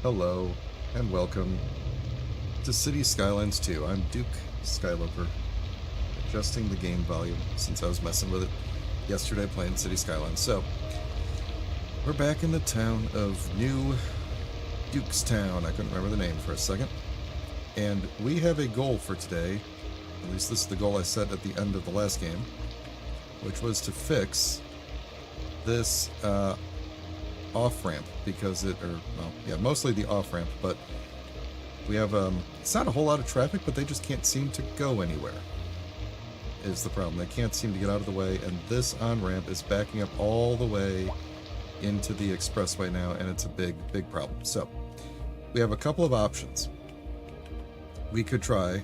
Hello, and welcome to City Skylines 2. I'm Duke Skyloper, adjusting the game volume since I was messing with it yesterday playing City Skylines. So, we're back in the town of New Dukestown. I couldn't remember the name for a second. And we have a goal for today, at least this is the goal I set at the end of the last game, which was to fix this off-ramp, because mostly the off-ramp, but we have, it's not a whole lot of traffic, but they just can't seem to go anywhere, is the problem. They can't seem to get out of the way, and this on-ramp is backing up all the way into the expressway now, and it's a big problem. So, we have a couple of options. We could try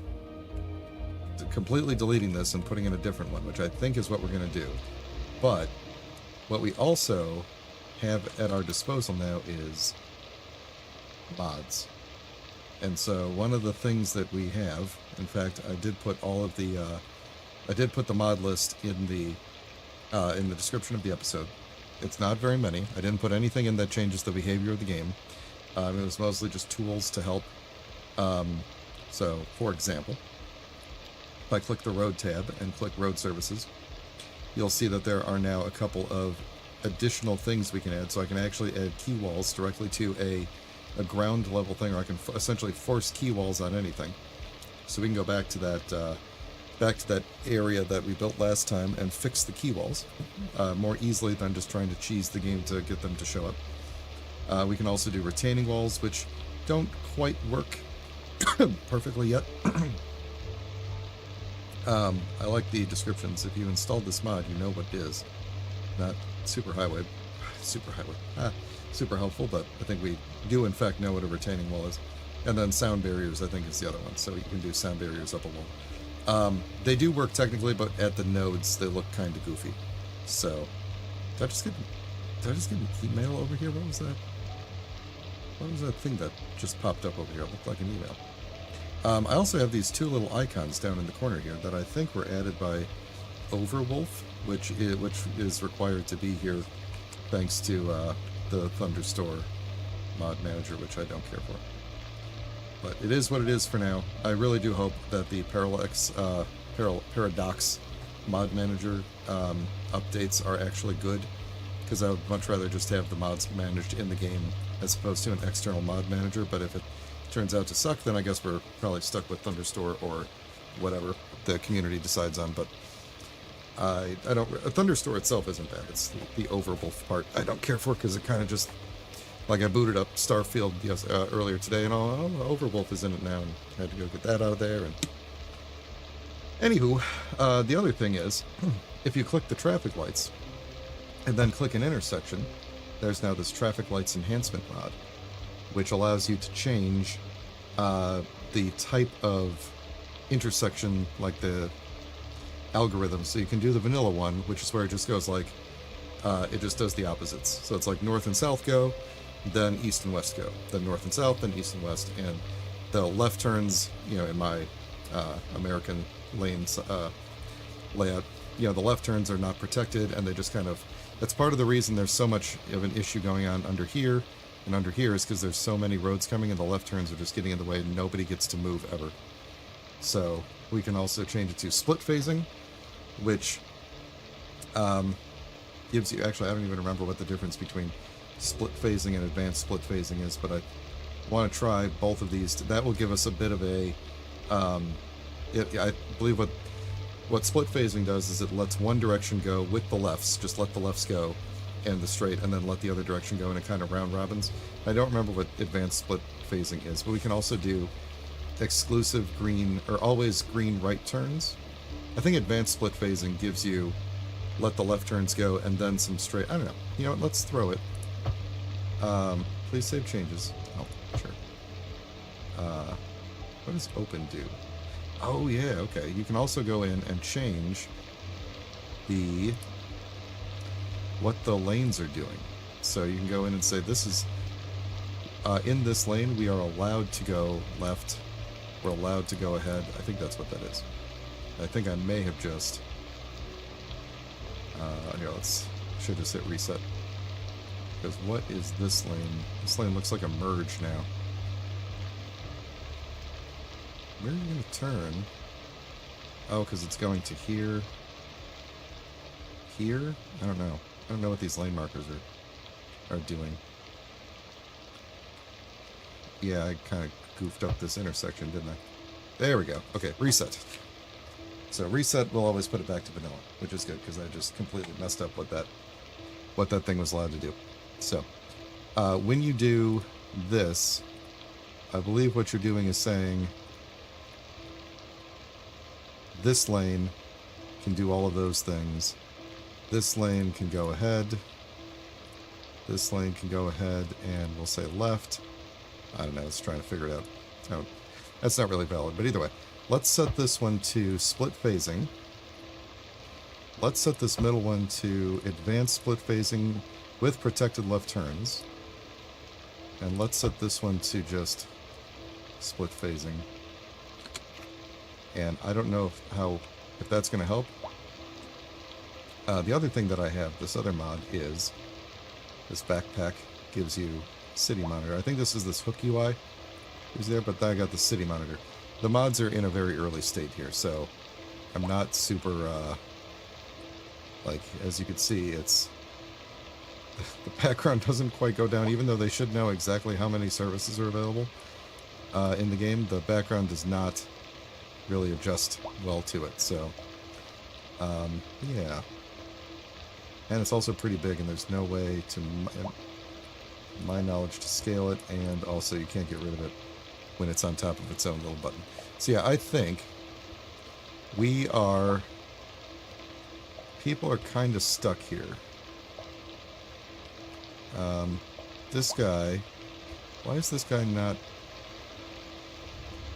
completely deleting this and putting in a different one, which I think is what we're going to do. But what we also have at our disposal now is mods. And so one of the things that we have, in fact, I did put all of the I did put the mod list in the description of the episode. It's not very many. I didn't put anything in that changes the behavior of the game. It was mostly just tools to help. So, for example, if I click the road tab and click road services, you'll see that there are now a couple of additional things we can add. So I can actually add key walls directly to a ground level thing, or I can essentially force key walls on anything. So we can go back to that area that we built last time and fix the key walls more easily than just trying to cheese the game to get them to show up. We can also do retaining walls, which don't quite work perfectly yet. I like the descriptions. If you installed this mod, you know what it is. Not super helpful, but I think we do in fact know what a retaining wall is. And then sound barriers, I think, is the other one. So you can do sound barriers up a wall. They do work technically, but at the nodes they look kind of goofy. So, did I just get an email over here? What was that? What was that thing that just popped up over here? It looked like an email. I also have these two little icons down in the corner here that I think were added by Overwolf, which is required to be here thanks to the Thunderstore mod manager, which I don't care for. But it is what it is for now. I really do hope that the Paradox mod manager updates are actually good, because I would much rather just have the mods managed in the game as opposed to an external mod manager. But if it turns out to suck, then I guess we're probably stuck with Thunderstore or whatever the community decides on. But I don't. Thunderstore itself isn't bad. It's the Overwolf part I don't care for, because it kind of just, like, I booted up Starfield earlier today, and Overwolf is in it now, and I had to go get that out of there. And anywho, the other thing is, if you click the traffic lights and then click an intersection, there's now this traffic lights enhancement mod, which allows you to change the type of intersection, like the algorithm. So you can do the vanilla one, which is where it just goes like, it just does the opposites. So it's like north and south go, then east and west go, then north and south, then east and west, and the left turns, in my American lanes layout, the left turns are not protected, and they just kind of, that's part of the reason there's so much of an issue going on under here and under here, is because there's so many roads coming, and the left turns are just getting in the way, and nobody gets to move ever. So we can also change it to split phasing, which gives you, actually I don't even remember what the difference between split phasing and advanced split phasing is, but I want to try both of these. That will give us a bit of a, I believe what split phasing does is it lets one direction go with the lefts, just let the lefts go, and the straight, and then let the other direction go, and it kind of round robins. I don't remember what advanced split phasing is, but we can also do exclusive green, or always green right turns. I think advanced split phasing gives you let the left turns go and then some straight. I don't know. You know what? Let's throw it. Please save changes. Oh, sure. What does open do? Oh yeah, okay. You can also go in and change what the lanes are doing. So you can go in and say, this is in this lane we are allowed to go left. We're allowed to go ahead. I think that's what that is. I think I may have just here, should just hit reset. Because what is this lane? This lane looks like a merge now. Where are you going to turn? Oh, because it's going to here. Here? I don't know. I don't know what these lane markers are doing. Yeah, I kind of goofed up this intersection, didn't I? There we go. Okay, reset. So reset will always put it back to vanilla, which is good because I just completely messed up what that thing was allowed to do. So when you do this, I believe what you're doing is saying this lane can do all of those things. This lane can go ahead. This lane can go ahead, and we'll say left. I don't know, let's try to figure it out. Oh, that's not really valid, but either way. Let's set this one to split phasing. Let's set this middle one to advanced split phasing with protected left turns. And let's set this one to just split phasing. And I don't know if that's going to help. The other thing that I have, this other mod, is this backpack gives you city monitor. I think this is this hook UI is there, but I got the city monitor. The mods are in a very early state here, so I'm not super, like, as you can see, it's, the background doesn't quite go down, even though they should know exactly how many services are available in the game. The background does not really adjust well to it, so, yeah. And it's also pretty big, and there's no way to, my knowledge, to scale it, and also you can't get rid of it when it's on top of its own little button. So yeah, I think people are kind of stuck here. This guy, why is this guy not,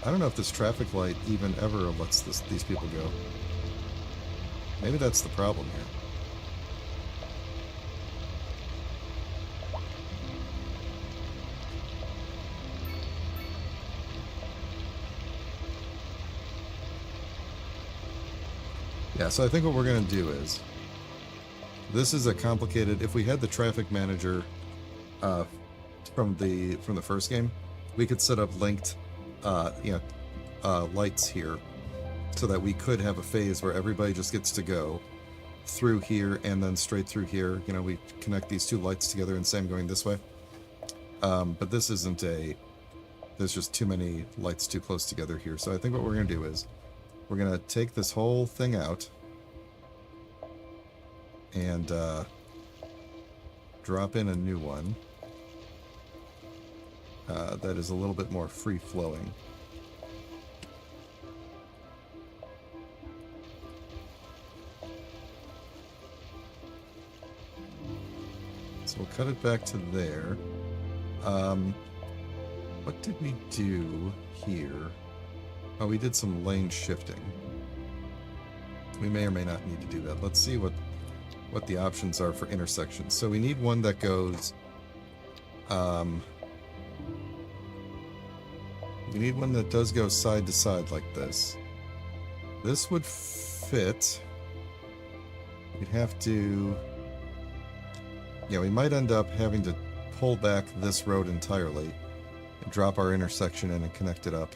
I don't know if this traffic light even ever lets these people go. Maybe that's the problem here. Yeah, so I think what we're going to do is, this is a complicated, if we had the traffic manager from the first game, we could set up linked lights here so that we could have a phase where everybody just gets to go through here and then straight through here. You know, we connect these two lights together and say I'm going this way. But this isn't there's just too many lights too close together here. So I think what we're going to do is, we're going to take this whole thing out and drop in a new one that is a little bit more free-flowing. So we'll cut it back to there. What did we do here? Oh, we did some lane shifting. We may or may not need to do that. Let's see what the options are for intersections. So we need one that goes... we need one that does go side to side like this. This would fit. We'd have to... Yeah, we might end up having to pull back this road entirely and drop our intersection in and connect it up.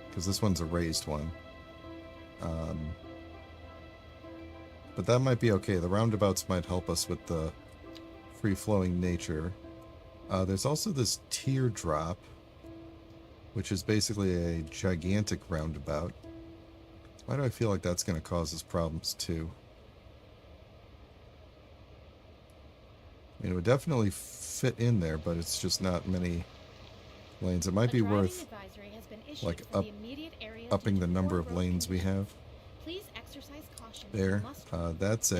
Because this one's a raised one. But that might be okay. The roundabouts might help us with the free-flowing nature. There's also this teardrop, which is basically a gigantic roundabout. Why do I feel like that's going to cause us problems too? I mean, it would definitely fit in there, but it's just not many lanes. It might be worth like upping the number of lanes we have. There, that's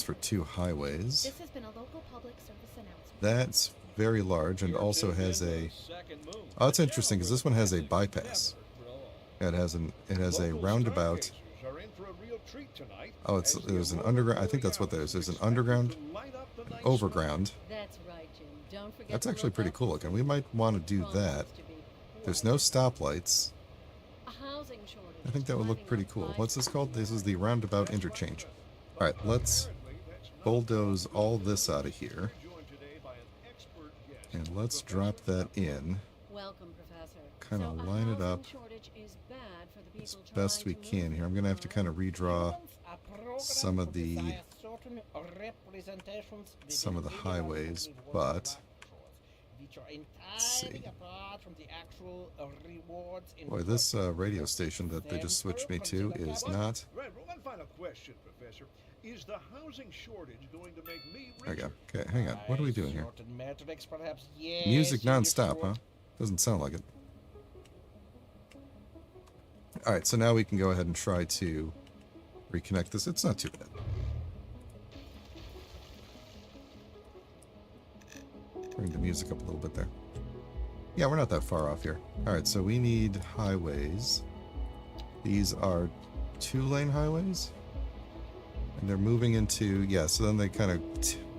for 2 highways. That's very large and also has a... Oh, it's interesting because this one has a bypass. It has a roundabout. Oh, there's an underground. I think that's what there is. There's an underground, an overground. That's actually pretty cool looking. We might want to do that. There's no stoplights. I think that would look pretty cool. What's this called? This is the roundabout interchange. Alright, let's bulldoze all this out of here. And let's drop that in. Kind of line it up as best we can here. I'm going to have to kind of redraw some of the highways, but let's see. Boy, this radio station that they just switched me to is not. One final question, Professor. Is the housing shortage going to make me richer? There we go. Okay, hang on. What are we doing here? Music non-stop, huh? Doesn't sound like it. Alright, so now we can go ahead and try to reconnect this. It's not too bad. Bring the music up a little bit there. Yeah, we're not that far off here. Alright, so we need highways. These are 2-lane highways. And they're moving into... Yeah, so then they kind of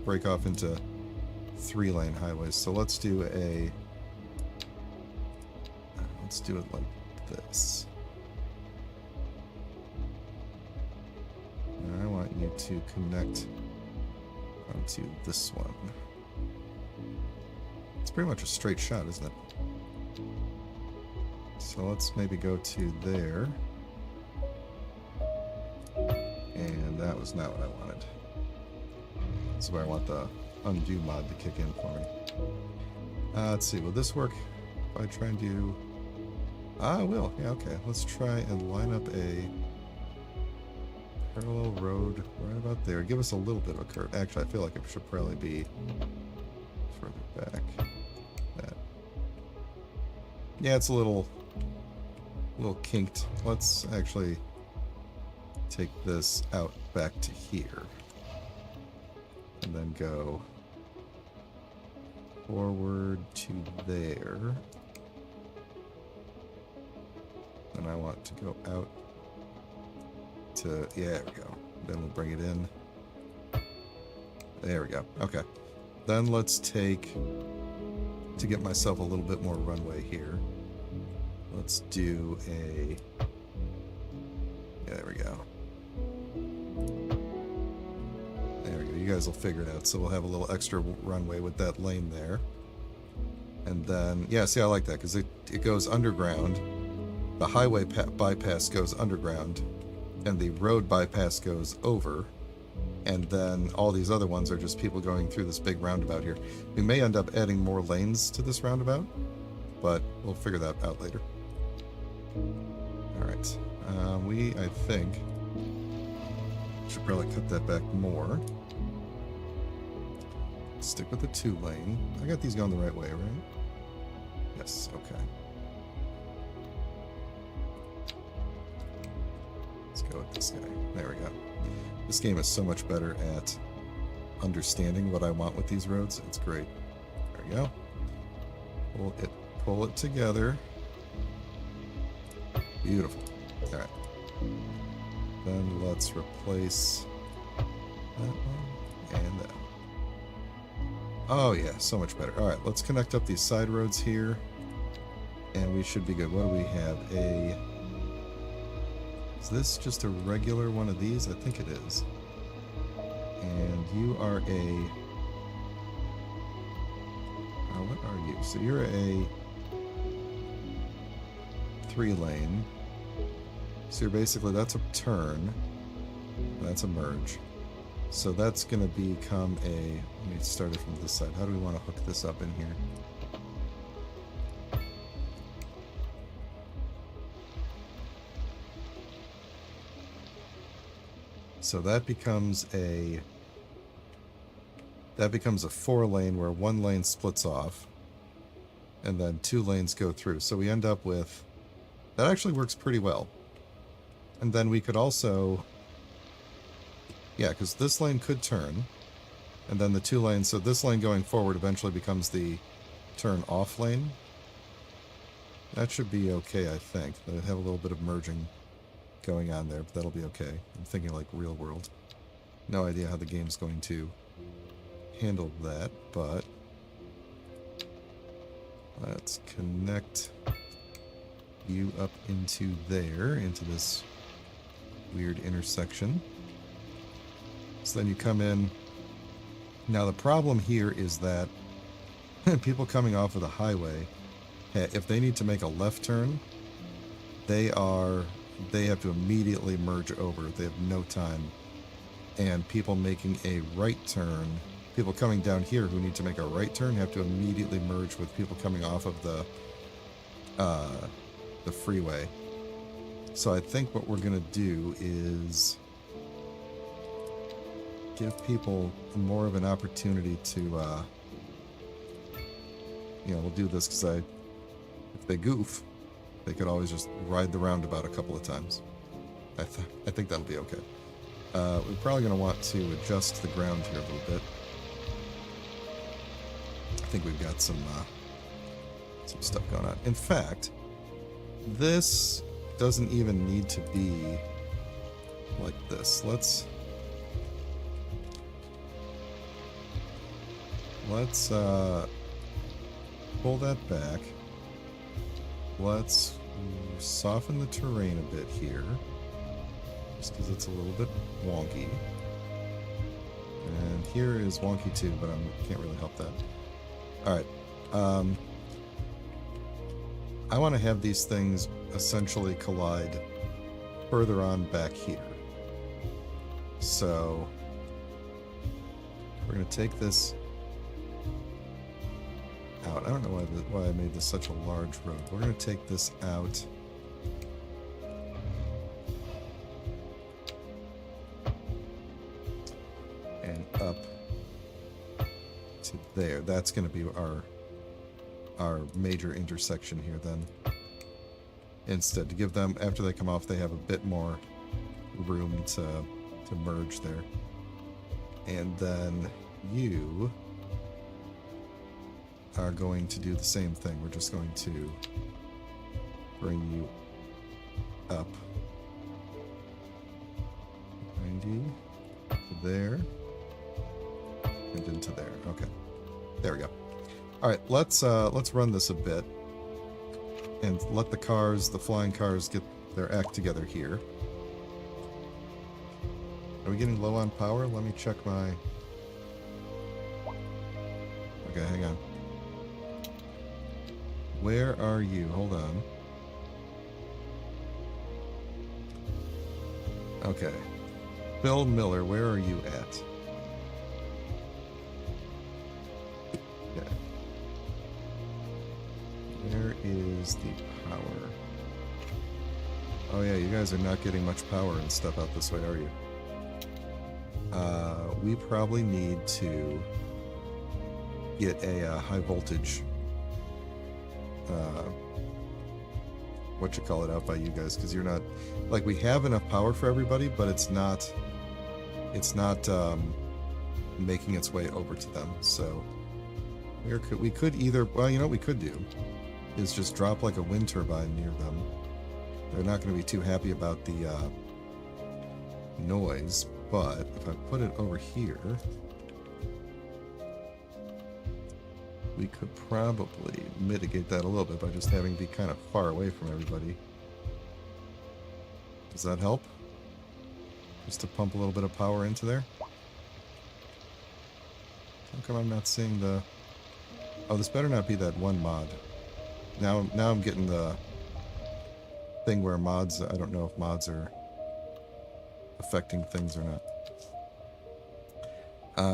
break off into 3-lane highways. So let's do a... Let's do it like this. And I want you to connect onto this one. It's pretty much a straight shot, isn't it? So let's maybe go to there. And that was not what I wanted. This is where I want the undo mod to kick in for me. Let's see, will this work if I try and do... Ah, it will. Yeah, okay. Let's try and line up a parallel road right about there. Give us a little bit of a curve. Actually, I feel like it should probably be further back. That. Yeah, it's a little kinked. Let's actually take this out back to here. And then go forward to there. And I want to go out to, yeah, there we go. Then we'll bring it in. There we go. Okay. Then let's take, to get myself a little bit more runway here, let's do a, yeah, there we go. There we go. You guys will figure it out. So we'll have a little extra runway with that lane there. And then, yeah, see, I like that because it goes underground. The highway bypass goes underground, and the road bypass goes over, and then all these other ones are just people going through this big roundabout here. We may end up adding more lanes to this roundabout, but we'll figure that out later. Alright, I think, should probably cut that back more. Stick with the 2-lane. I got these going the right way, right? Yes, okay. Let's go with this guy. There we go. This game is so much better at understanding what I want with these roads. It's great. There we go. Pull it together. Beautiful. All right. Then let's replace that one and that. Oh yeah, so much better. All right, let's connect up these side roads here, and we should be good. What do we have? Is this just a regular one of these? I think it is. And you are a... what are you? So you're a 3-lane. So you're basically, that's a turn. That's a merge. So that's going to become a... Let me start it from this side. How do we want to hook this up in here? So that becomes a 4-lane where 1 lane splits off and then 2 lanes go through. So we end up with, that actually works pretty well. And then we could also, yeah, because this lane could turn, and then the 2 lanes, so this lane going forward eventually becomes the turn off lane. That should be okay, I think. They have a little bit of merging going on there, but that'll be okay. I'm thinking like real world. No idea how the game's going to handle that, but let's connect you up into there, into this weird intersection. So then you come in Now the problem here is that people coming off of the highway, if they need to make a left turn, they have to immediately merge over. They have no time. And people making a right turn, people coming down here who need to make a right turn have to immediately merge with people coming off of the freeway. So I think what we're gonna do is give people more of an opportunity to, we'll do this because if they goof, they could always just ride the roundabout a couple of times. I think that'll be okay. We're probably going to want to adjust the ground here a little bit. I think we've got some stuff going on. In fact, this doesn't even need to be like this. Let's pull that back. Let's soften the terrain a bit here, just because it's a little bit wonky. And here is wonky too, but I can't really help that. Alright. I want to have these things essentially collide further on back here. So we're going to take this out. I don't know why I made this such a large road. We're going to take this out. And up to there. That's going to be our major intersection here then. Instead, to give them, after they come off, they have a bit more room to merge there. And then you are going to do the same thing. We're just going to bring you up 90 to there and into there. Okay, there we go. All right, let's run this a bit and let the flying cars get their act together here. Are we getting low on power? Let me check my... Okay, hang on. Where are you? Hold on. Okay. Bill Miller, where are you at? Okay. Where is the power? Oh yeah, you guys are not getting much power and stuff out this way, are you? We probably need to get a high voltage out by you guys, because you're not, like, we have enough power for everybody, but it's not making its way over to them. So we could either, well, you know what we could do is just drop like a wind turbine near them. They're not going to be too happy about the noise, but if I put it over here, we could probably mitigate that a little bit by just having it be kind of far away from everybody. Does that help? Just to pump a little bit of power into there? How come I'm not seeing the... Oh, this better not be that one mod. Now I'm getting the thing where mods... I don't know if mods are affecting things or not.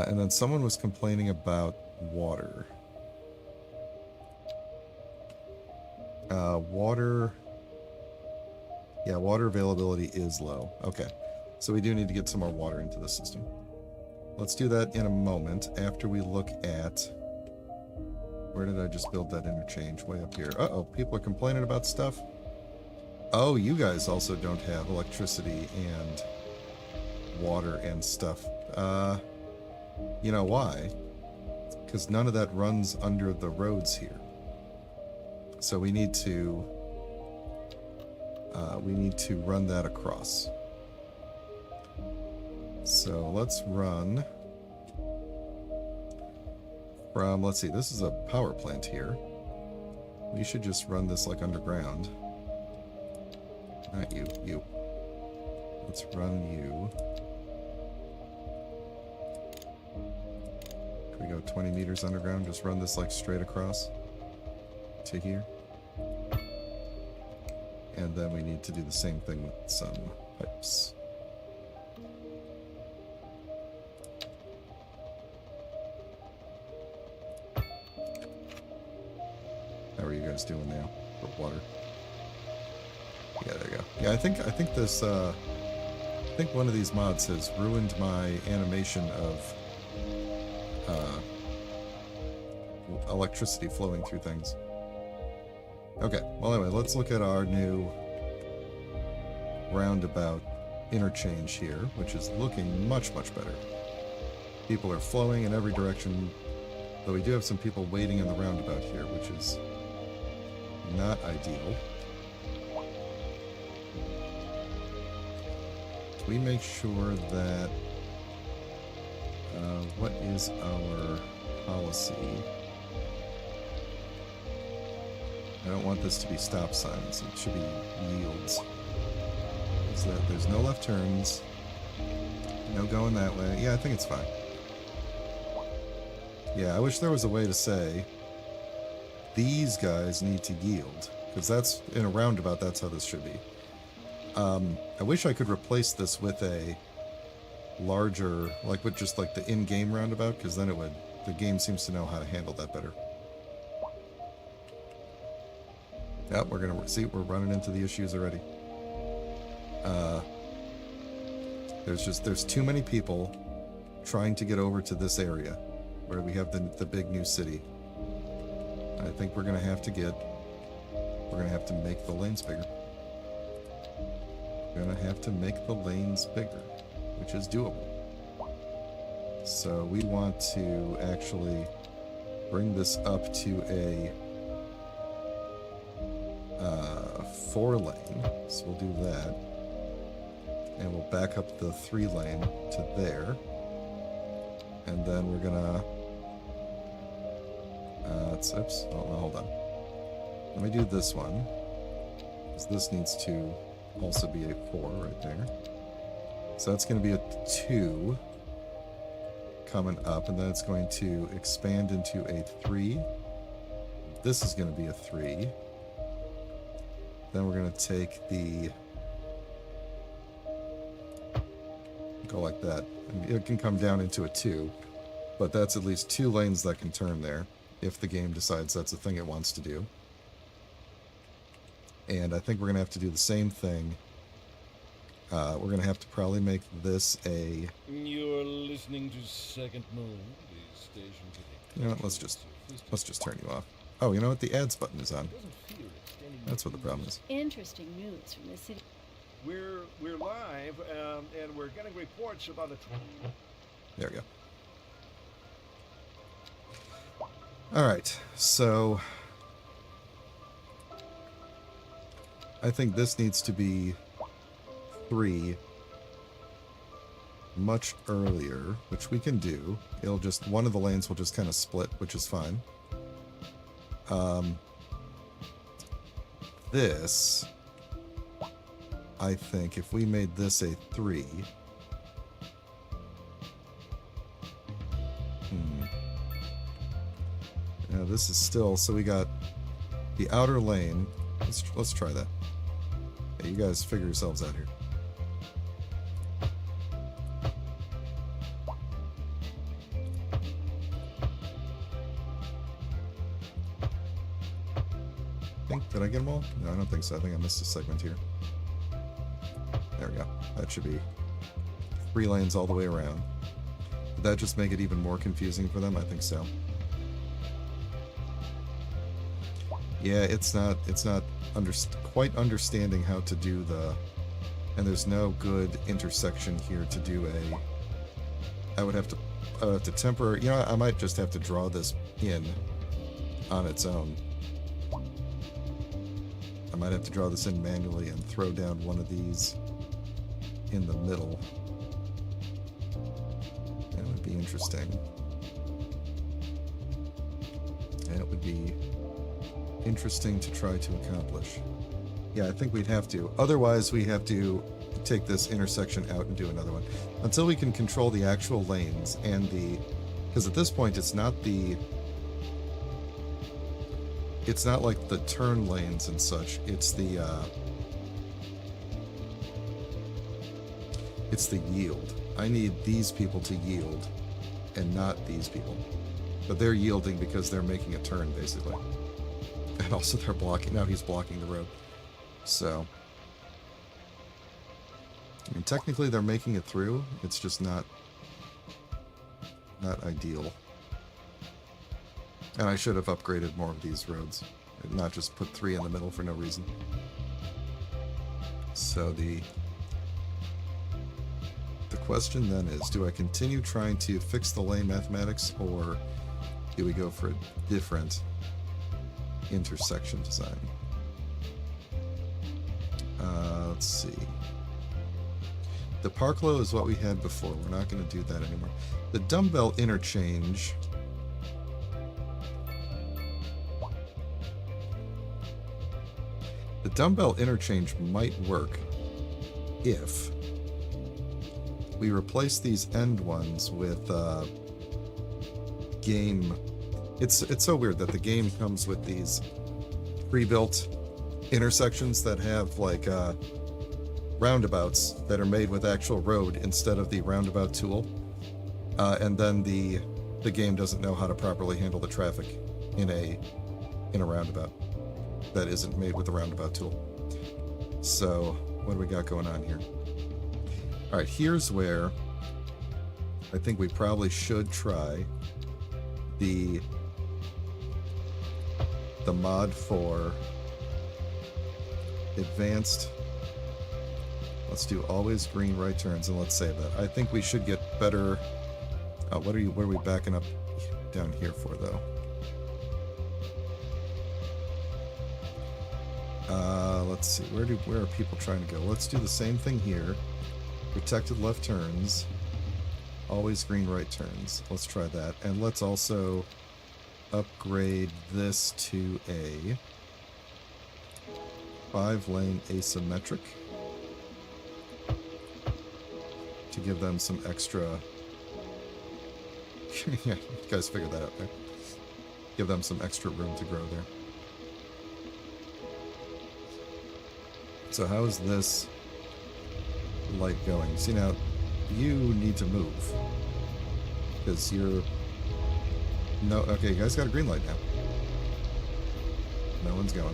And then someone was complaining about water. Water availability is low. Okay, so we do need to get some more water into the system. Let's do that in a moment after we look at... Where did I just build that interchange? Way up here. Uh-oh, people are complaining about stuff. Oh, you guys also don't have electricity and water and stuff. You know why? Because none of that runs under the roads here. So we need to run that across. So let's run from, let's see, this is a power plant here. We should just run this like underground. Not you. Let's run you We go 20 meters underground, just run this like straight across to here. And then we need to do the same thing with some pipes. How are you guys doing now for water? Yeah, there you go. Yeah, I think this I think one of these mods has ruined my animation of electricity flowing through things. Okay, well anyway, let's look at our new roundabout interchange here, which is looking much, much better. People are flowing in every direction, though we do have some people waiting in the roundabout here, which is not ideal. We make sure that what is our policy? I don't want this to be stop signs. It should be yields. Is that there's no left turns, no going that way. Yeah, I think it's fine. Yeah, I wish there was a way to say these guys need to yield, because that's in a roundabout. That's how this should be. I wish I could replace this with a larger, like with just like the in-game roundabout, because then it would, the game seems to know how to handle that better. Yep, we're gonna see, we're running into the issues already. There's too many people trying to get over to this area where we have the big new city. I think we're gonna have to make the lanes bigger. We're gonna have to make the lanes bigger, which is doable. So we want to actually bring this up to a 4-lane. So we'll do that. And we'll back up the 3-lane to there. And then we're gonna... oops. Oh, no, hold on. Let me do this one. Because this needs to also be a 4 right there. So that's going to be a 2 coming up, and then it's going to expand into a 3. This is going to be a 3. Then we're going to take the... go like that. And it can come down into a 2, but that's at least 2 lanes that can turn there, if the game decides that's a thing it wants to do. And I think we're going to have to do the same thing. We're going to have to probably make this a... You're listening to Second Moon, the station. You know what, let's just turn you off. Oh, you know what? The ads button is on. That's what the problem is. Interesting news from the city. We're live, and we're getting reports about a... There we go. Alright, so... I think this needs to be 3 much earlier, which we can do. It'll just, one of the lanes will just kind of split, which is fine. This, I think, if we made this a 3... Now this is still, so we got the outer lane. Let's try that. Yeah, you guys figure yourselves out here. Did I get them all? No, I don't think so. I think I missed a segment here. There we go. That should be 3 lanes all the way around. Did that just make it even more confusing for them? I think so. Yeah, it's not quite understanding how to do the... And there's no good intersection here to do a... I would have to temporarily... You know, I might just have to draw this in on its own. I might have to draw this in manually and throw down one of these in the middle. That would be interesting. That would be interesting to try to accomplish. Yeah, I think we'd have to. Otherwise, we have to take this intersection out and do another one. Until we can control the actual lanes and the Because at this point, it's not like the turn lanes and such. It's the yield. I need these people to yield and not these people. But they're yielding because they're making a turn, basically. And also they're blocking. Now he's blocking the road. So, I mean, technically they're making it through. It's just not ideal. And I should have upgraded more of these roads, and not just put 3 in the middle for no reason. So the question then is, do I continue trying to fix the lane mathematics, or do we go for a different intersection design? Let's see. The park-low is what we had before. We're not going to do that anymore. The dumbbell interchange... The dumbbell interchange might work if we replace these end ones with game. It's so weird that the game comes with these pre-built intersections that have like roundabouts that are made with actual road instead of the roundabout tool, and then the game doesn't know how to properly handle the traffic in a roundabout that isn't made with the roundabout tool. So what do we got going on here? All right, here's where I think we probably should try the mod for advanced. Let's do always green right turns, and let's save that. I think we should get better. What are we backing up down here for, though? Let's see. Where are people trying to go? Let's do the same thing here. Protected left turns. Always green right turns. Let's try that. And let's also upgrade this to a 5-lane asymmetric to give them some extra... yeah, you guys figured that out there. Give them some extra room to grow there. So how is this light going? See, now you need to move because you're okay, you guys got a green light now. No one's going.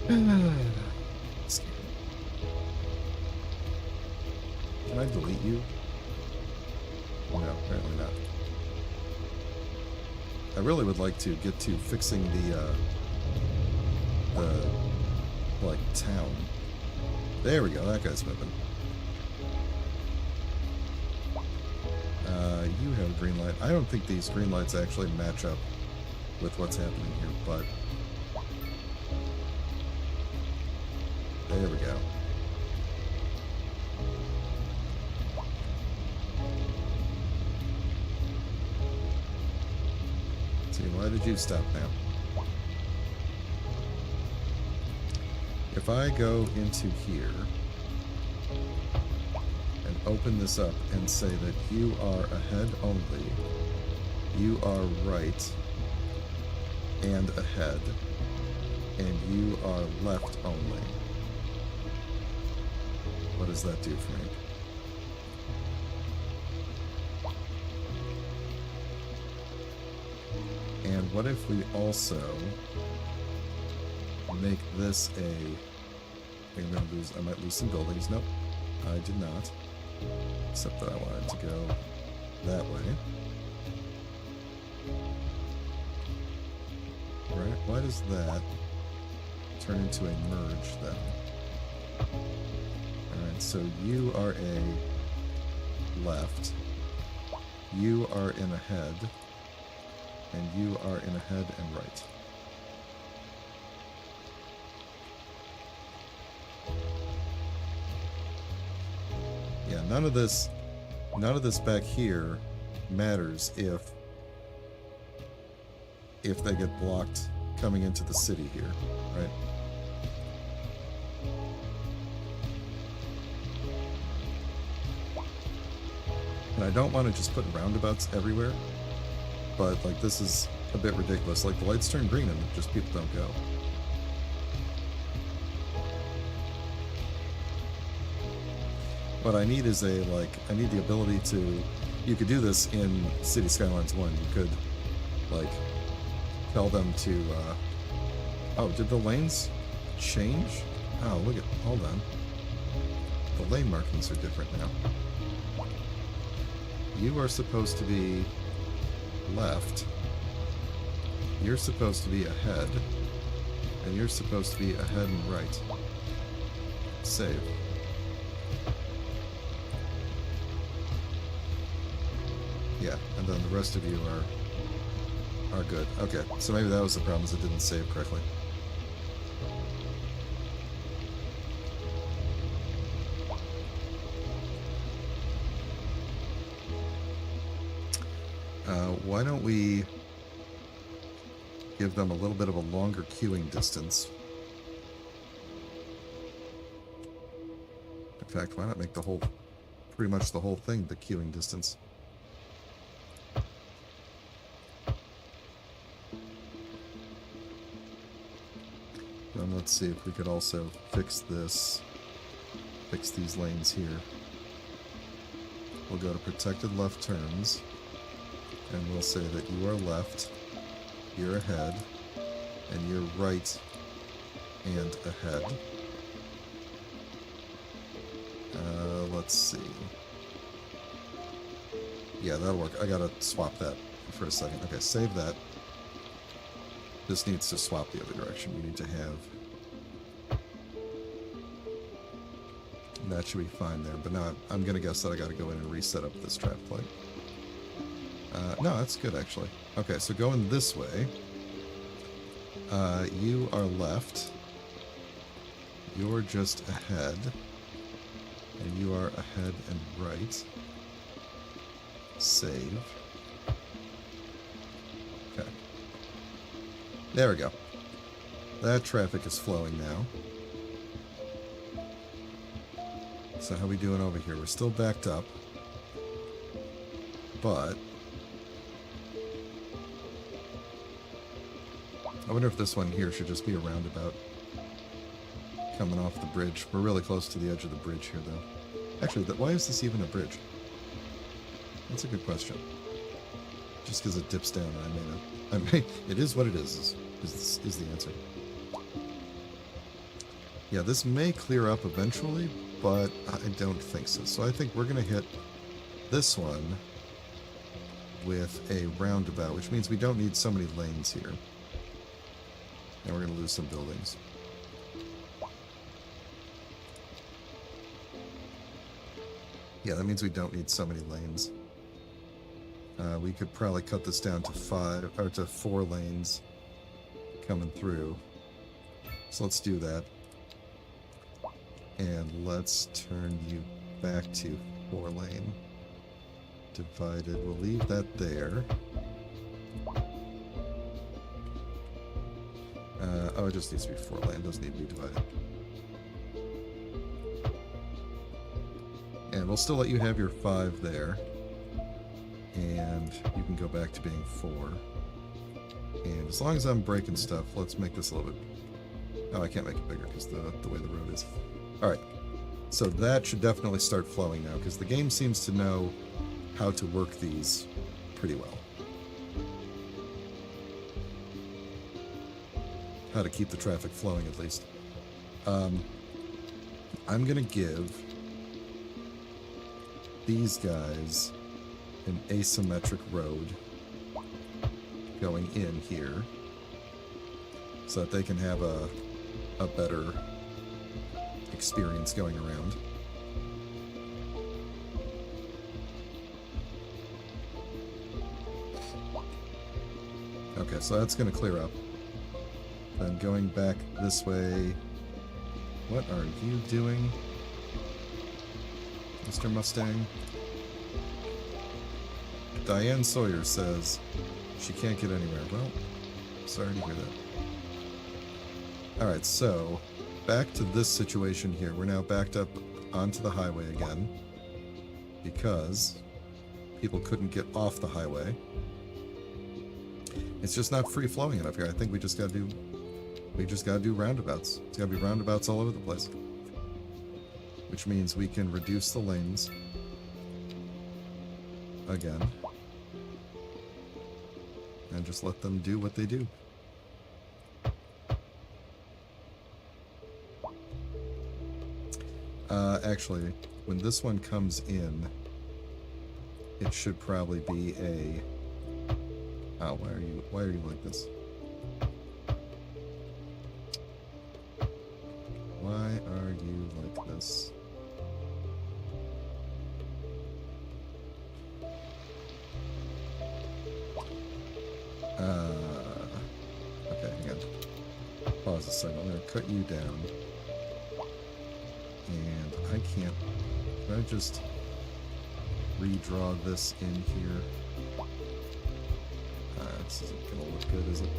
Can I delete you? No, apparently not. I really would like to get to fixing the like town. There we go, that guy's moving. You have a green light. I don't think these green lights actually match up with what's happening here, but there we go. See, why did you stop now? If I go into here and open this up and say that you are ahead only, you are right and ahead, and you are left only, what does that do for me? And what if we also make this I might lose some buildings. Nope, I did not. Except that I wanted to go that way. Right? Why does that turn into a merge then? Alright, so you are a left. You are in ahead. And you are in ahead and right. Yeah, none of this back here matters if they get blocked coming into the city here, right? I don't want to just put roundabouts everywhere, but like this is a bit ridiculous. Like the lights turn green and just people don't go. What I need is I need the ability to, you could do this in City Skylines 1. You could like tell them to, oh, did the lanes change? Oh, look at, hold on. The lane markings are different now. You are supposed to be left. You're supposed to be ahead. And you're supposed to be ahead and right. Save. Yeah, and then the rest of you are good. Okay, so maybe that was the problem, is it didn't save correctly. Why don't we give them a little bit of a longer queuing distance? In fact, why not make the whole, pretty much the whole thing the queuing distance? Then let's see if we could also fix this, fix these lanes here. We'll go to protected left turns, and we'll say that you are left, you're ahead, and you're right and ahead. Let's see. Yeah, that'll work. I gotta swap that for a second. Okay, save that. This needs to swap the other direction. We need to have... That should be fine there, but now I'm gonna guess that I gotta go in and reset up this traffic light. No, that's good, actually. Okay, so going this way, you are left, you're just ahead, and you are ahead and right. Save. Okay. There we go. That traffic is flowing now. So how we doing over here? We're still backed up, but I wonder if this one here should just be a roundabout coming off the bridge. We're really close to the edge of the bridge here, though. Actually, why is this even a bridge? That's a good question. Just because it dips down, I may. It is what it is the answer. Yeah, this may clear up eventually, but I don't think so. So I think we're going to hit this one with a roundabout, which means we don't need so many lanes here. And we're going to lose some buildings. Yeah, that means we don't need so many lanes. We could probably cut this down to 4 lanes coming through. So let's do that. And let's turn you back to 4 lane. Divided. We'll leave that there. Oh, it just needs to be 4 lane. It doesn't need to be divided. And we'll still let you have your 5 there. And you can go back to being 4. And as long as I'm breaking stuff, let's make this a little bit... Oh, I can't make it bigger because the way the road is. Alright. So that should definitely start flowing now, because the game seems to know how to work these pretty well. How to keep the traffic flowing, at least. I'm going to give these guys an asymmetric road going in here so that they can have a better experience going around. Okay, so that's going to clear up. Then going back this way, what are you doing, Mr. Mustang? Diane Sawyer says she can't get anywhere. Well, sorry to hear that. Alright, so back to this situation here. We're now backed up onto the highway again because people couldn't get off the highway. It's just not free flowing enough here. I think we just gotta do roundabouts. It's gotta be roundabouts all over the place. Which means we can reduce the lanes again. And just let them do what they do. Actually, when this one comes in, it should probably be a... Oh, why are you like this? Why are you like this? Okay, hang on. Pause a second. I'm going to cut you down. And I can't... Can I just redraw this in here? This isn't going to look good, is it?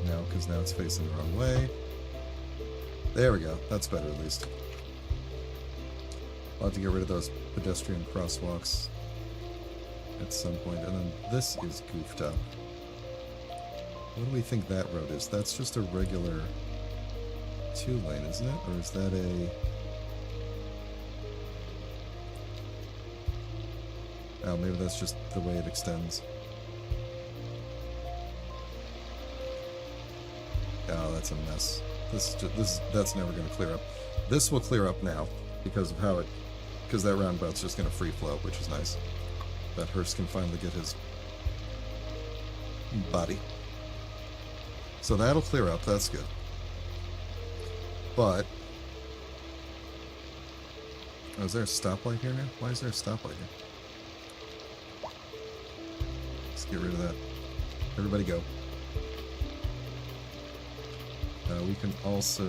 No, because now it's facing the wrong way. There we go. That's better, at least. I'll have to get rid of those pedestrian crosswalks at some point. And then this is goofed up. What do we think that road is? That's just a regular 2-lane, isn't it? Or is that a... Oh, maybe that's just the way it extends. Oh, that's a mess. That's never going to clear up. This will clear up now because of how it... Because that roundabout's just going to free flow, which is nice. That hearse can finally get his body. So that'll clear up, that's good. But... Oh, is there a stoplight here now? Why is there a stoplight here? Let's get rid of that. Everybody go. We can also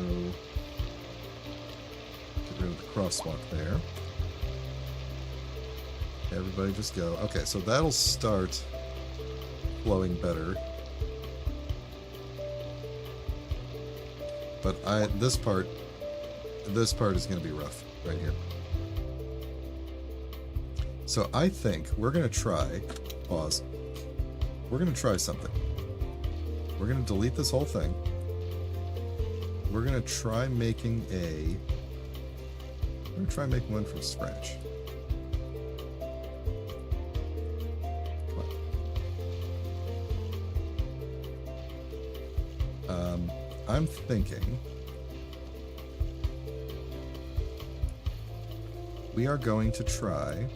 get rid of the crosswalk there. Everybody just go. Okay, so that'll start flowing better. But this part is going to be rough right here. So I think we're going to try, pause, we're going to try something. We're going to delete this whole thing. We're going to try making one from scratch. Come on. I'm thinking we are going to try.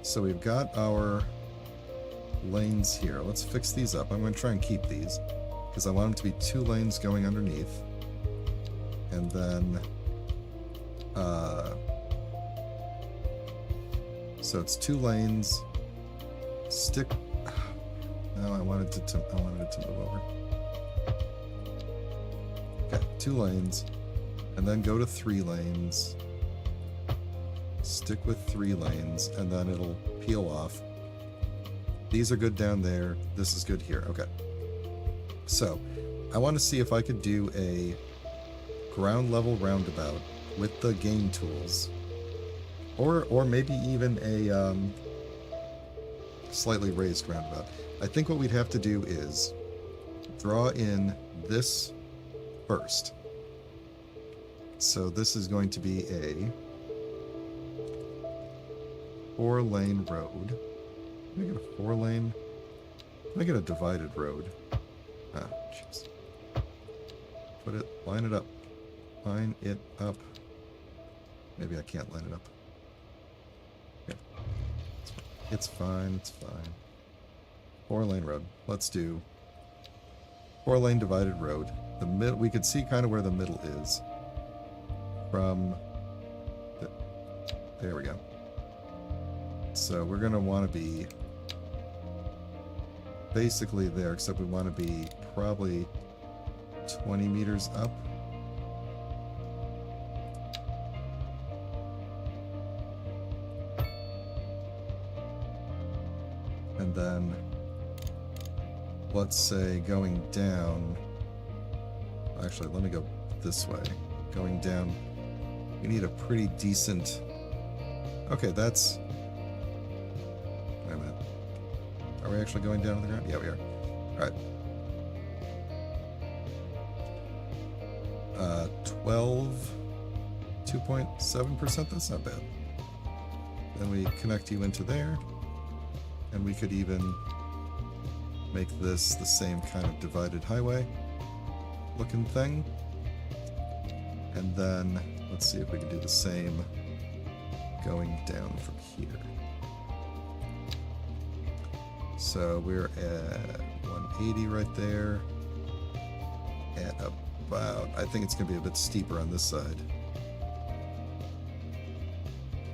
So we've got our lanes here. Let's fix these up. I'm going to try and keep these because I want them to be 2 lanes going underneath. And then, so it's 2 lanes. Stick. No, I wanted it to move over. Okay, 2 lanes, and then go to 3 lanes. Stick with 3 lanes, and then it'll peel off. These are good down there. This is good here. Okay. So, I want to see if I could do a ground level roundabout with the game tools, or maybe even a slightly raised roundabout. I think what we'd have to do is draw in this first. So this is going to be a 4-lane road. Can I get a 4-lane? Can I get a divided road? Ah, jeez. Line it up. Line it up. Maybe I can't line it up. Yeah. It's fine, it's fine. 4-lane road. Let's do 4-lane divided road. The mid, we could see kind of where the middle is. From there we go. So we're gonna want to be basically there, except we want to be probably 20 meters up. And then let's say going down. Actually, let me go this way. Going down, we need a pretty decent. Okay, that's. Wait a minute. Are we actually going down to the ground? Yeah, we are. All right. 2.7%. That's not bad. Then we connect you into there, and we could even make this the same kind of divided highway looking thing. And then let's see if we can do the same going down from here. So we're at 180 right there. At about, I think it's going to be a bit steeper on this side.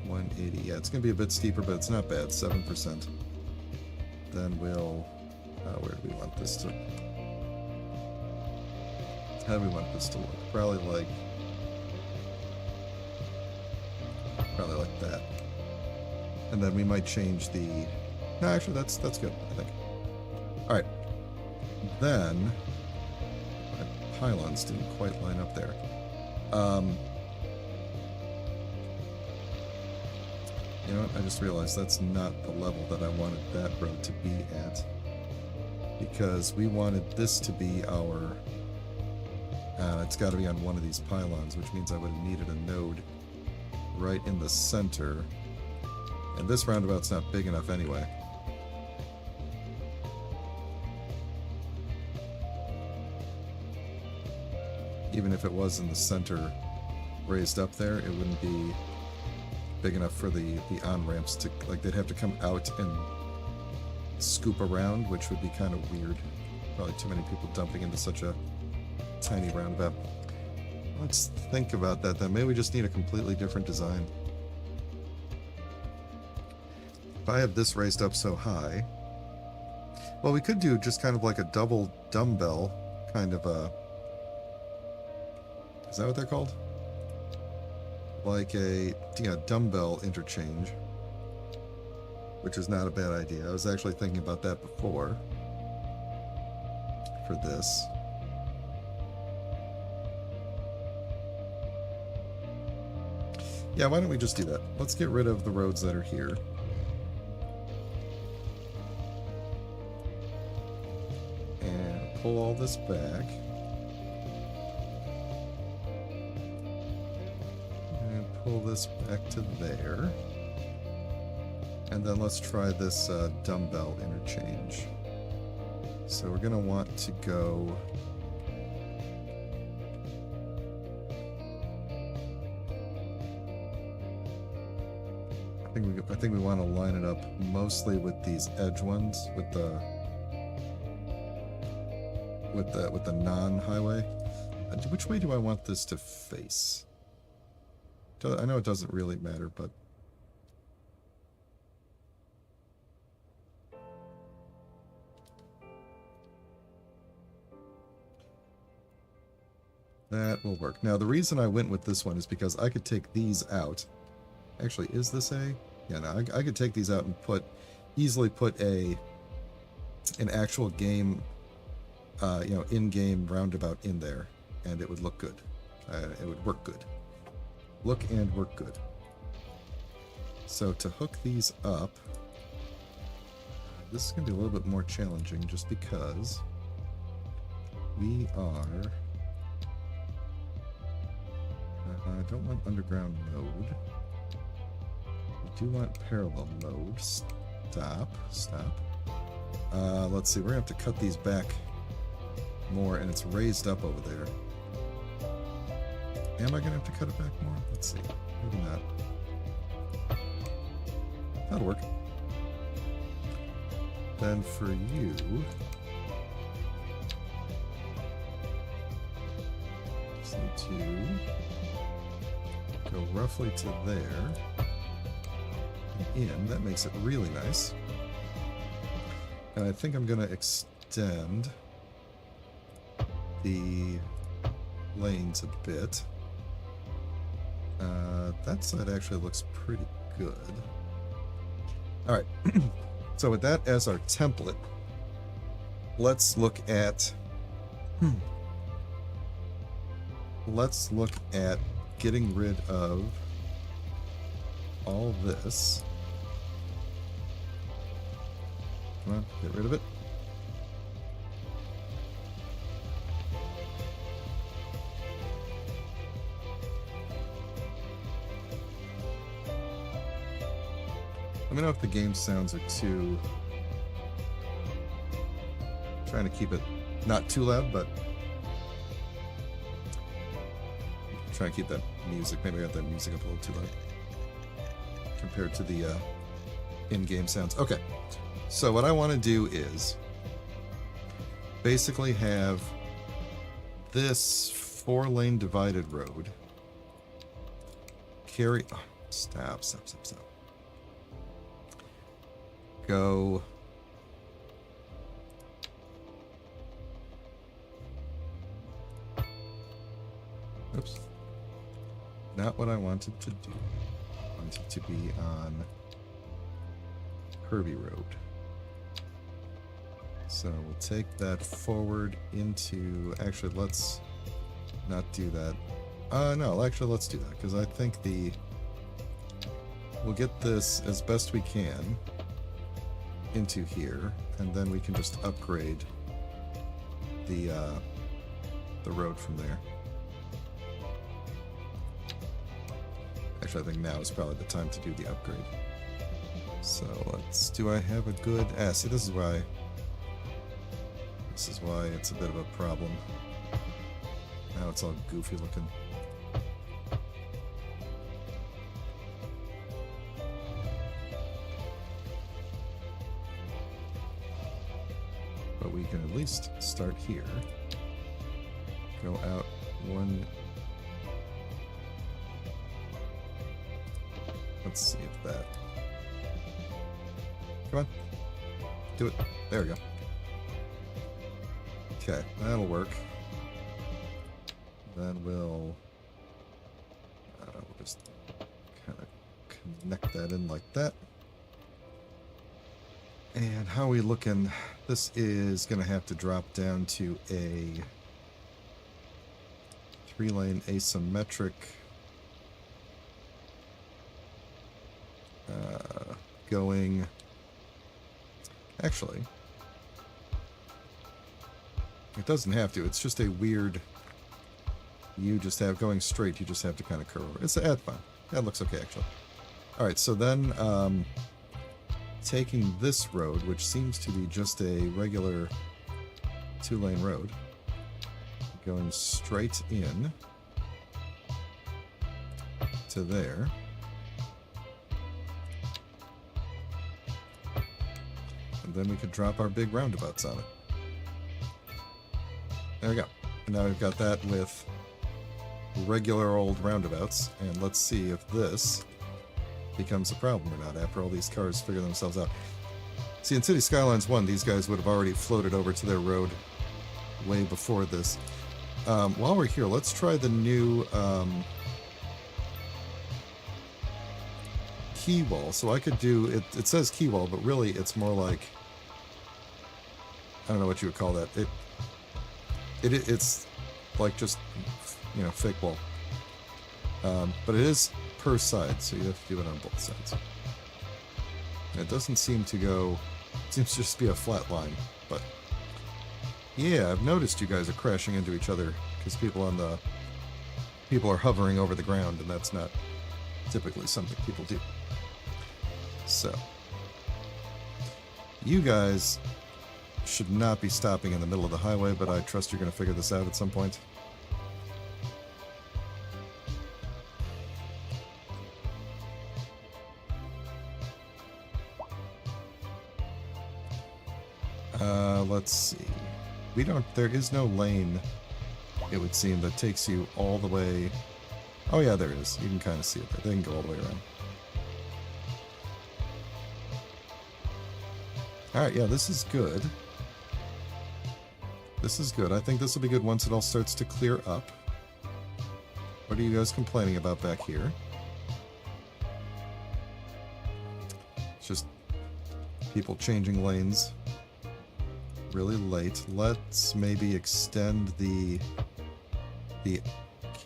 180, yeah, it's going to be a bit steeper, but it's not bad, 7%. Then we'll, where do we want this to, how do we want this to look? Probably like that. And then we might change the, no, actually that's good, I think. All right, then, my pylons didn't quite line up there. You know what, I just realized that's not the level that I wanted that road to be at. Because we wanted this to be our, it's got to be on one of these pylons, which means I would have needed a node right in the center. And this roundabout's not big enough anyway. Even if it was in the center raised up there, it wouldn't be big enough for the on-ramps to, like, they'd have to come out and scoop around, which would be kind of weird. Probably too many people dumping into such a tiny roundabout. Let's think about that then. Maybe we just need a completely different design. If I have this raised up so high, well, we could do just kind of like a double dumbbell kind of a, is that what they're called? Like a, yeah, dumbbell interchange, which is not a bad idea. I was actually thinking about that before for this. Yeah, why don't we just do that? Let's get rid of the roads that are here. And pull all this back. Pull this back to there, and then let's try this dumbbell interchange. So we're going to want to go I think we want to line it up mostly with these edge ones, with the non-highway. Which way do I want this to face? I know it doesn't really matter, but that will work. Now, the reason I went with this one is because I could take these out. Actually, is this a? Yeah, no, I could take these out and easily put an actual game, in-game roundabout in there, and it would look good. It would work good. Look and work good. So to hook these up, this is going to be a little bit more challenging just because we are... I don't want underground mode. We do want parallel mode. Stop. Let's see, we're going to have to cut these back more, and it's raised up over there. Am I going to have to cut it back more? Let's see. Maybe not. That'll work. Then for you... just need to go roughly to there. And in. That makes it really nice. And I think I'm going to extend the lanes a bit. That side actually looks pretty good. Alright, so with that as our template, let's look at getting rid of all this. Come on, get rid of it. Let me know if the game sounds are too... Trying to keep it not too loud, but trying to keep that music. Maybe I got that music up a little too loud compared to the in-game sounds. Okay, so what I want to do is basically have this 4-lane divided road carry... Oh, stop. Go... Oops. Not what I wanted to do. I wanted to be on Kirby Road. So we'll take that forward into... Actually, let's not do that. No, actually, let's do that, because I think we'll get this as best we can into here, and then we can just upgrade the road from there. Actually, I think now is probably the time to do the upgrade. So do I have a good... see, this is why it's a bit of a problem. Now it's all goofy looking. But we can at least start here. Go out one... Let's see if that... Come on. Do it. There we go. Okay, that'll work. Then we'll just kind of connect that in like that. And how are we looking? This is going to have to drop down to a 3-lane asymmetric... going... Actually, it doesn't have to. It's just a weird... You just have... Going straight, you just have to kind of curve over. It's fine. That looks okay, actually. Alright, so then... taking this road, which seems to be just a regular 2-lane road, going straight in to there. And then we could drop our big roundabouts on it. There we go. And now we've got that with regular old roundabouts, and let's see if this becomes a problem or not after all these cars figure themselves out. See, in City Skylines 1, these guys would have already floated over to their road way before this. While we're here, let's try the new key wall. So I could do it. It says key wall, but really it's more like, I don't know what you would call that. It's like just, you know, fake wall. But it is per side, so you have to do it on both sides. And it doesn't seem to go... It seems to just be a flat line, but... Yeah, I've noticed you guys are crashing into each other, because people are hovering over the ground, and that's not typically something people do. So... You guys should not be stopping in the middle of the highway, but I trust you're going to figure this out at some point. Let's see. There is no lane, it would seem, that takes you all the way... Oh yeah, there is. You can kind of see it there. They can go all the way around. Alright, yeah, this is good. This is good. I think this will be good once it all starts to clear up. What are you guys complaining about back here? It's just people changing lanes. really late. Let's maybe extend the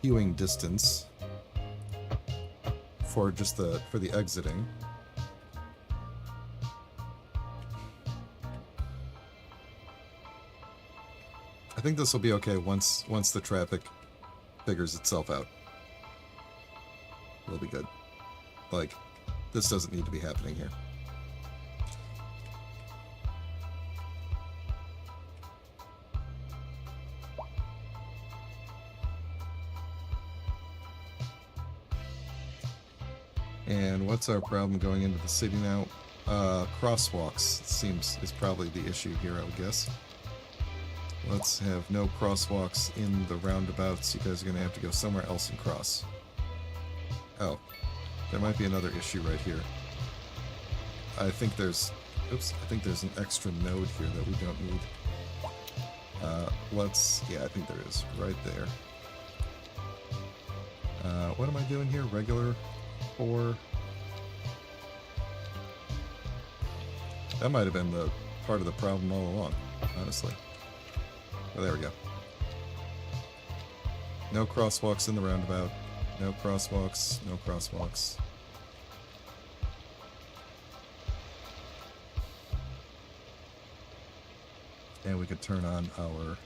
queuing distance for just for the exiting. I think this will be okay once the traffic figures itself out. We'll be good. Like, this doesn't need to be happening here. And what's our problem going into the city now? Crosswalks is probably the issue here, I would guess. Let's have no crosswalks in the roundabouts. You guys are going to have to go somewhere else and cross. Oh, there might be another issue right here. I think there's an extra node here that we don't need. Yeah, I think there is, right there. What am I doing here? Regular 4. That might have been the part of the problem all along, honestly. Oh, there we go. No crosswalks in the roundabout. No crosswalks. No crosswalks. And we could turn on our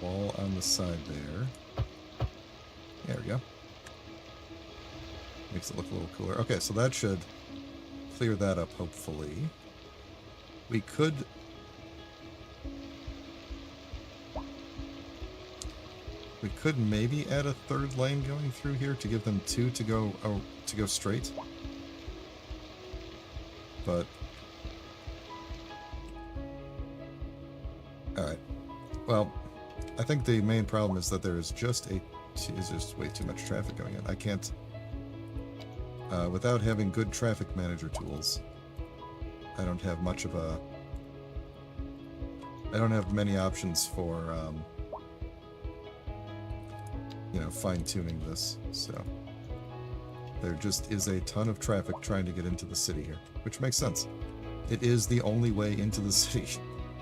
wall on the side there. There we go. Makes it look a little cooler. Okay, so that should clear that up, hopefully. We could... maybe add a third lane going through here to give them 2 to go straight. But... Alright. Well, I think the main problem is that there is just way too much traffic going in. I can't... without having good traffic manager tools, I don't have much of a... I don't have many options for, you know, fine-tuning this, so... There just is a ton of traffic trying to get into the city here, which makes sense. It is the only way into the city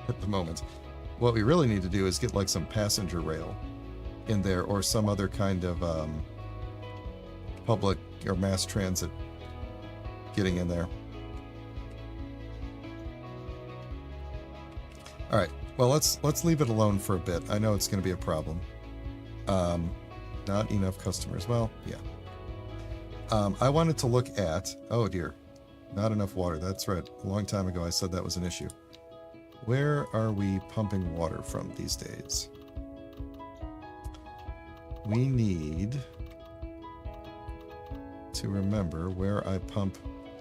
at the moment. What we really need to do is get, like, some passenger rail in there, or some other kind of, public or mass transit getting in there. Alright, well, let's leave it alone for a bit. I know it's going to be a problem. Not enough customers. Well, yeah. I wanted to look at... Oh, dear. Not enough water. That's right. A long time ago I said that was an issue. Where are we pumping water from these days? We need to remember where I pump.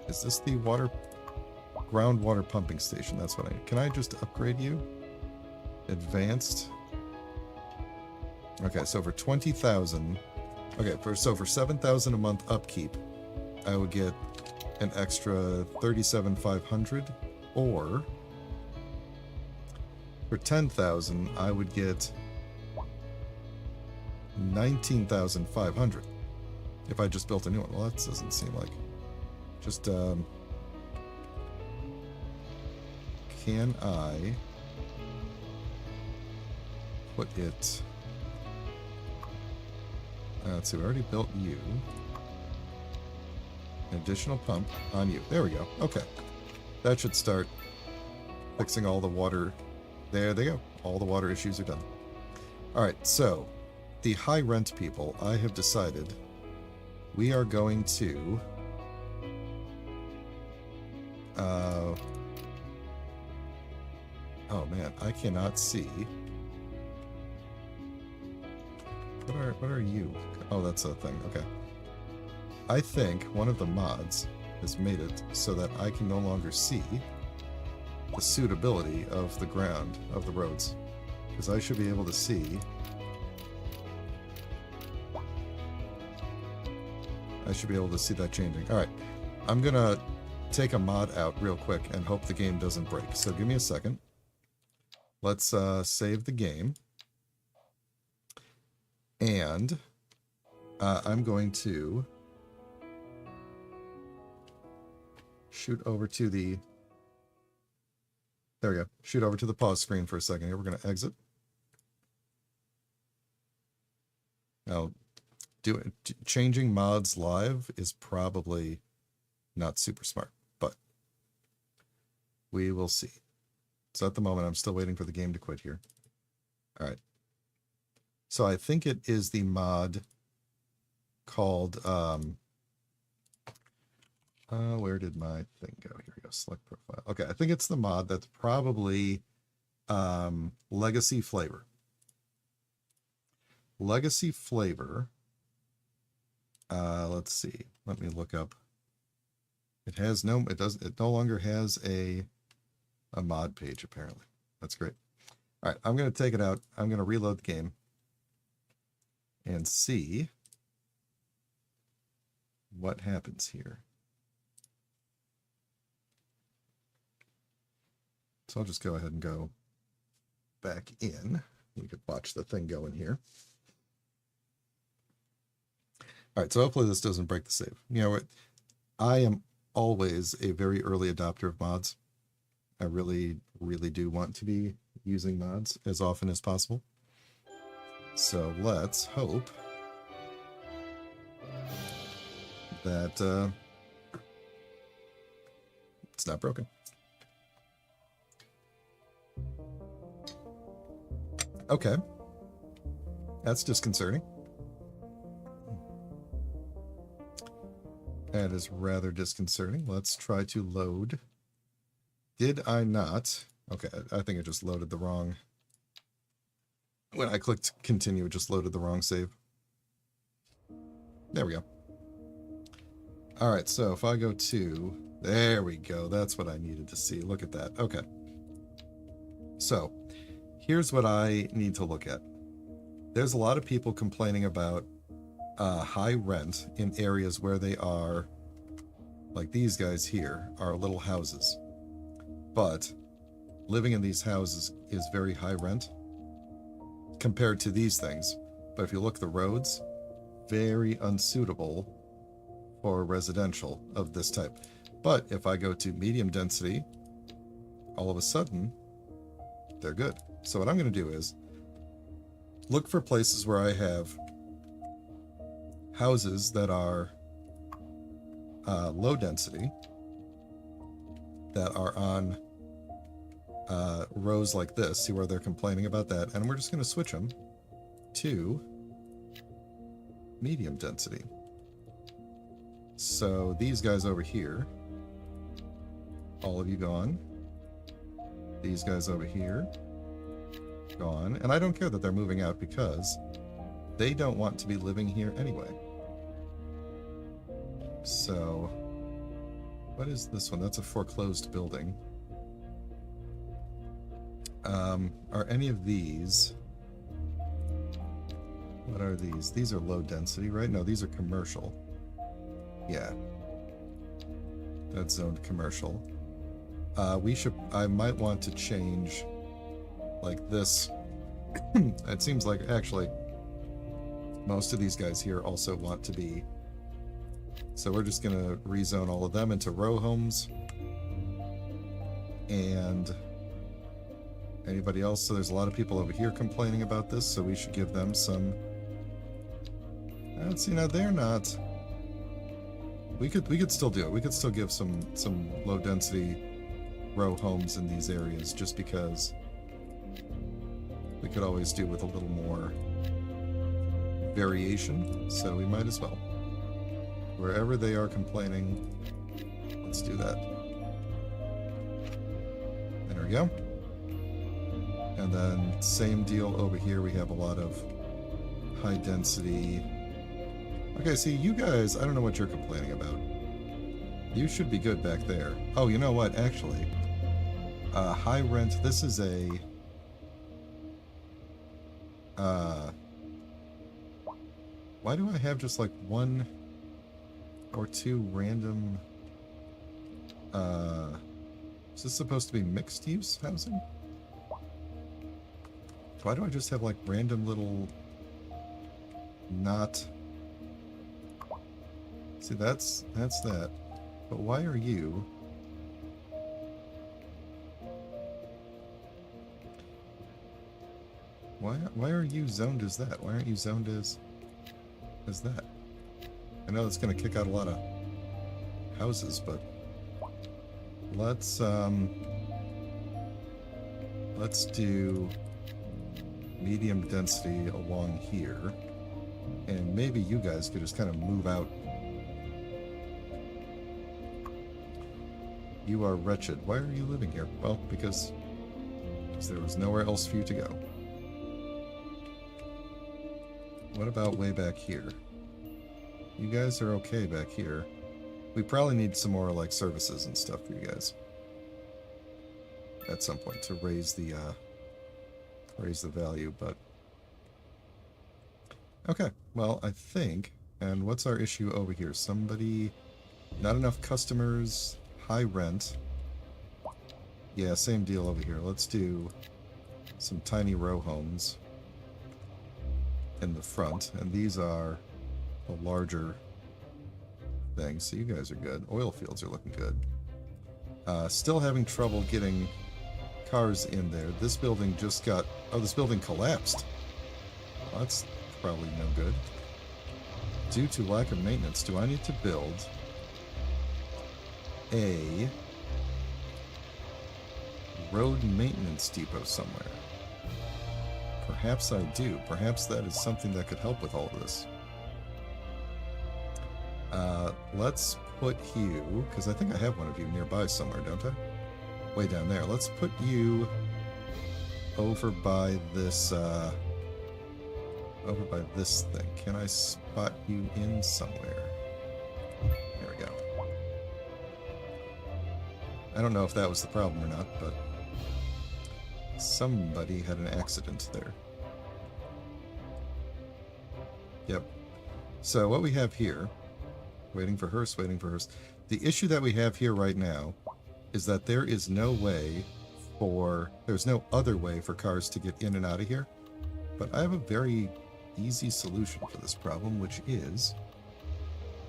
Is this the groundwater pumping station? That's what I need. Can I just upgrade you? Advanced. Okay, so for 20,000. Okay, so for 7,000 a month upkeep, I would get an extra 37,500, or for 10,000, I would get 19,500 if I just built a new one. Well, that doesn't seem like... Just, can I put it... let's see, we already built you. An additional pump on you. There we go. Okay. That should start fixing all the water. There they go. All the water issues are done. Alright, so the high rent people, I have decided we are going to oh man, I cannot see. What are you? Oh, that's a thing. Okay. I think one of the mods has made it so that I can no longer see the suitability of the ground, of the roads. Because I should be able to see... that changing. Alright. I'm gonna take a mod out real quick and hope the game doesn't break. So give me a second. Let's save the game. And I'm going to shoot over to the There we go. Shoot over to the pause screen for a second here. We're going to exit. Now, changing mods live is probably not super smart, but we will see. So at the moment, I'm still waiting for the game to quit here. All right. So I think it is the mod called, where did my thing go? Here we go, select profile. Okay, I think it's the mod that's probably Legacy Flavour. Legacy Flavour. Let's see. Let me look up. It no longer has a mod page, apparently. That's great. All right, I'm going to take it out. I'm going to reload the game and see what happens here. So I'll just go ahead and go back in. We could watch the thing go in here. All right, so hopefully this doesn't break the save. You know what? I am always a very early adopter of mods. I really, really do want to be using mods as often as possible. So let's hope that it's not broken. Okay. That's disconcerting. That is rather disconcerting. Let's try to load. Did I not? Okay, I think it just loaded the wrong. When I clicked continue, it just loaded the wrong save. There we go. All right, so if I go to, there we go. That's what I needed to see. Look at that. Okay. So here's what I need to look at. There's a lot of people complaining about high rent in areas where they are, like these guys here, are little houses. But living in these houses is very high rent compared to these things. But if you look at the roads, very unsuitable for residential of this type. But if I go to medium density, all of a sudden, they're good. So what I'm going to do is look for places where I have houses that are low density, that are on rows like this. See where they're complaining about that. And we're just going to switch them to medium density. So these guys over here, all of you gone. These guys over here, gone. And I don't care that they're moving out because they don't want to be living here anyway. So, what is this one? That's a foreclosed building. Are any of these... What are these? These are low density, right? No, these are commercial. Yeah. That's zoned commercial. I might want to change, like this. It seems like, actually, most of these guys here also want to be. So we're just going to rezone all of them into row homes. And anybody else? So there's a lot of people over here complaining about this, so we should give them some. See, now they're not. We could still do it. We could still give some low density row homes in these areas, just because we could always do with a little more variation. So we might as well. Wherever they are complaining, let's do that. There we go. And then same deal over here. We have a lot of high density. Okay, see, you guys, I don't know what you're complaining about. You should be good back there. Oh, you know what? Actually, high rent. This is a. Why do I have just like one or two random? Is this supposed to be mixed use housing? Why do I just have like random little not? See, that's that. But why are you? Why are you zoned as that? Why aren't you zoned as that? I know that's going to kick out a lot of houses, but let's do medium density along here, and maybe you guys could just kind of move out. You are wretched. Why are you living here? Well, because there was nowhere else for you to go. What about way back here? You guys are okay back here. We probably need some more, like, services and stuff for you guys at some point to raise the value, but... Okay, well, I think... And what's our issue over here? Somebody... Not enough customers, high rent. Yeah, same deal over here. Let's do some tiny row homes in the front, and these are the larger things, so you guys are good. Oil fields are looking good. Still having trouble getting cars in there. This building just got... Oh, this building collapsed. Well, that's probably no good. Due to lack of maintenance, do I need to build a road maintenance depot somewhere? Perhaps I do. Perhaps that is something that could help with all of this. Let's put you, because I think I have one of you nearby somewhere, don't I? Way down there. Let's put you over by this, thing. Can I spot you in somewhere? There we go. I don't know if that was the problem or not, but somebody had an accident there. Yep. So what we have here, waiting for hearse. The issue that we have here right now is that there is no way there's no other way for cars to get in and out of here. But I have a very easy solution for this problem, which is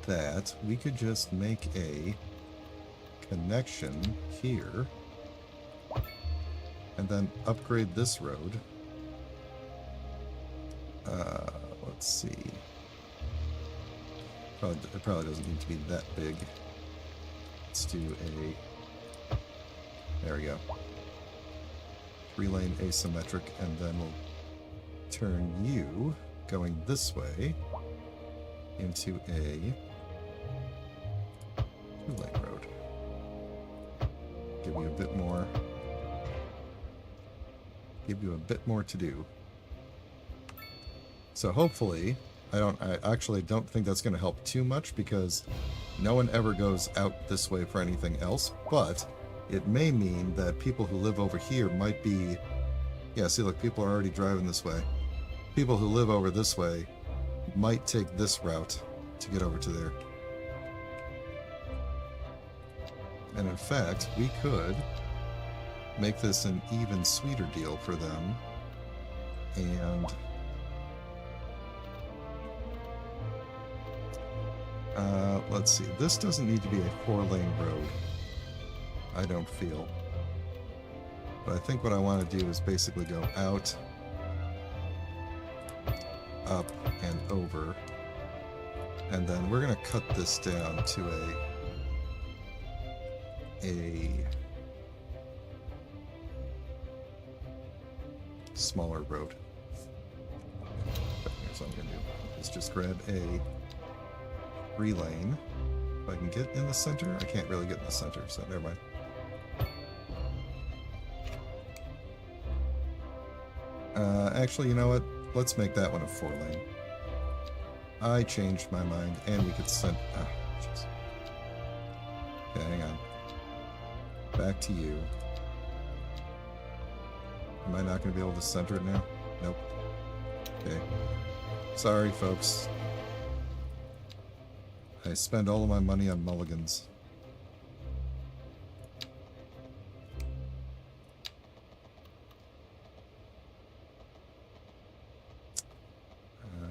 that we could just make a connection here and then upgrade this road. Let's see. It probably doesn't need to be that big. Let's do a... There we go. 3-lane asymmetric, and then we'll turn you going this way into a 2-lane road. Give you a bit more to do. So hopefully, I actually don't think that's going to help too much, because no one ever goes out this way for anything else, but it may mean that people who live over here might be... Yeah, see, look, people are already driving this way. People who live over this way might take this route to get over to there. And in fact, we could make this an even sweeter deal for them, and... let's see, this doesn't need to be a 4-lane road, I don't feel. But I think what I want to do is basically go out, up, and over. And then we're going to cut this down to a smaller road. But here's what I'm going to do. Is just grab a 3-lane. If I can get in the center, I can't really get in the center, so never mind. Actually, you know what? Let's make that one a 4-lane. I changed my mind, and we could send... Ah, jeez. Okay, hang on. Back to you. Am I not going to be able to center it now? Nope. Okay. Sorry, folks. I spend all of my money on mulligans.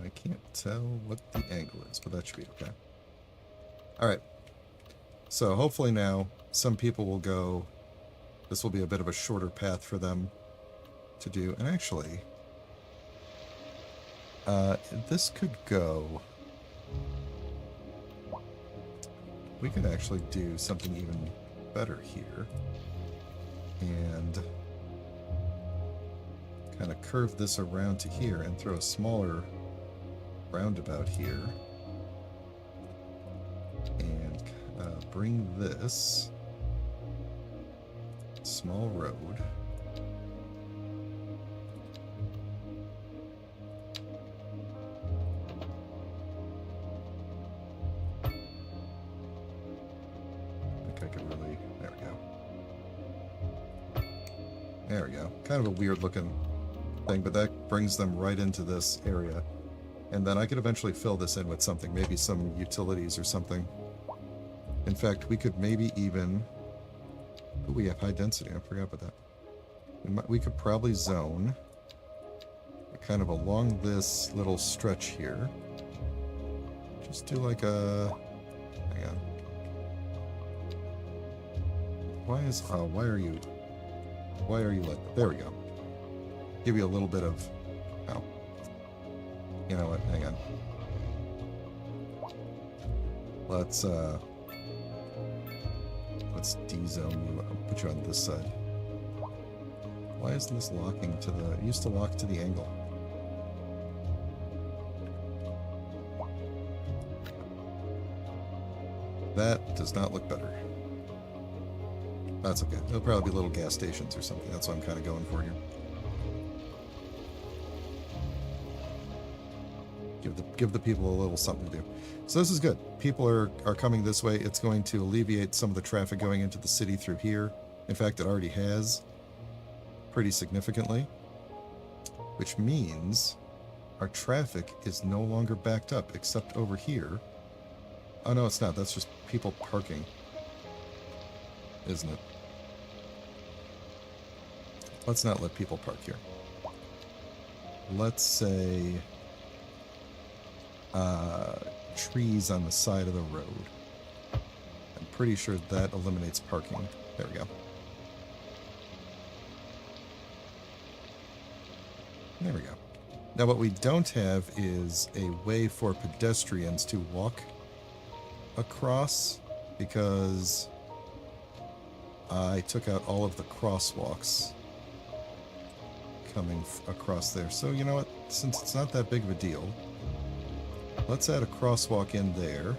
I can't tell what the angle is, but that should be okay. Alright. So hopefully now some people will go... This will be a bit of a shorter path for them to do. And actually, This could go. We could actually do something even better here. And kind of curve this around to here and throw a smaller roundabout here. And bring this small road There we go. Kind of a weird looking thing, but that brings them right into this area. And then I could eventually fill this in with something, maybe some utilities or something. In fact, we could maybe even... Ooh, we have high density, I forgot about that. We could probably zone kind of along this little stretch here. Just do like a... Hang on. Why are you like... There we go. Give you a little bit of... Oh. You know what? Hang on. Let's de-zone you. I'll put you on this side. Why isn't this locking to the... It used to lock to the angle. That does not look better. That's okay. There'll probably be little gas stations or something. That's what I'm kind of going for here. Give the people a little something to do. So this is good. People are coming this way. It's going to alleviate some of the traffic going into the city through here. In fact, it already has pretty significantly. Which means our traffic is no longer backed up, except over here. Oh, no, it's not. That's just people parking. Isn't it? Let's not let people park here. Let's say... trees on the side of the road. I'm pretty sure that eliminates parking. There we go. There we go. Now what we don't have is a way for pedestrians to walk across, because I took out all of the crosswalks coming across there. So you know what, since it's not that big of a deal, let's add a crosswalk in there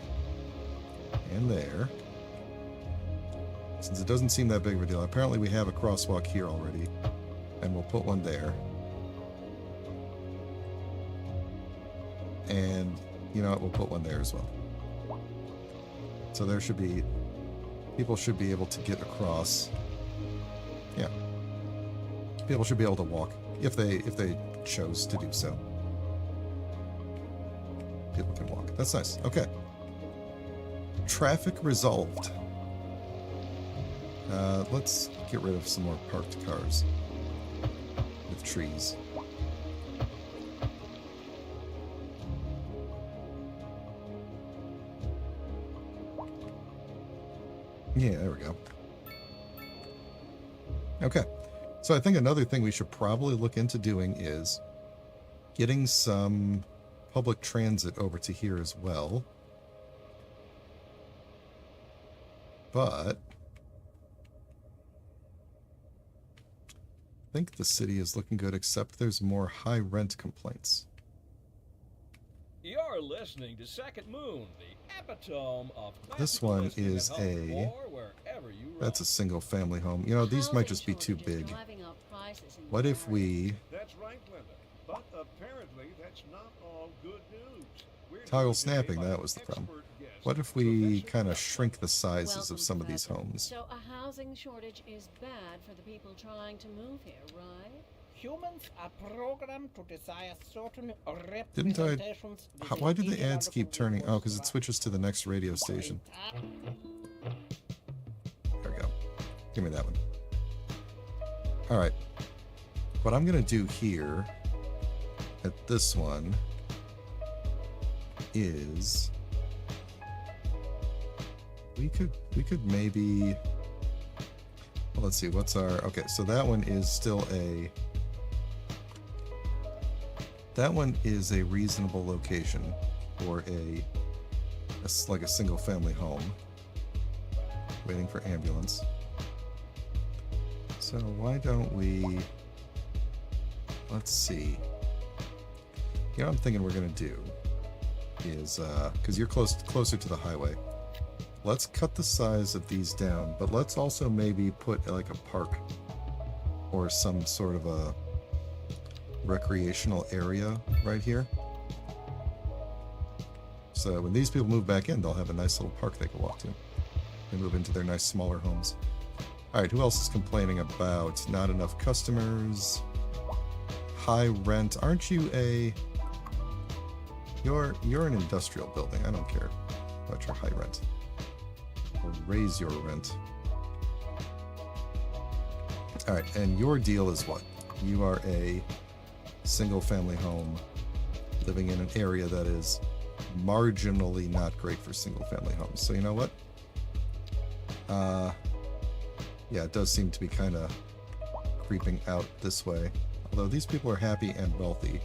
and there. Since it doesn't seem that big of a deal. Apparently we have a crosswalk here already, and we'll put one there. And you know what, we'll put one there as well. So there should be... People should be able to get across. Yeah. People should be able to walk if they chose to do so. People can walk. That's nice. Okay. Traffic resolved. Let's get rid of some more parked cars with trees. Yeah, there we go. Okay. So I think another thing we should probably look into doing is getting some public transit over to here as well. But I think the city is looking good, except there's more high rent complaints. You're listening to Second Moon, the epitome of... This one is a... That's a single family home. You know, these might just be too big. What if we... That's right, Linda. But apparently that's not all good news. Toggle snapping, that was the problem. What if we kind of shrink the sizes of some of these homes? So a housing shortage is bad for the people trying to move here, right? Humans are programmed to desire certain Didn't I... representations. Why did the ads keep turning? Oh, because it switches to the next radio station. There we go. Give me that one. Alright. What I'm going to do here at this one is we could maybe, well, let's see, what's our... Okay, so that one is still a That one is a reasonable location for like a single family home. Waiting for ambulance. So why don't we, let's see. You know what I'm thinking we're gonna do is, because you're closer to the highway, let's cut the size of these down, but let's also maybe put like a park or some sort of a recreational area right here. So when these people move back in, they'll have a nice little park they can walk to. They move into their nice smaller homes. Alright, who else is complaining about not enough customers? High rent. Aren't you a... You're an industrial building. I don't care about your high rent. Or raise your rent. Alright, and your deal is what? You are a single family home living in an area that is marginally not great for single family homes. So you know what? Yeah, it does seem to be kind of creeping out this way. Although these people are happy and wealthy.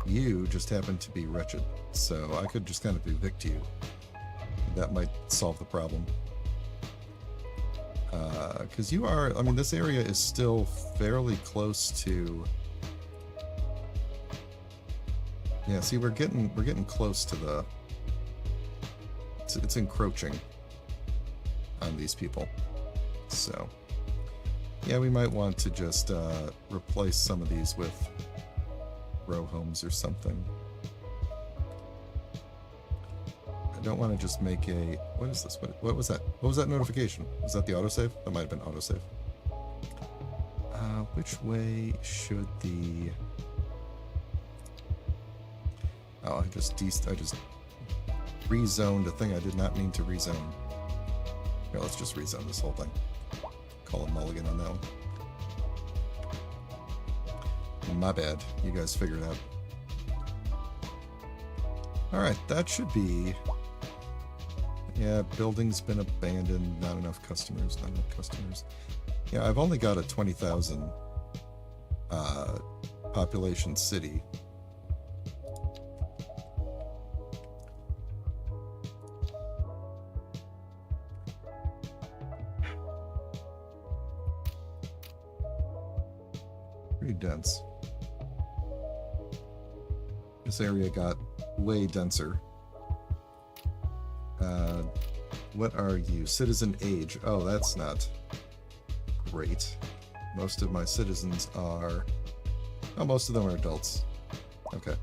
You just happen to be wretched. So I could just kind of evict you. That might solve the problem. Because you are, I mean, this area is still fairly close to... Yeah, see, we're getting close to the... It's encroaching on these people. So, yeah, we might want to just replace some of these with row homes or something. I don't want to just make a... What is this? What was that? What was that notification? Was that the autosave? That might have been autosave. Which way should the... Oh, I just rezoned a thing I did not mean to rezone. Here, let's just rezone this whole thing. Call a mulligan on that one. My bad. You guys figured it out. Alright, that should be... Yeah, building's been abandoned. Not enough customers. Not enough customers. Yeah, I've only got a 20,000 population city. Pretty dense. This area got way denser. What are you? Citizen age. Oh, that's not great. Most of my citizens are... Oh, most of them are adults. Okay.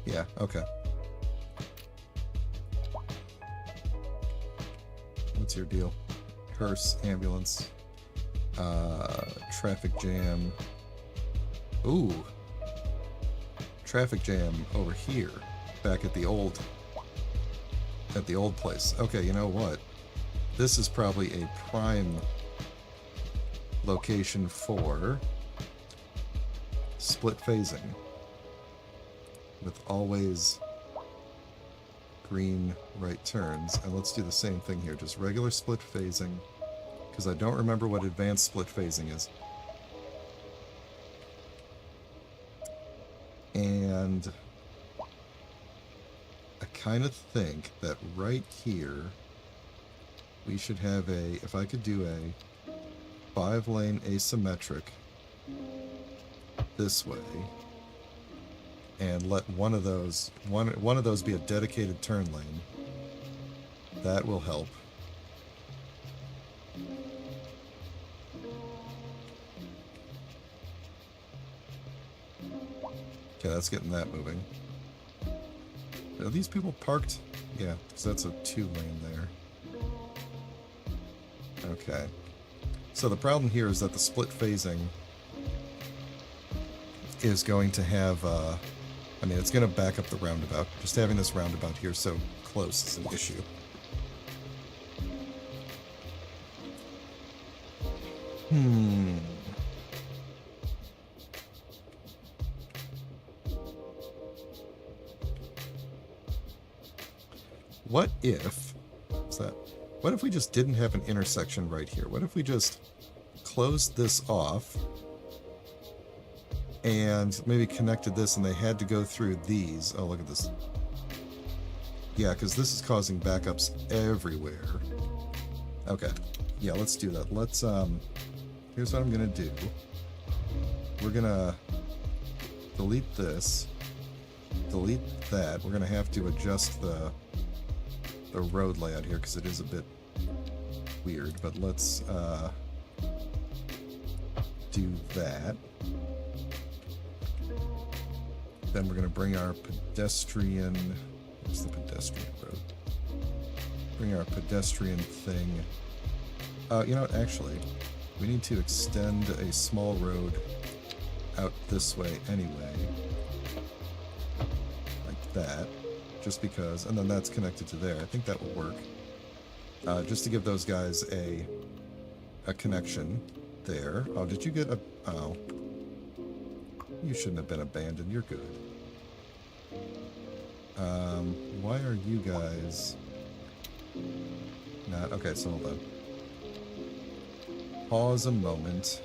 Yeah, okay. What's your deal? Hearse, ambulance, traffic jam. Ooh. Traffic jam over here. Back at the old place. Okay, you know what? This is probably a prime location for split phasing. With always green right turns. And let's do the same thing here. Just regular split phasing. Because I don't remember what advanced split phasing is. And I kind of think that right here we should have a, if I could do a 5-lane asymmetric this way and let one of those be a dedicated turn lane, that will help. Okay, that's getting that moving. Are these people parked? Yeah, because that's a 2-lane there. Okay. So the problem here is that the split phasing is going to have, I mean, it's going to back up the roundabout. Just having this roundabout here so close is an issue. What if... What's that? What if we just didn't have an intersection right here? What if we just closed this off and maybe connected this, and they had to go through these. Oh, look at this. Yeah, because this is causing backups everywhere. Okay. Yeah, let's do that. Let's, here's what I'm gonna do. We're gonna delete this, delete that. We're gonna have to adjust the road layout here because it is a bit weird, but let's do that. Then we're gonna bring our pedestrian, what's the pedestrian road? Bring our pedestrian thing. You know what, actually, we need to extend a small road out this way anyway. Like that. Just because, and then that's connected to there. I think that will work. Just to give those guys a connection there. Oh, did you get a... Oh. You shouldn't have been abandoned. You're good. Why are you guys... Not... Okay, so hold on. Pause a moment.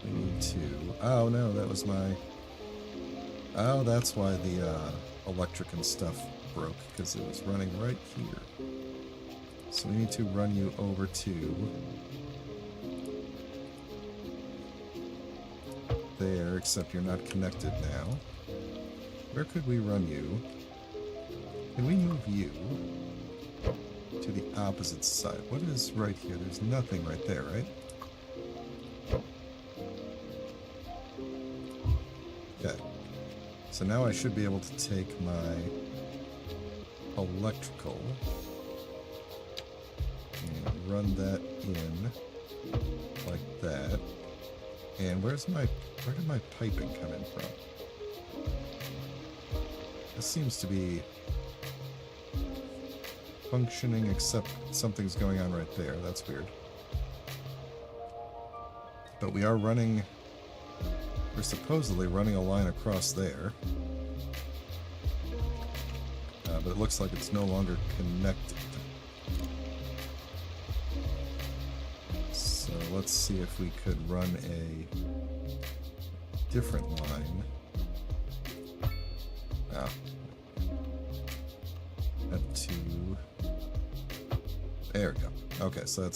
We need to... Oh, no, that was my... Oh, that's why the electric and stuff broke, because it was running right here. So we need to run you over to... there, except you're not connected now. Where could we run you? Can we move you to the opposite side? What is right here? There's nothing right there, right? Okay. So now I should be able to take my electrical and run that in like that. And where did my piping come in from? This seems to be functioning, except something's going on right there. That's weird. But we are running... We're supposedly running a line across there. But it looks like it's no longer connected. So let's see if we could run a different line. Ah. That to... There we go. Okay, so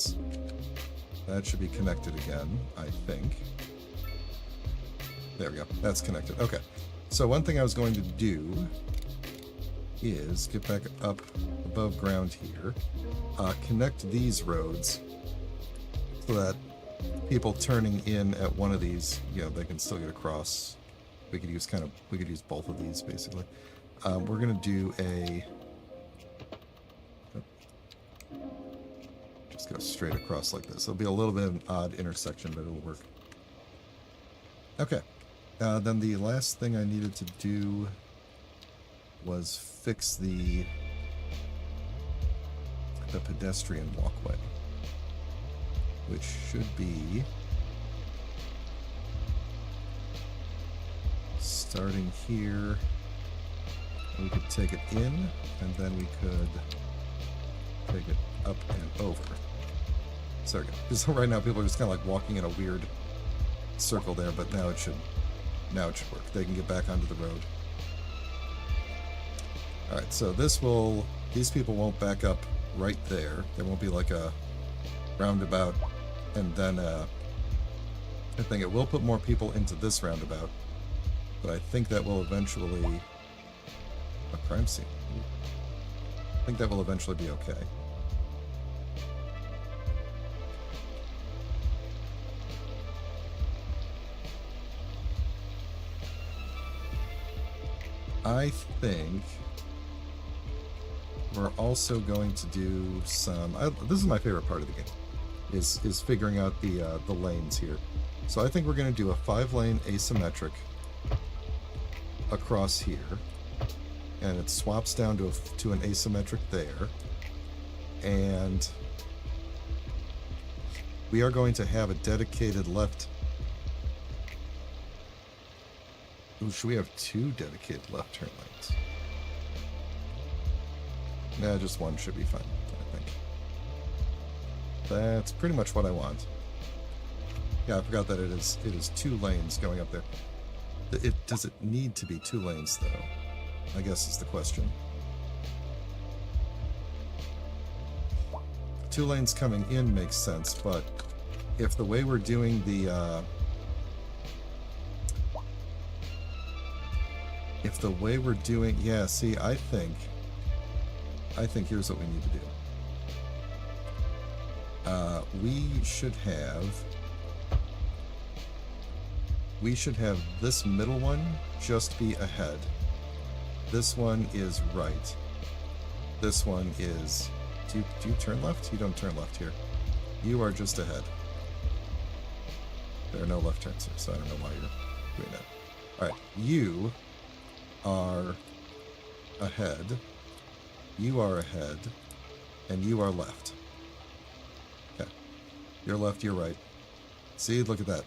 that should be connected again, I think. There we go. That's connected. Okay. So one thing I was going to do is get back up above ground here, connect these roads so that people turning in at one of these, you know, they can still get across. We could use both of these basically. We're gonna do a... Just go straight across like this. It'll be a little bit of an odd intersection, but it'll work. Okay. Then the last thing I needed to do was fix the pedestrian walkway, which should be starting here. We could take it in, and then we could take it up and over. So there we go. Because right now people are just kind of like walking in a weird circle there, but now it should work. They can get back onto the road. Alright, so these people won't back up right there. There won't be like a roundabout and then I think it will put more people into this roundabout, but I think that will eventually... A crime scene. I think that will eventually be okay. I think we're also going to do some... this is my favorite part of the game, is figuring out the lanes here. So I think we're going to do a 5-lane asymmetric across here, and it swaps down to an asymmetric there, and we are going to have a dedicated left... Ooh, should we have 2 dedicated left turn lanes? Nah, just one should be fine, I think. That's pretty much what I want. Yeah, I forgot that it is 2 lanes going up there. Does it need to be 2 lanes though? I guess is the question. 2 lanes coming in makes sense, but if the way we're doing the yeah, see, I think here's what we need to do. We should have this middle one just be ahead. This one is right. This one is... Do you turn left? You don't turn left here. You are just ahead. There are no left turns here, so I don't know why you're doing that. Alright, you are ahead. You are ahead. And you are left. Okay. You're left, you're right. See, look at that.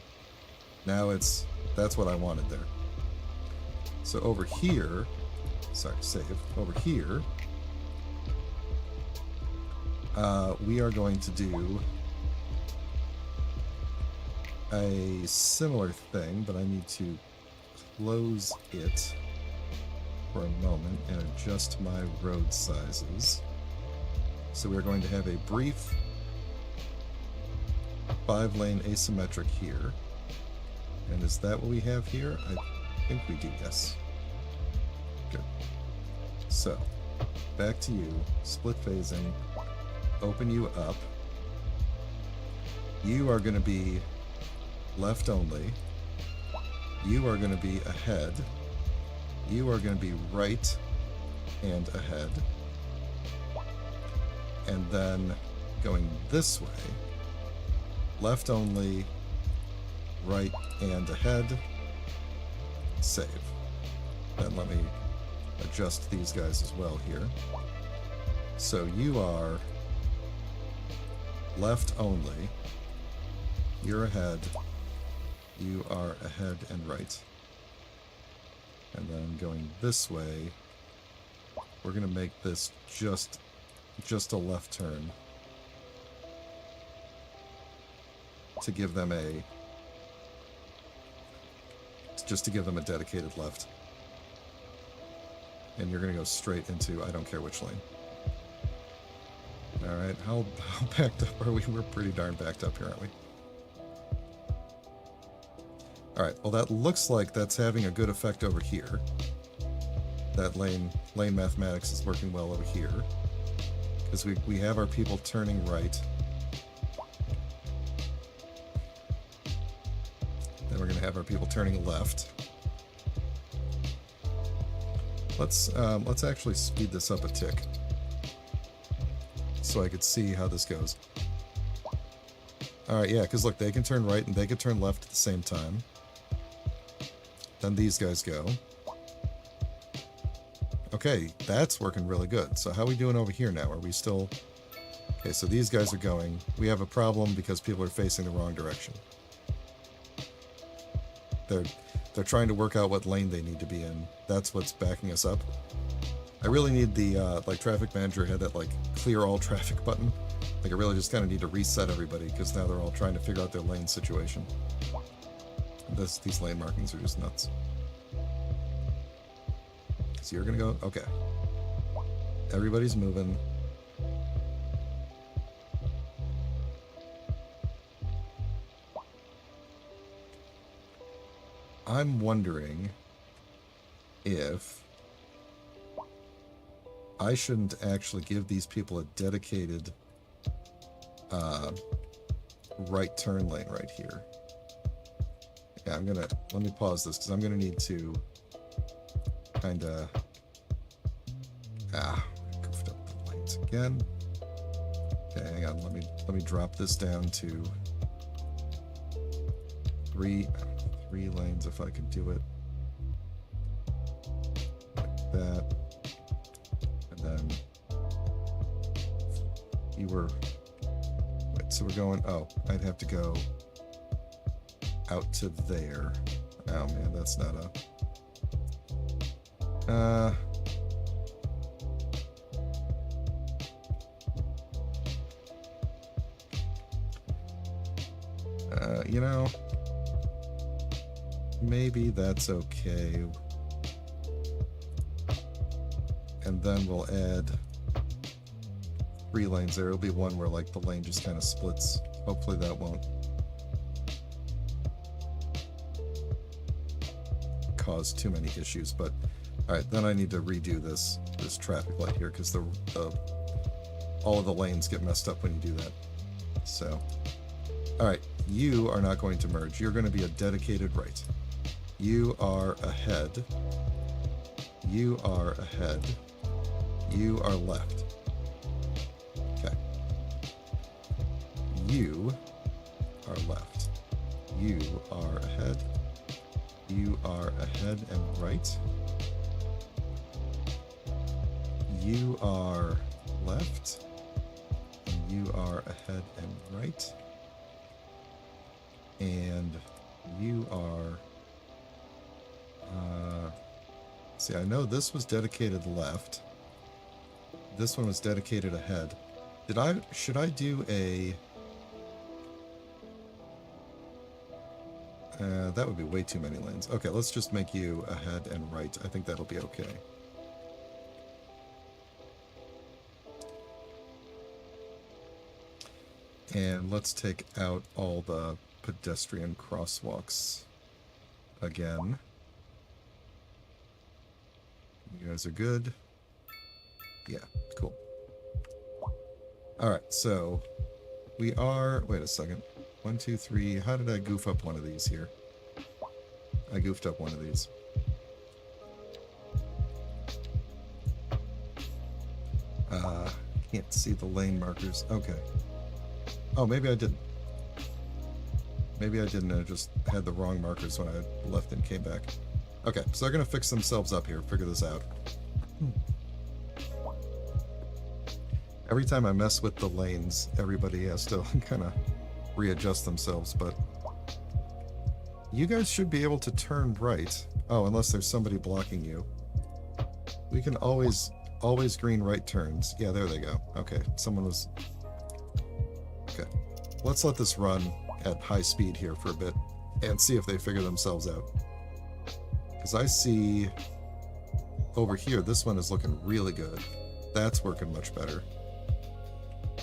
Now that's what I wanted there. So over here, sorry, save. Over here, we are going to do a similar thing, but I need to close it for a moment and adjust my road sizes. So we're going to have a brief 5-lane asymmetric here. And is that what we have here? I think we do, yes. Good. So, back to you. Split phasing. Open you up. You are going to be left only. You are going to be ahead. You are going to be right and ahead. And then going this way, left only, right and ahead, save. Then let me adjust these guys as well here. So you are left only, you're ahead, you are ahead and right. And then going this way, we're going to make this just a left turn to give them a dedicated left. And you're going to go straight into I don't care which lane. Alright, how backed up are we? We're pretty darn backed up here, aren't we? Alright, well that looks like that's having a good effect over here. That lane mathematics is working well over here. Because we have our people turning right. Then we're going to have our people turning left. Let's actually speed this up a tick, so I could see how this goes. Alright, yeah, because look, they can turn right and they can turn left at the same time. Then these guys go. Okay, that's working really good. So how are we doing over here now? Are we still... Okay, so these guys are going. We have a problem because people are facing the wrong direction. They're trying to work out what lane they need to be in. That's what's backing us up. I really need the, like, traffic manager had that, like, clear all traffic button. Like, I really just kind of need to reset everybody, because now they're all trying to figure out their lane situation. These lane markings are just nuts. So you're gonna go? Okay. Everybody's moving. I'm wondering if I shouldn't actually give these people a dedicated right turn lane right here. Yeah, let me pause this because I'm gonna need to kind of goofed up the lanes again. Okay, hang on, let me drop this down to three lanes if I can do it like that. And then you were wait, so we're going, oh, I'd have to go out to there. Oh man, that's not a You know, maybe that's okay. And then we'll add 3 lanes there. It'll be one where like the lane just kind of splits. Hopefully that won't cause too many issues. But all right, then I need to redo this traffic light here because the all of the lanes get messed up when you do that. So, all right, you are not going to merge. You're going to be a dedicated right. You are ahead. You are ahead. You are left. Okay. You are left. You are ahead. You are ahead and right. You are left. You are ahead and right. And you are... see, I know this was dedicated left. This one was dedicated ahead. Should I do a... that would be way too many lanes. Okay, let's just make you ahead and right. I think that'll be okay. And let's take out all the pedestrian crosswalks again. You guys are good? Yeah, cool. Alright, so we are... Wait a second. 1, 2, 3. How did I goof up one of these here? I goofed up one of these. Can't see the lane markers. Okay. Oh, maybe I didn't. Maybe I didn't. I just had the wrong markers when I left and came back. Okay, so they're going to fix themselves up here. Figure this out. Every time I mess with the lanes, everybody has to kind of readjust themselves, but you guys should be able to turn right. Oh, unless there's somebody blocking you. We can always green right turns. Yeah, there they go. Okay, someone was... Okay, let's let this run at high speed here for a bit and see if they figure themselves out. Because I see over here, this one is looking really good. That's working much better.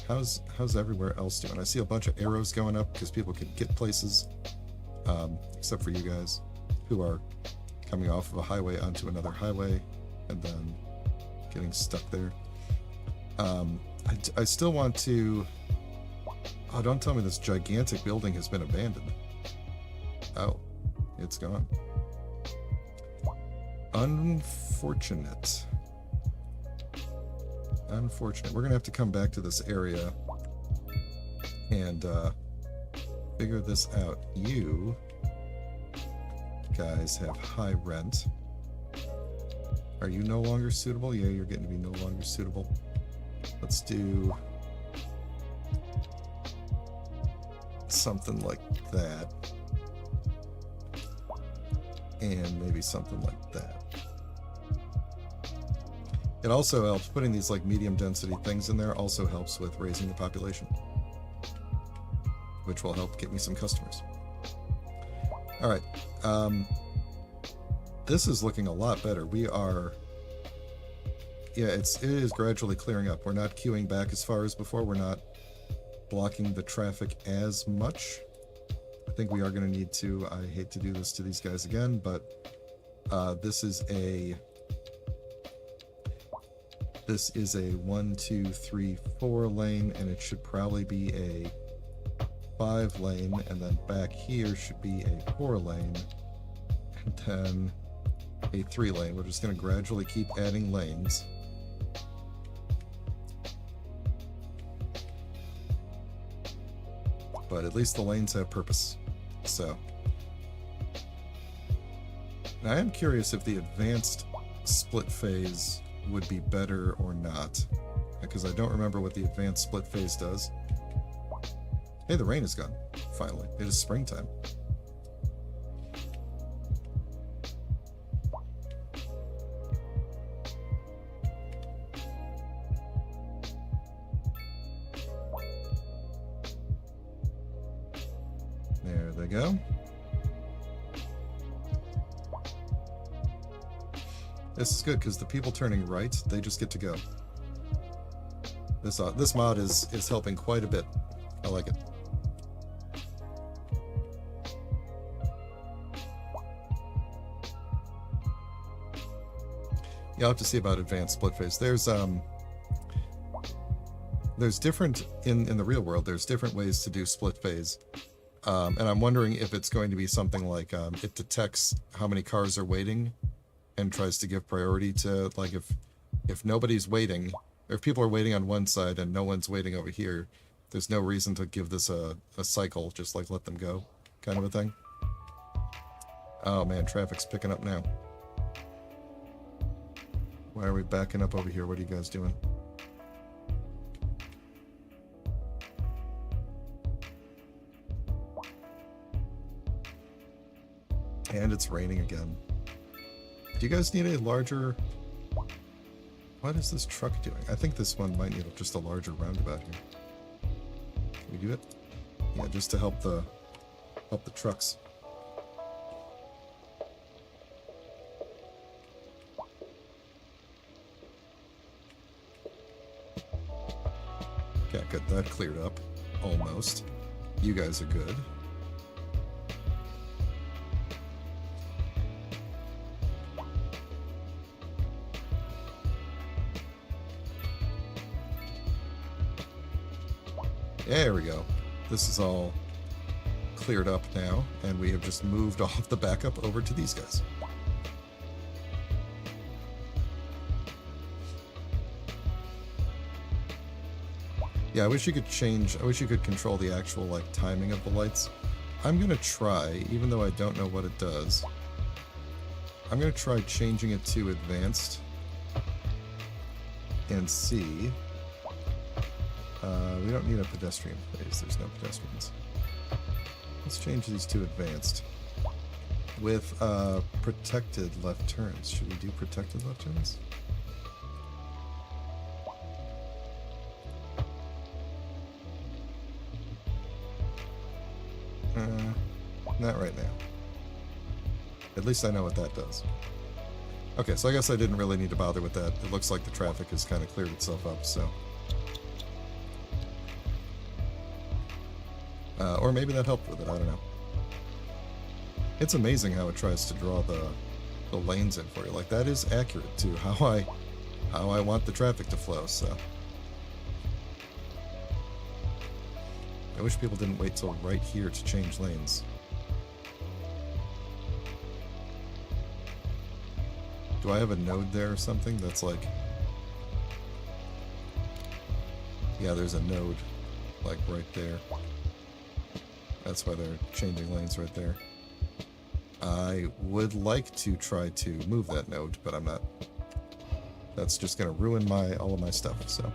How's everywhere else doing? I see a bunch of arrows going up because people can get places, except for you guys who are coming off of a highway onto another highway and then getting stuck there. I still want to... Oh, don't tell me this gigantic building has been abandoned. Oh, it's gone. Unfortunate. Unfortunate. We're going to have to come back to this area and figure this out. You guys have high rent. Are you no longer suitable? Yeah, you're getting to be no longer suitable. Let's do something like that. And maybe something like that. It also helps, putting these like medium density things in there also helps with raising the population, which will help get me some customers. All right, this is looking a lot better. We are, yeah, it is gradually clearing up. We're not queuing back as far as before. We're not blocking the traffic as much. I think we are going to need to, I hate to do this to these guys again, but this is a 1, 2, 3, 4 lane, and it should probably be a 5 lane, and then back here should be a 4 lane, and then a 3 lane. We're just going to gradually keep adding lanes. But at least the lanes have purpose. So, now I am curious if the advanced split phase would be better or not, because I don't remember what the advanced split phase does. Hey, the rain is gone. Finally, it is springtime. we go. This is good because the people turning right, they just get to go. This mod is helping quite a bit. I like it. Yeah, I'll have to see about advanced split phase. There's different in the real world. There's different ways to do split phase, and I'm wondering if it's going to be something like it detects how many cars are waiting, and tries to give priority to, like, if nobody's waiting, or if people are waiting on one side and no one's waiting over here, there's no reason to give this a cycle. Just like let them go, kind of a thing. Oh man, traffic's picking up now. Why are we backing up over here? What are you guys doing? And it's raining again. Do you guys need a larger... What is this truck doing? I think this one might need just a larger roundabout here. Can we do it? Yeah, just to help the trucks. Okay, good. That cleared up. Almost. You guys are good. There we go. This is all cleared up now, and we have just moved all of the backup over to these guys. Yeah, I wish you could control the actual, like, timing of the lights. I'm gonna try, even though I don't know what it does, I'm gonna try changing it to advanced and see. We don't need a pedestrian phase. There's no pedestrians. Let's change these to advanced. With protected left turns. Should we do protected left turns? Not right now. At least I know what that does. Okay, so I guess I didn't really need to bother with that. It looks like the traffic has kind of cleared itself up, so... or maybe that helped with it, I don't know. It's amazing how it tries to draw the lanes in for you. Like, that is accurate to how I want the traffic to flow, so... I wish people didn't wait till right here to change lanes. Do I have a node there or something that's like... Yeah, there's a node, like, right there. That's why they're changing lanes right there. I would like to try to move that node, but I'm not. That's just going to ruin all of my stuff, so...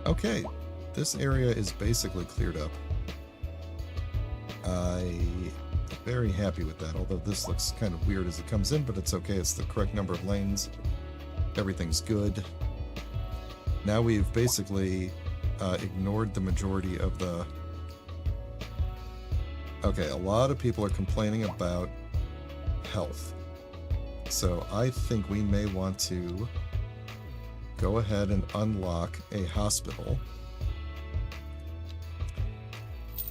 Okay, this area is basically cleared up. I'm very happy with that, although this looks kind of weird as it comes in, but it's okay. It's the correct number of lanes. Everything's good. Now we've basically ignored the majority of the... Okay, a lot of people are complaining about health. So I think we may want to go ahead and unlock a hospital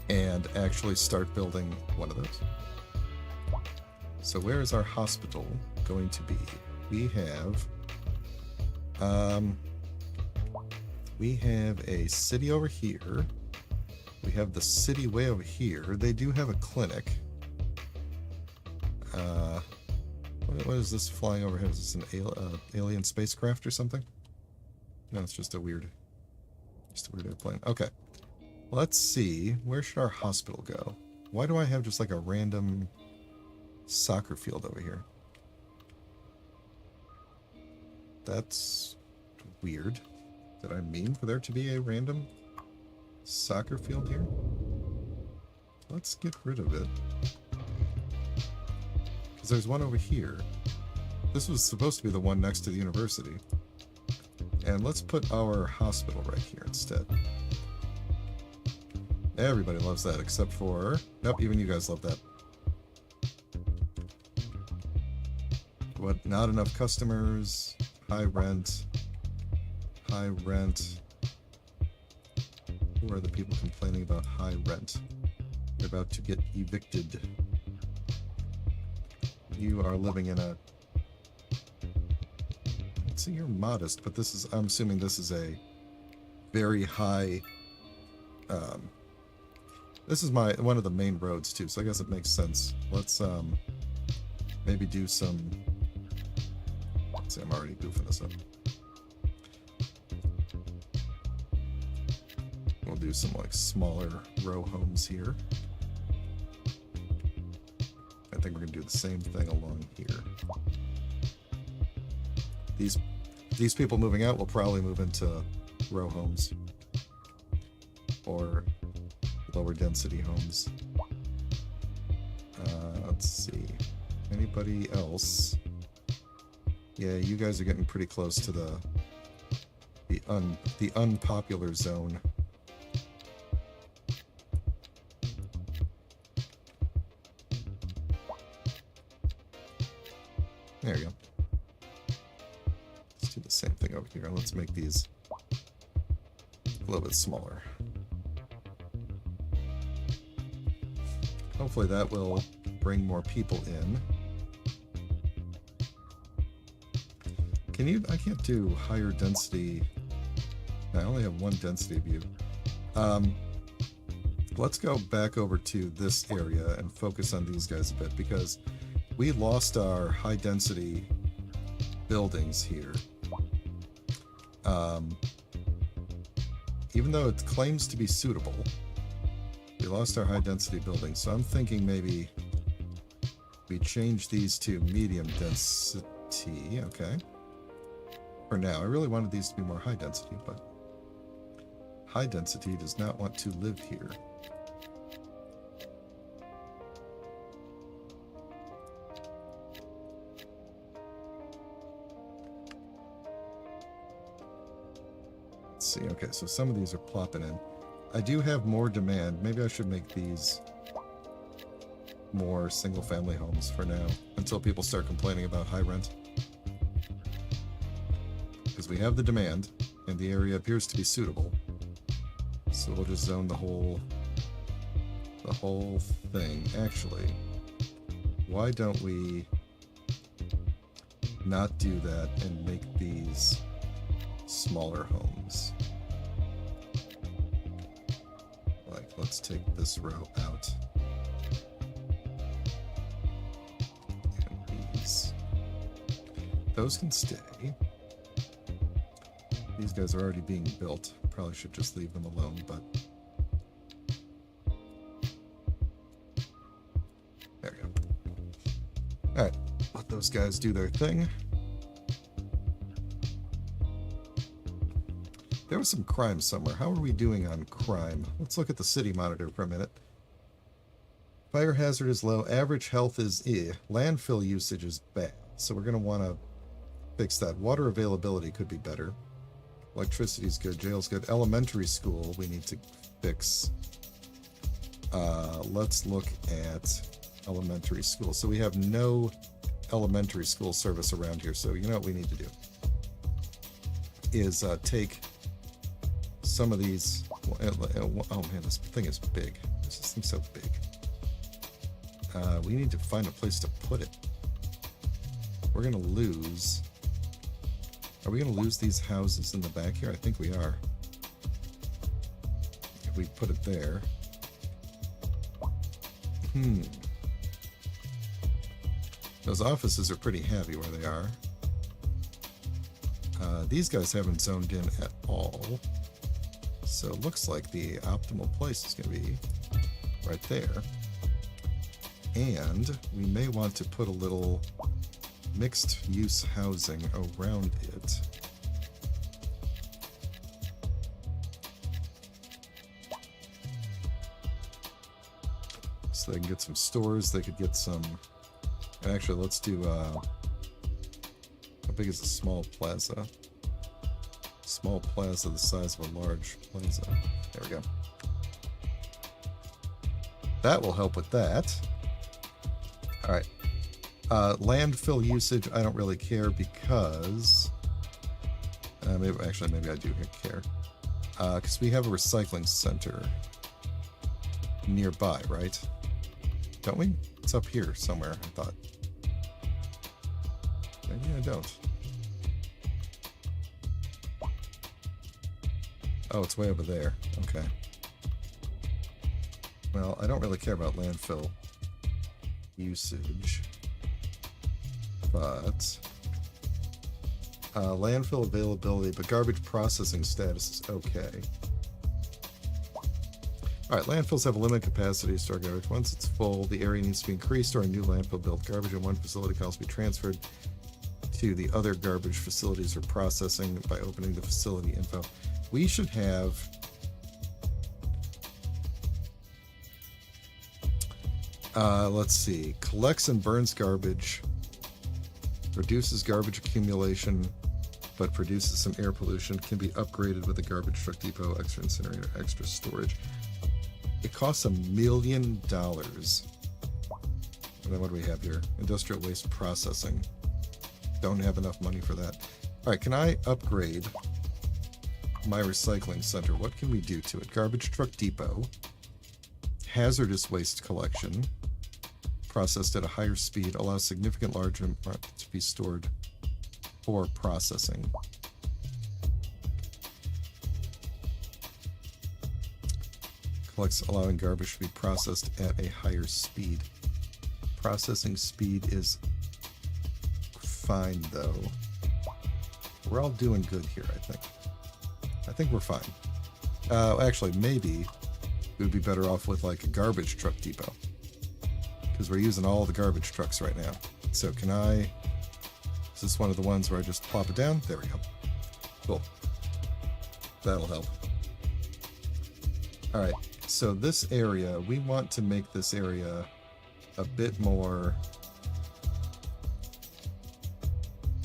and actually start building one of those. So where is our hospital going to be? We have a city over here. We have the city way over here. They do have a clinic. What is this flying overhead? Is this an alien spacecraft or something? No, it's just a weird airplane. Okay. Let's see. Where should our hospital go? Why do I have just like a random soccer field over here? That's weird. Did I mean for there to be a random soccer field here? Let's get rid of it. Because there's one over here. This was supposed to be the one next to the university. And let's put our hospital right here instead. Everybody loves that except for... Nope, even you guys love that. What? Not enough customers. High rent. High rent. Who are the people complaining about high rent? They're about to get evicted. You are living in a... So you're modest, but this is... I'm assuming this is a very high... this is one of the main roads too, so I guess it makes sense. Let's maybe do some... Let's see, I'm already goofing this up. We'll do some like smaller row homes here. I think we're gonna do the same thing along here. These people moving out will probably move into row homes or lower density homes. Let's see. Anybody else? Yeah, you guys are getting pretty close to the unpopular zone. There you go. Let's do the same thing over here. Let's make these a little bit smaller. Hopefully that will bring more people in. Can you... I can't do higher density. I only have one density view. Let's go back over to this area and focus on these guys a bit, because we lost our high density buildings here. Even though it claims to be suitable, we lost our high density buildings. So I'm thinking maybe we change these to medium density. Okay. For now, I really wanted these to be more high density, but high density does not want to live here. Let's see. Okay, so some of these are plopping in. I do have more demand. Maybe I should make these more single-family homes for now, until people start complaining about high rent. Because we have the demand, and the area appears to be suitable. So we'll just zone the whole thing. Actually, why don't we not do that and make these smaller homes? Like, let's take this row out. And those can stay. These guys are already being built. Probably should just leave them alone, but... There we go. Alright, let those guys do their thing. There was some crime somewhere. How are we doing on crime? Let's look at the city monitor for a minute. Fire hazard is low. Average health is eh. Landfill usage is bad. So we're going to want to fix that. Water availability could be better. Electricity's good. Jail's good. Elementary school we need to fix. Let's look at elementary school. So we have no elementary school service around here. So you know what we need to do is take some of these... Oh man, this thing is big. This thing's so big. We need to find a place to put it. We're going to lose... Are we going to lose these houses in the back here? I think we are. If we put it there. Those offices are pretty heavy where they are. These guys haven't zoned in at all. So it looks like the optimal place is going to be right there. And we may want to put a little mixed use housing around it. So they can get some stores, they could get some... And actually, let's do... how big is a small plaza? Small plaza the size of a large plaza. There we go. That will help with that. All right. Landfill usage, I don't really care because... maybe I do care. Because we have a recycling center nearby, right? Don't we? It's up here somewhere, I thought. Maybe I don't. Oh, it's way over there. Okay. Well, I don't really care about landfill usage, but landfill availability, but garbage processing status is okay. Alright, landfills have a limited capacity to store garbage. Once it's full, the area needs to be increased or a new landfill built. Garbage in one facility can also be transferred to the other garbage facilities for processing by opening the facility info. We should have... let's see. Collects and burns garbage. Reduces garbage accumulation, but produces some air pollution. Can be upgraded with a garbage truck depot, extra incinerator, extra storage. It costs $1 million. And then what do we have here? Industrial waste processing. Don't have enough money for that. All right, can I upgrade my recycling center? What can we do to it? Garbage truck depot. Hazardous waste collection. Processed at a higher speed. Allows significant larger amount to be stored for processing. Collects, allowing garbage to be processed at a higher speed. Processing speed is fine, though. We're all doing good here, I think. I think we're fine. Actually, maybe we would be better off with, like, a garbage truck depot. Because we're using all the garbage trucks right now. So can I... Is this one of the ones where I just plop it down? There we go. Cool. That'll help. Alright, so this area, we want to make this area a bit more...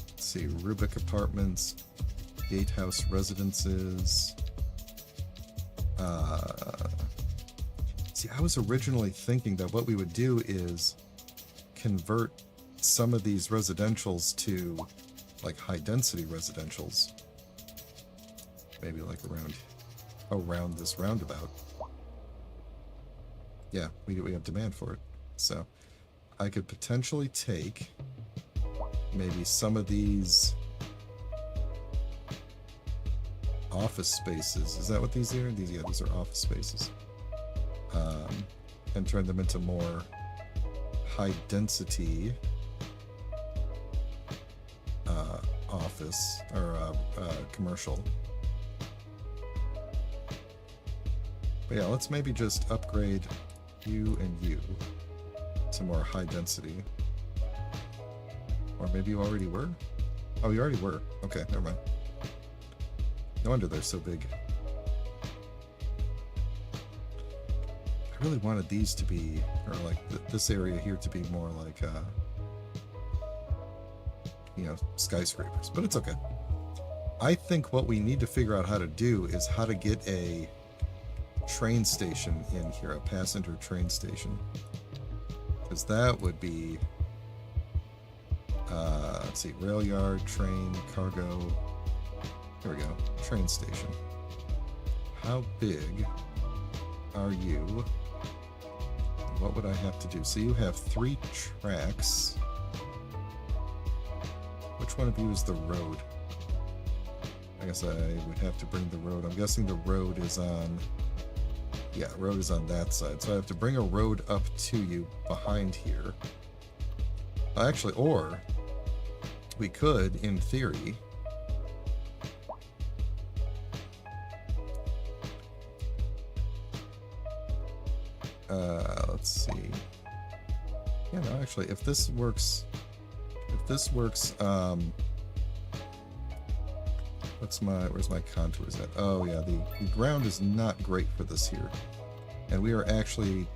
Let's see, Rubik Apartments, Gatehouse Residences. See, I was originally thinking that what we would do is convert some of these residentials to like high density residentials. Maybe like around this roundabout. Yeah, we have demand for it. So I could potentially take maybe some of these office spaces. Is that what these are? These are office spaces. And turn them into more high density office or commercial. But yeah, let's maybe just upgrade you and you to more high density. Or maybe you already were? Oh, you already were. Okay, never mind. No wonder they're so big. I really wanted these to be, or like this area here to be more like, you know, skyscrapers, but it's okay. I think what we need to figure out how to do is how to get a train station in here, a passenger train station. Because that would be, let's see, rail yard, train, cargo. There we go, train station. How big are you? What would I have to do? So you have 3 tracks. Which one of you is the road? I guess I would have to bring the road. I'm guessing the road is on... Yeah, road is on that side. So I have to bring a road up to you behind here. Actually, or we could, in theory... let's see. Yeah, no, actually, if this works, where's my contours at? Oh yeah, the ground is not great for this here. And we are actually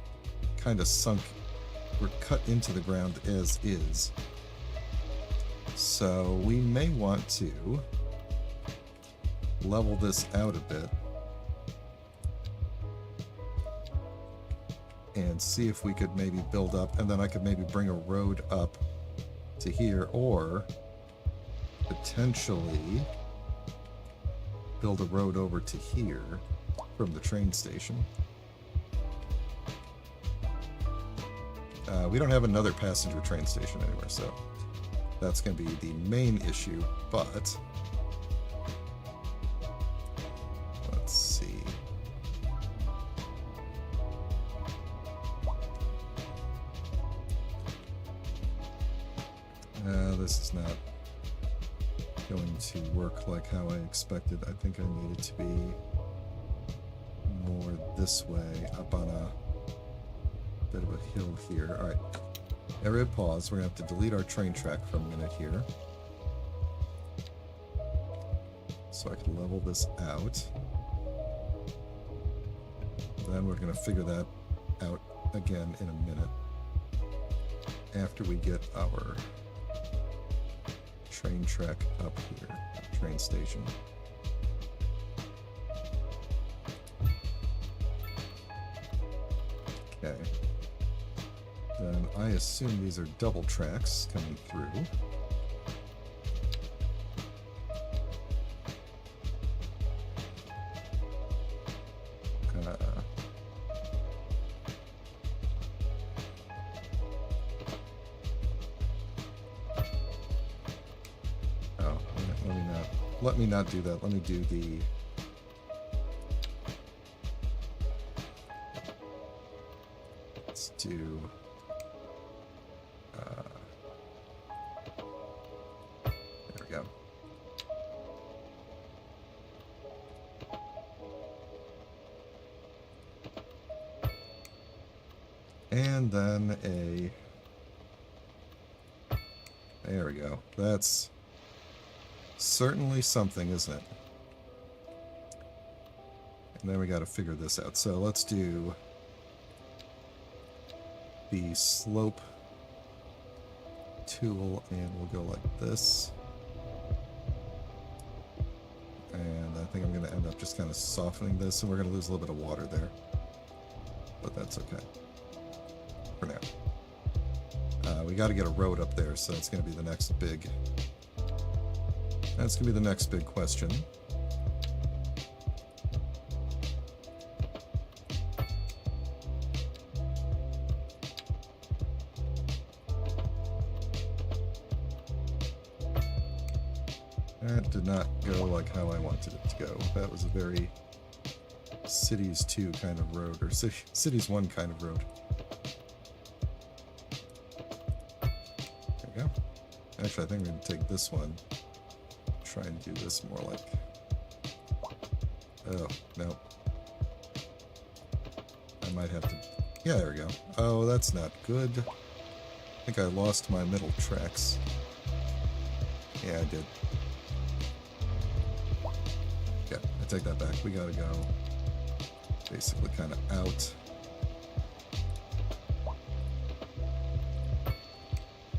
kind of sunk, we're cut into the ground as is. So we may want to level this out a bit and see if we could maybe build up, and then I could maybe bring a road up to here, or potentially build a road over to here from the train station. We don't have another passenger train station anywhere, so that's going to be the main issue, but let's see. This is not going to work like how I expected. I think I need it to be more this way, up on a bit of a hill here. Alright, everybody pause. We're going to have to delete our train track for a minute here, so I can level this out. Then we're going to figure that out again in a minute after we get our train track up here, train station. Okay. Then I assume these are double tracks coming through. Let me not do that. Let me do the... Let's do... there we go. And then a... There we go. That's certainly something, isn't it? And then we got to figure this out. So let's do the slope tool, and we'll go like this. And I think I'm going to end up just kind of softening this, and we're going to lose a little bit of water there. But that's okay for now. We got to get a road up there, so that's going to be the next big... That's going to be the next big question. That did not go like how I wanted it to go. That was a very Cities 2 kind of road, or Cities 1 kind of road. There we go. Actually, I think I'm going to take this one. Try and do this more like... Oh, no. I might have to... Yeah, there we go. Oh, that's not good. I think I lost my middle tracks. Yeah, I did. Yeah, I take that back. We gotta go basically kind of out.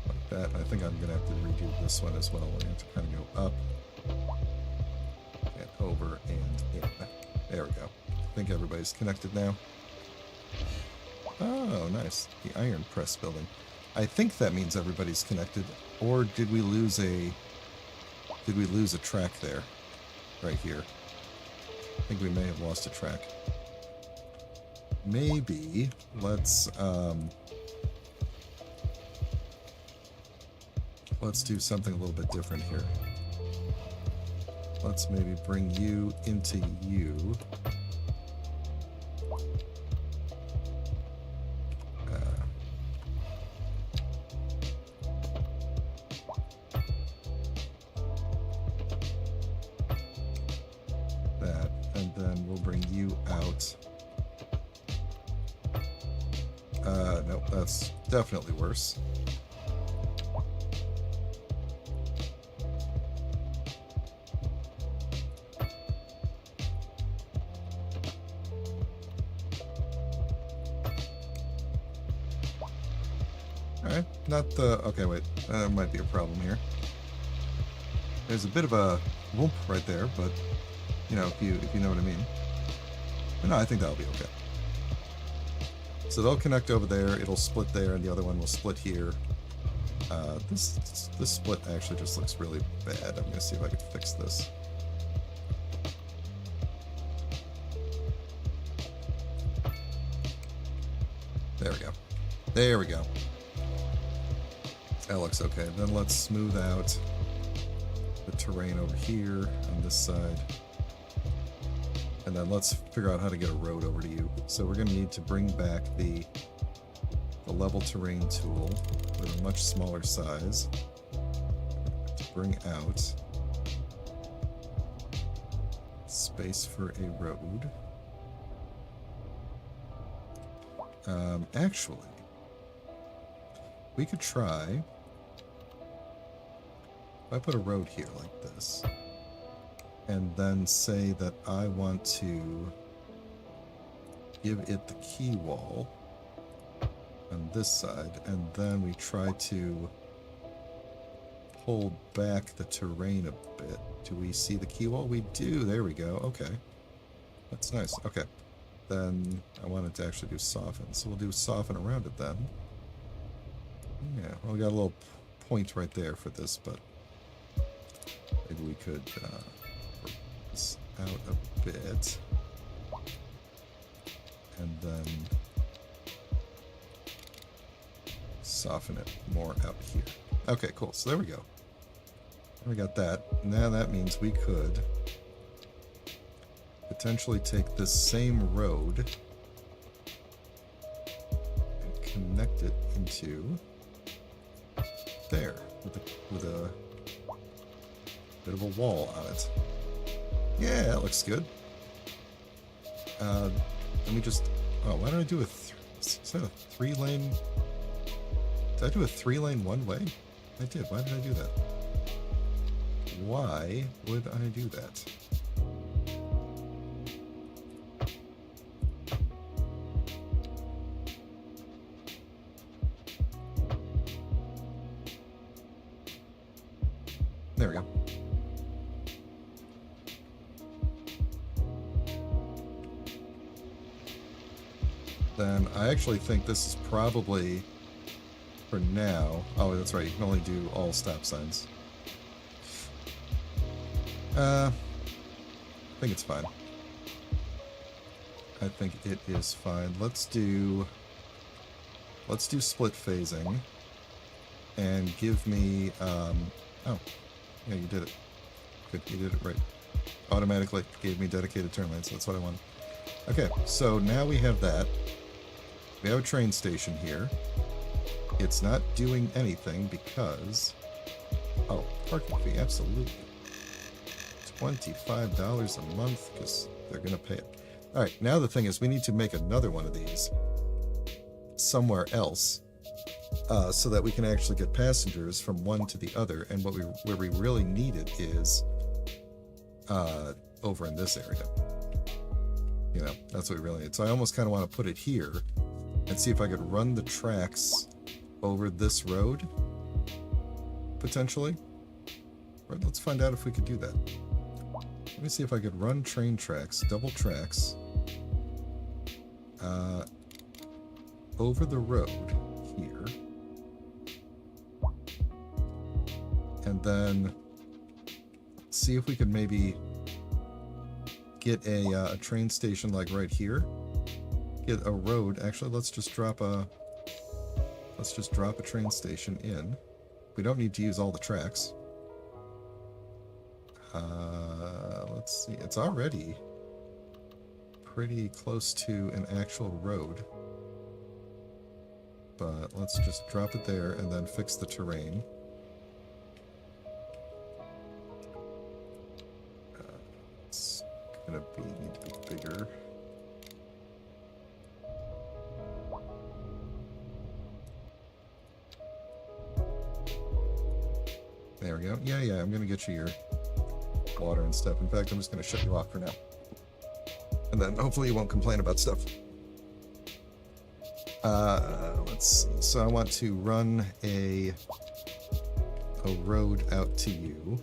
Like that. I think I'm gonna have to redo this one as well. We have to kind of go up. Over and in. There we go. I think everybody's connected now. Oh, nice. The iron press building. I think that means everybody's connected. Or did we lose a track there? Right here. I think we may have lost a track. Maybe let's do something a little bit different here. Let's maybe bring you into you. That, and then we'll bring you out. Nope, that's definitely worse. Alright, not the... Okay, wait. There might be a problem here. There's a bit of a whoop right there, but You know, if you know what I mean. But no, I think that'll be okay. So they'll connect over there, it'll split there, and the other one will split here. This split actually just looks really bad. I'm gonna see if I can fix this. There we go. There we go. That looks okay. Then let's smooth out the terrain over here on this side. And then let's figure out how to get a road over to you. So we're going to need to bring back the level terrain tool with a much smaller size to bring out space for a road. Actually, we could try if I put a road here like this, and then say that I want to give it the key wall on this side, and then we try to pull back the terrain a bit. Do we see the key wall? We do. There we go. Okay. That's nice. Okay. Then I wanted to actually do soften, so we'll do soften around it then. Yeah, well, we got a little point right there for this, but maybe we could work this out a bit, and then soften it more out here. Okay, cool. So there we go. We got that. Now that means we could potentially take this same road and connect it into there with a bit of a wall on it. Yeah, that looks good. Let me just... Oh, why did I do a... Is that a 3-lane... Did I do a 3-lane one-way? I did. Why did I do that? Why would I do that? There we go. Then I actually think this is probably, for now... Oh, that's right, you can only do all stop signs. I think it's fine. I think it is fine. Let's do split phasing, and give me, oh, yeah, you did it. Good, you did it right. Automatically gave me dedicated turn lanes, so that's what I want. Okay, so now we have that. We have a train station here. It's not doing anything because... Oh, parking fee, absolutely. $25 a month, because they're going to pay it. Alright, now the thing is we need to make another one of these somewhere else, so that we can actually get passengers from one to the other, and where we really need it is over in this area. You know, that's what we really need. So I almost kind of want to put it here and see if I could run the tracks over this road, potentially. Right, let's find out if we could do that. Let me see if I could run train tracks, double tracks, over the road here. And then see if we could maybe get a train station like right here. Get a road. Actually, let's just drop a train station in. We don't need to use all the tracks. Let's see. It's already pretty close to an actual road. But let's just drop it there and then fix the terrain. It's gonna need to be bigger. There we go. Yeah, I'm gonna get you your water and stuff. In fact, I'm just gonna shut you off for now. And then hopefully you won't complain about stuff. Let's see. So I want to run a road out to you.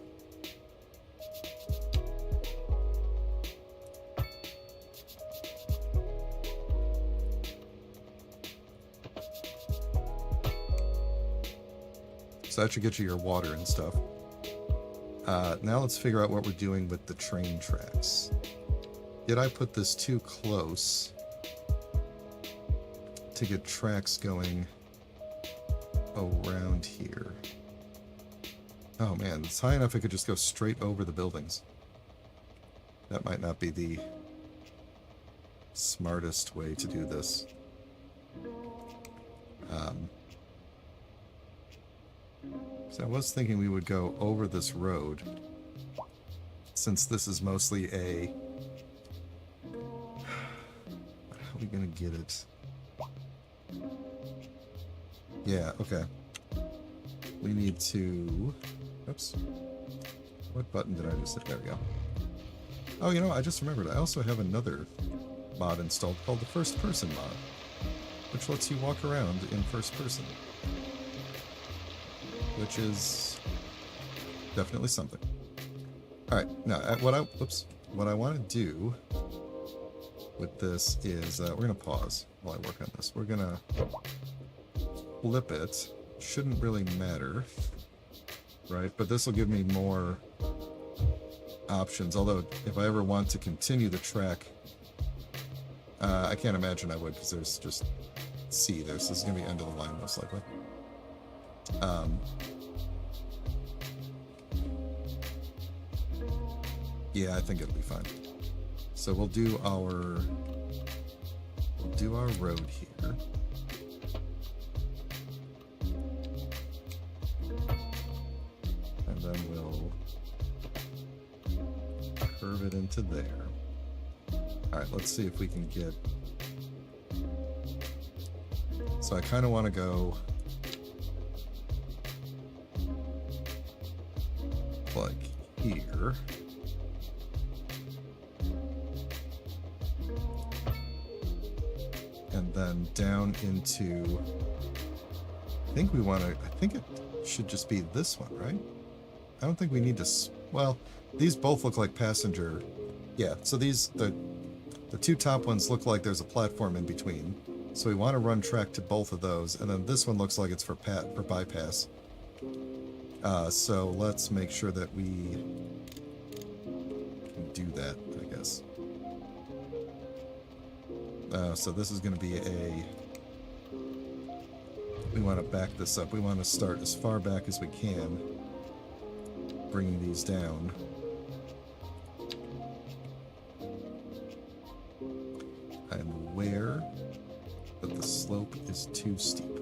So that should get you your water and stuff. Now let's figure out what we're doing with the train tracks. Did I put this too close to get tracks going around here? Oh man, it's high enough it could just go straight over the buildings. That might not be the smartest way to do this. So I was thinking we would go over this road, since this is mostly a... How are we gonna get it? Yeah, okay. We need to... Oops. What button did I just hit? There we go. Oh, you know, I just remembered. I also have another mod installed called the First Person mod, which lets you walk around in first person. Which is definitely something. Alright, now, what I want to do with this is, we're going to pause while I work on this. We're going to flip it. Shouldn't really matter, right? But this will give me more options, although if I ever want to continue the track, I can't imagine I would, because there's just this is going to be end of the line most likely. Yeah, I think it'll be fine. So we'll do our road here. And then we'll curve it into there. Alright, let's see if we can get... So I kind of want to go... like here. And then down into... I think it should just be this one, right? I don't think we need to... Well, these both look like passenger... Yeah, so these... The two top ones look like there's a platform in between. So we want to run track to both of those. And then this one looks like it's for bypass. So let's make sure that we can do that, I guess. So this is going to be a... We want to back this up. We want to start as far back as we can, bringing these down. I'm aware that the slope is too steep.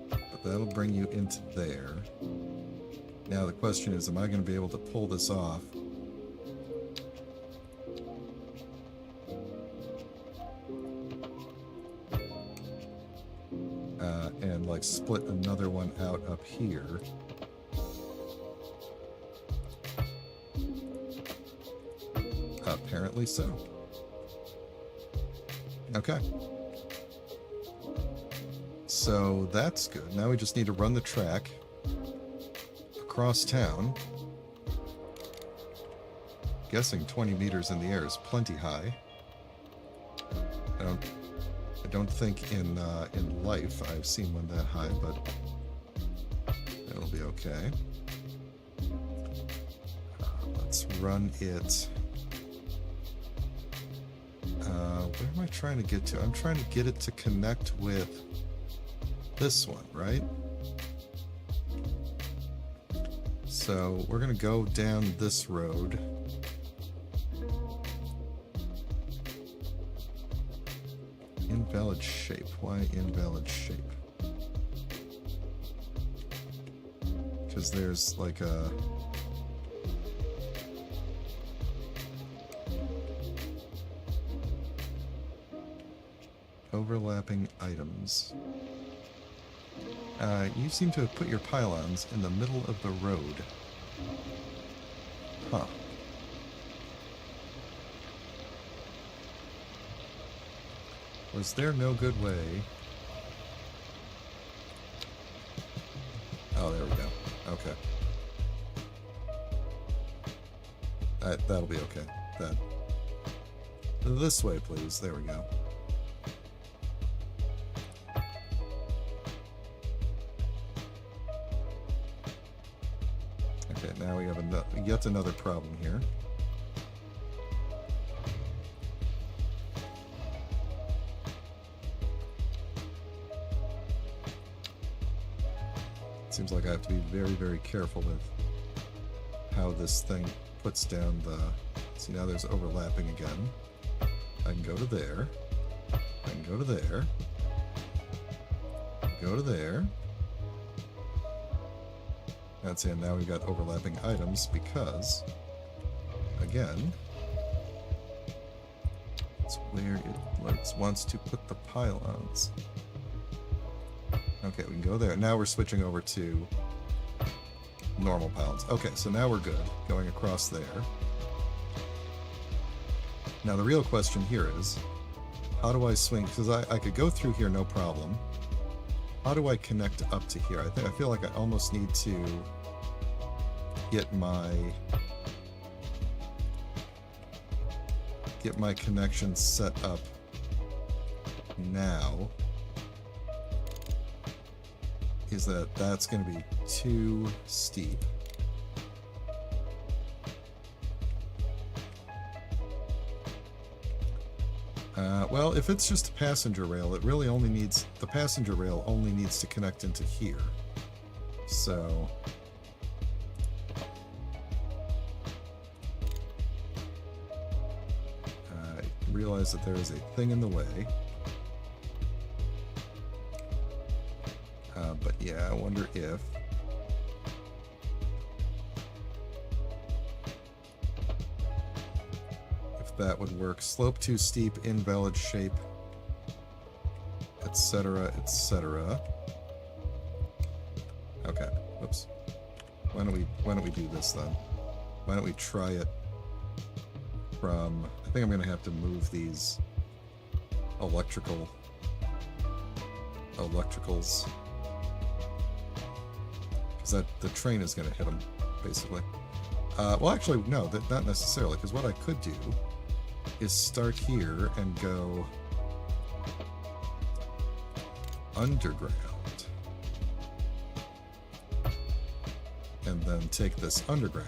But that'll bring you into there. Now the question is, am I going to be able to pull this off? And like split another one out up here. Apparently so. Okay. So that's good. Now we just need to run the track across town. Guessing 20 meters in the air is plenty high. I don't think in life I've seen one that high, but it'll be okay. Let's run it. Where am I trying to get to? I'm trying to get it to connect with this one, right? So we're going to go down this road. Invalid shape. Why invalid shape? Because there's like a... overlapping items. You seem to have put your pylons in the middle of the road. Huh. Was there no good way? Oh, there we go. Okay. That'll be okay. This way, please. There we go. Okay, now we have yet another problem here. Seems like I have to be very, very careful with how this thing puts down the... See, now there's overlapping again. I can go to there. I can go to there. Go to there. That's it. Now we've got overlapping items because, again, it's where it wants to put the pylons. Okay, we can go there. Now we're switching over to normal pylons. Okay, so now we're good. Going across there. Now the real question here is, how do I swing? Because I could go through here no problem. How do I connect up to here? I feel like I almost need to get my connection set up now. Is that's going to be too steep. Well, if it's just a passenger rail, it really only needs... The passenger rail only needs to connect into here. So... I realize that there is a thing in the way. But yeah, I wonder if... that would work. Slope too steep, invalid shape, etc., etc. Okay, whoops. Why don't we do this then? Why don't we try it from... I think I'm going to have to move these electricals. Because the train is going to hit them, basically. Well, actually, no, not necessarily, because what I could do is start here and go underground. And then take this underground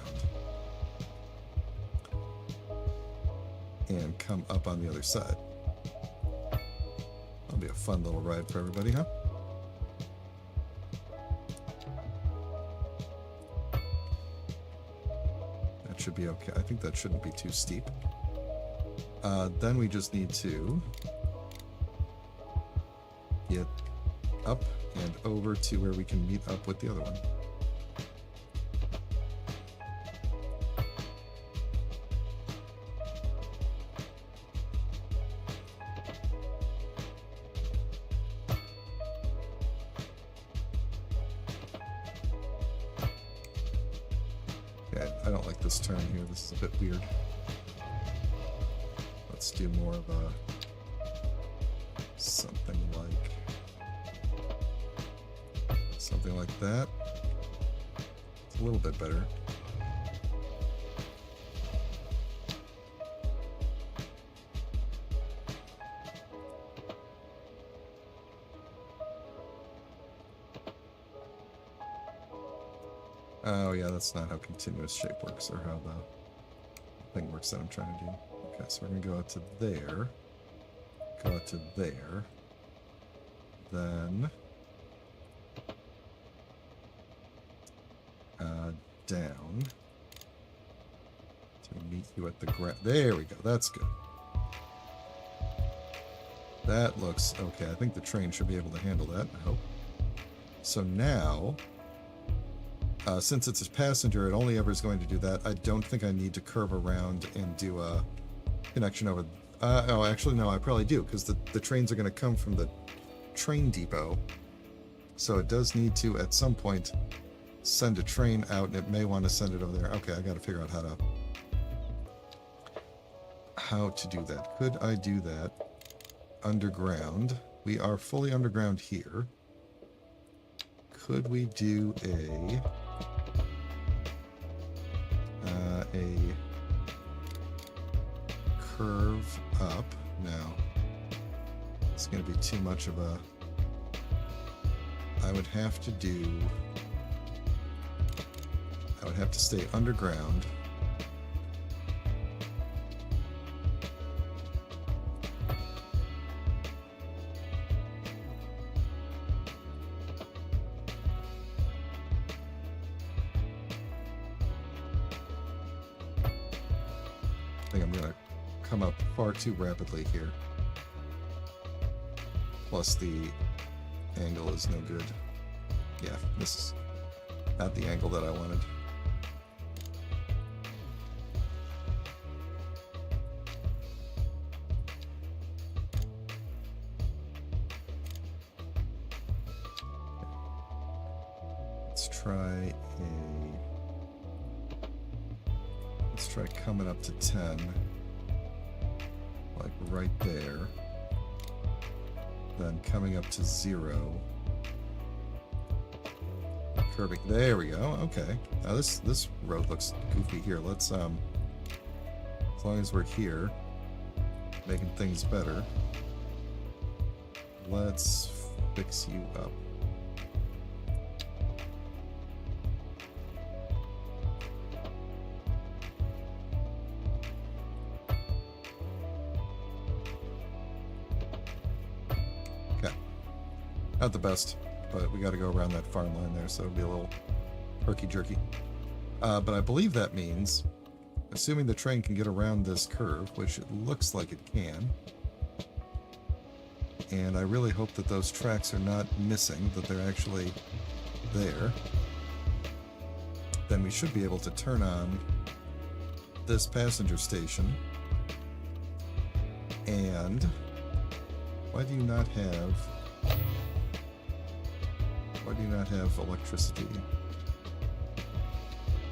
and come up on the other side. That'll be a fun little ride for everybody, huh? That should be okay. I think that shouldn't be too steep. Then we just need to get up and over to where we can meet up with the other one. Okay, I don't like this turn here. This is a bit weird. Let's do more of a something like that. It's a little bit better. Oh yeah, that's not how continuous shape works, or how the thing works that I'm trying to do. Okay, so we're going to go out to there, go out to there, then down to meet you at the ground. There we go, that's good. That looks okay. I think the train should be able to handle that, I hope. So now, since it's a passenger, it only ever is going to do that. I don't think I need to curve around and do a connection over... oh, actually, no, I probably do, because the trains are going to come from the train depot. So it does need to, at some point, send a train out, and it may want to send it over there. Okay, I got to figure out how to do that. Could I do that underground? We are fully underground here. Could we do a curve up. No. It's going to be too much of a... I would have to stay underground. I think I'm going to come up far too rapidly here. Plus the angle is no good. Yeah, this is not the angle that I wanted. Let's try coming up to 10, like right there, then coming up to 0, curving, there we go. Okay, now this road looks goofy here. Let's as long as we're here making things better, let's fix you up. Not the best, but we got to go around that farm line there, so it'll be a little herky-jerky. But I believe that means, assuming the train can get around this curve, which it looks like it can, and I really hope that those tracks are not missing, that they're actually there, then we should be able to turn on this passenger station. And why do you not have electricity?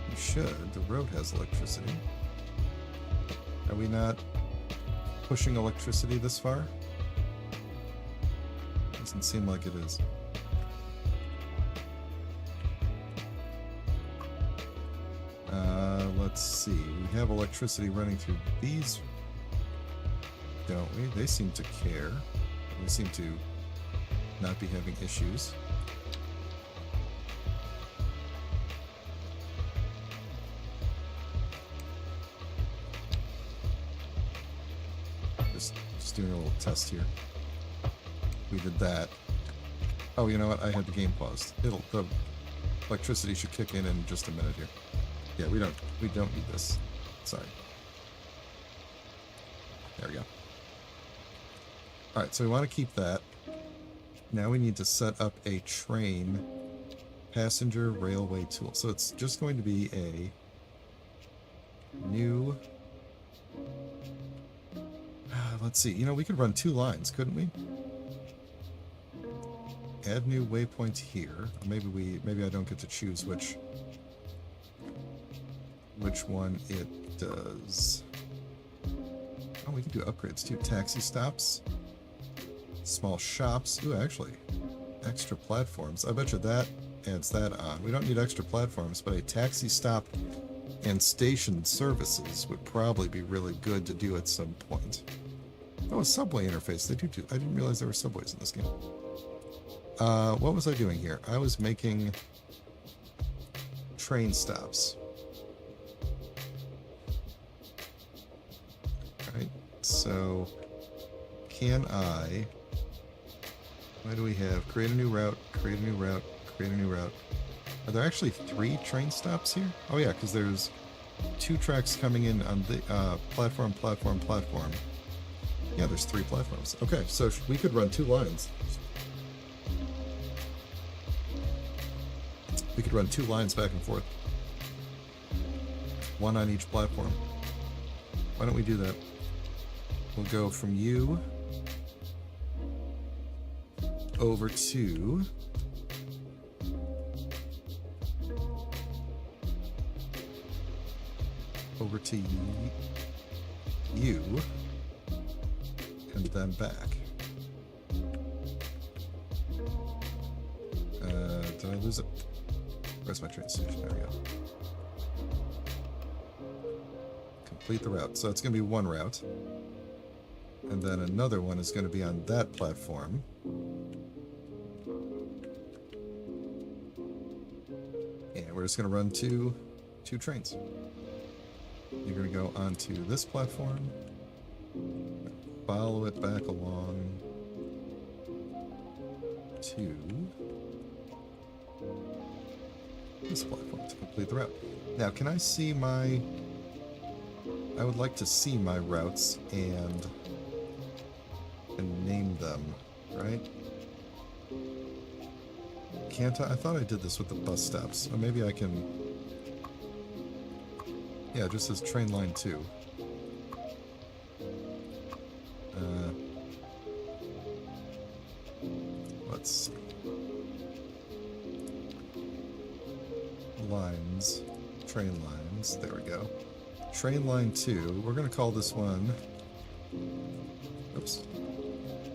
You should. The road has electricity. Are we not pushing electricity this far? Doesn't seem like it is. Let's see. We have electricity running through these, don't we? They seem to care. We seem to not be having issues. Just doing a little test here. We did that. Oh, you know what? I had the game paused. The electricity should kick in just a minute here. Yeah, we don't need this. Sorry. There we go. Alright, so we want to keep that. Now we need to set up a train passenger railway tool. So it's just going to be a new... let's see. You know, we could run 2 lines, couldn't we? Add new waypoint here. Maybe I don't get to choose which one it does. Oh, we can do upgrades too. Taxi stops, small shops. Ooh, actually, extra platforms. I bet you that adds that on. We don't need extra platforms, but a taxi stop and station services would probably be really good to do at some point. Oh, a subway interface. They do. I didn't realize there were subways in this game. What was I doing here? I was making train stops. Right. So, can I... What do we have? Create a new route, create a new route, create a new route. Are there actually 3 train stops here? Oh yeah, because there's 2 tracks coming in on the platform. Yeah, there's 3 platforms. Okay, so we could run 2 lines. We could run 2 lines back and forth. 1 on each platform. Why don't we do that? We'll go from you over to you and then back. Did I lose it? Where's my train station? There we go. complete the route. So it's going to be one route. And then another one is going to be on that platform. And we're just going to run two trains. You're going to go onto this platform, follow it back along to this platform to complete the route. Now, can I see my... I would like to see my routes and name them, right? Can't I? I thought I did this with the bus stops. Or maybe I can... Yeah, it just says train line 2. Let's see. Lines. Train lines. There we go. Train line 2. We're going to call this one... Oops.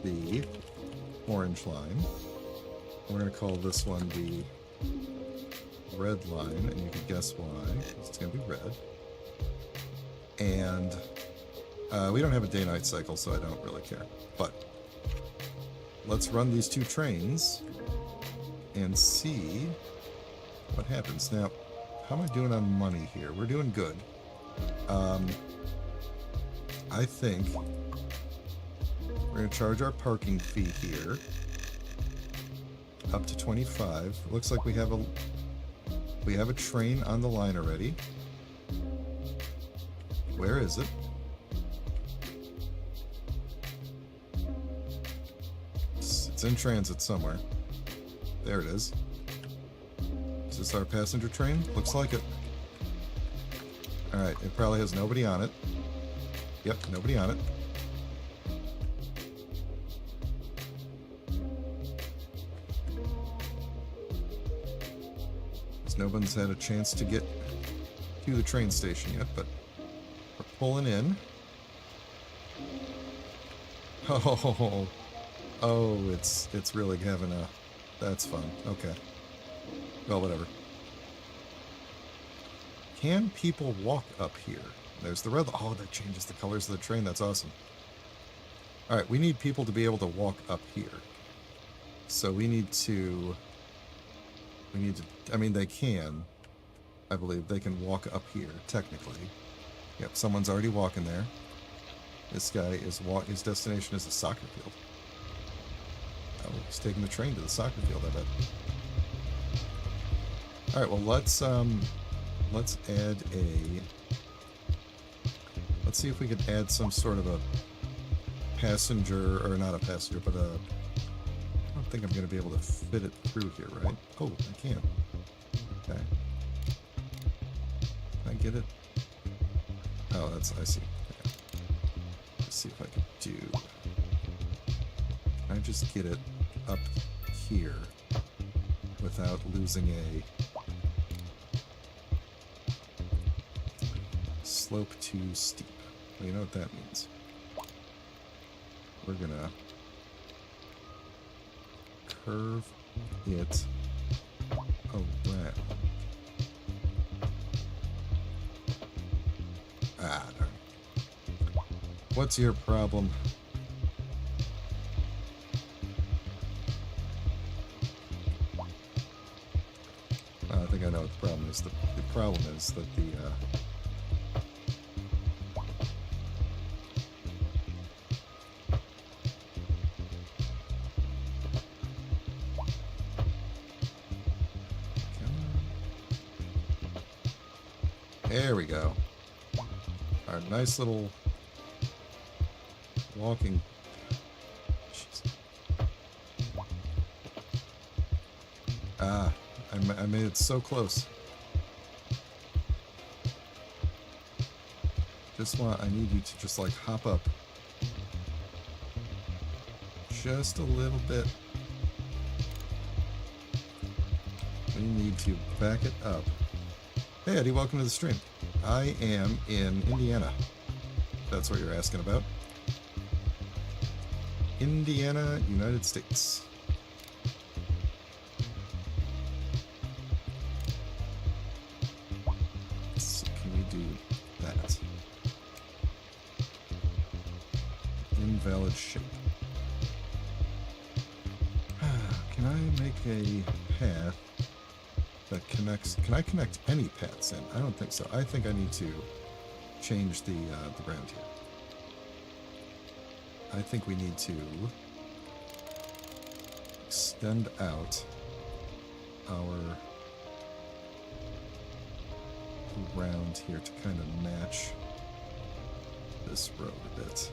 The orange line. We're going to call this one the red line, and you can guess why. It's going to be red. And we don't have a day-night cycle, so I don't really care. But let's run these two trains and see what happens. Now, how am I doing on money here? We're doing good. I think we're going to charge our parking fee here up to 25. Looks like we have a train on the line already. Where is it? It's in transit somewhere. There it is. Is this our passenger train? Looks like it. Alright, it probably has nobody on it. Yep, nobody on it. No one's had a chance to get to the train station yet, but we're pulling in. Oh, it's really having a... That's fun. Okay. Well, whatever. Can people walk up here? There's the red... Oh, that changes the colors of the train. That's awesome. Alright, we need people to be able to walk up here. So we need to... I mean, they can. I believe they can walk up here, technically. Yep, someone's already walking there. This guy is his destination is a soccer field. Oh, he's taking the train to the soccer field, I bet. Alright, well, let's add a... Let's see if we could add some sort of a passenger, or not a passenger, but a... I don't think I'm going to be able to fit it through here, right? Oh, I can. Okay. Can I get it? Oh, that's... I see. Okay. Let's see if I can do... Can I just get it up here without losing a... slope too steep? Well, you know what that means. We're gonna... curve it around. Ah, darn. What's your problem? I think I know what the problem is. The problem is that the there we go. Our nice little walking. Jeez. Ah, I made it so close. I need you to just like hop up. Just a little bit. We need to back it up. Hey Eddie, welcome to the stream. I am in Indiana. That's what you're asking about. Indiana, United States. Let's see, can we do that? invalid shape. Can I make a path that connects? Can I connect any paths in? I don't think so. I think I need to change the ground here. I think we need to extend out our ground here to kind of match this road a bit.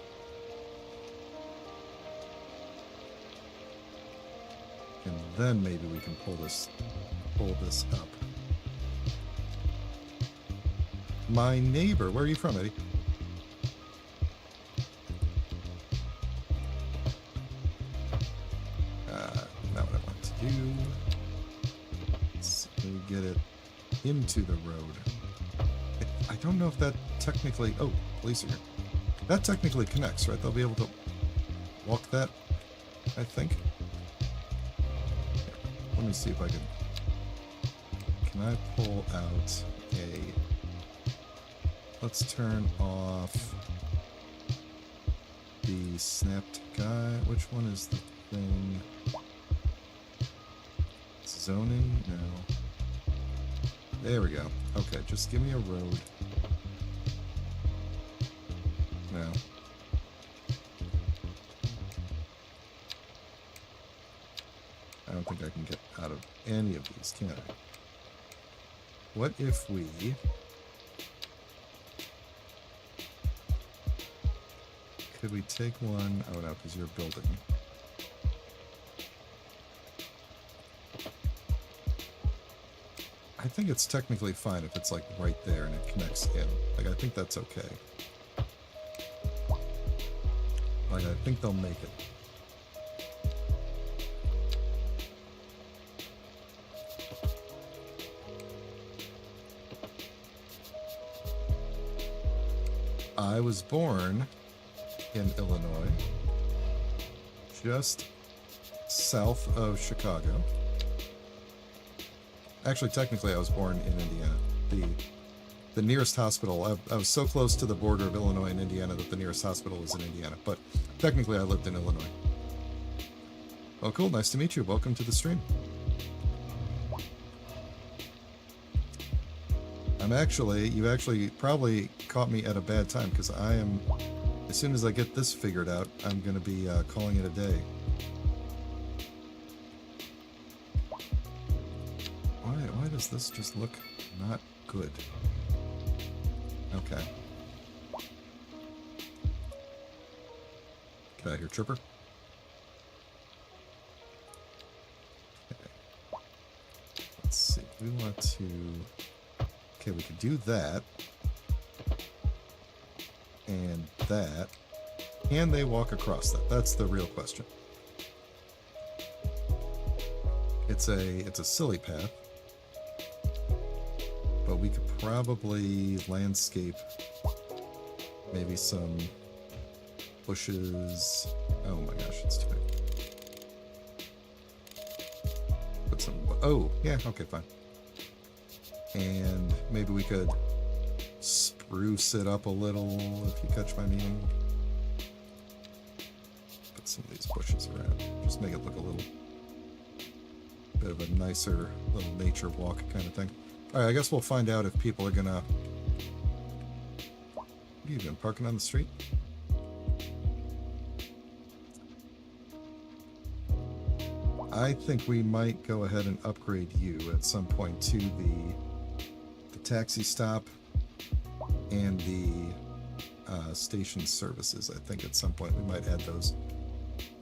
And then maybe we can pull this up. My neighbor, where are you from, Eddie? Not what I want to do. Let's get it into the road. I don't know if that technically... Oh, police are here. That technically connects, right? They'll be able to walk that, I think. Let me see if I can... Can I pull out a... Let's turn off the snapped guy. Which one is the thing? Zoning? No. There we go. Okay, just give me a road. No. I don't think I can get out of any of these, can I? What if we... Could we take one... Oh no, because you're building. I think it's technically fine if it's like right there and it connects in. Like, I think that's okay. Like, I think they'll make it. I was born in Illinois, just south of Chicago. Actually, technically, I was born in Indiana. The nearest hospital, I was so close to the border of Illinois and Indiana that the nearest hospital is in Indiana, but technically I lived in Illinois. Oh, cool. Nice to meet you. Welcome to the stream. You actually probably caught me at a bad time, because I am, as soon as I get this figured out, I'm going to be calling it a day. Why does this just look not good? Okay. Get out of here, Tripper. Okay. Let's see. We want to... Okay, we could do that. And that. Can they walk across that? That's the real question. It's a silly path. But we could probably landscape maybe some bushes. Oh my gosh, it's too big. Put some... Oh, yeah, okay, fine. And maybe we could spruce it up a little, if you catch my meaning. Put some of these bushes around. Just make it look a little bit of a nicer little nature walk kind of thing. Alright, I guess we'll find out if people are gonna... What are you doing, parking on the street? I think we might go ahead and upgrade you at some point to the taxi stop and the station services. I think at some point we might add those,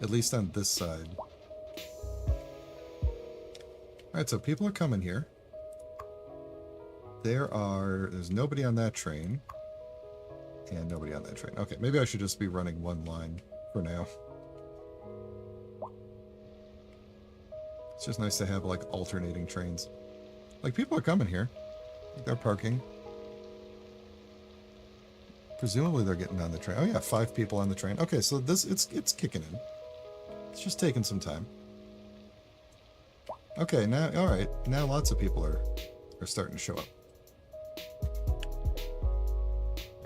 at least on this side. Alright, so people are coming here. There's nobody on that train. And nobody on that train. Okay, maybe I should just be running one line for now. It's just nice to have, like, alternating trains. Like, people are coming here. They're parking. Presumably they're getting on the train. Oh yeah, 5 people on the train. Okay, so it's kicking in. It's just taking some time. Okay, now, alright. Now lots of people are starting to show up.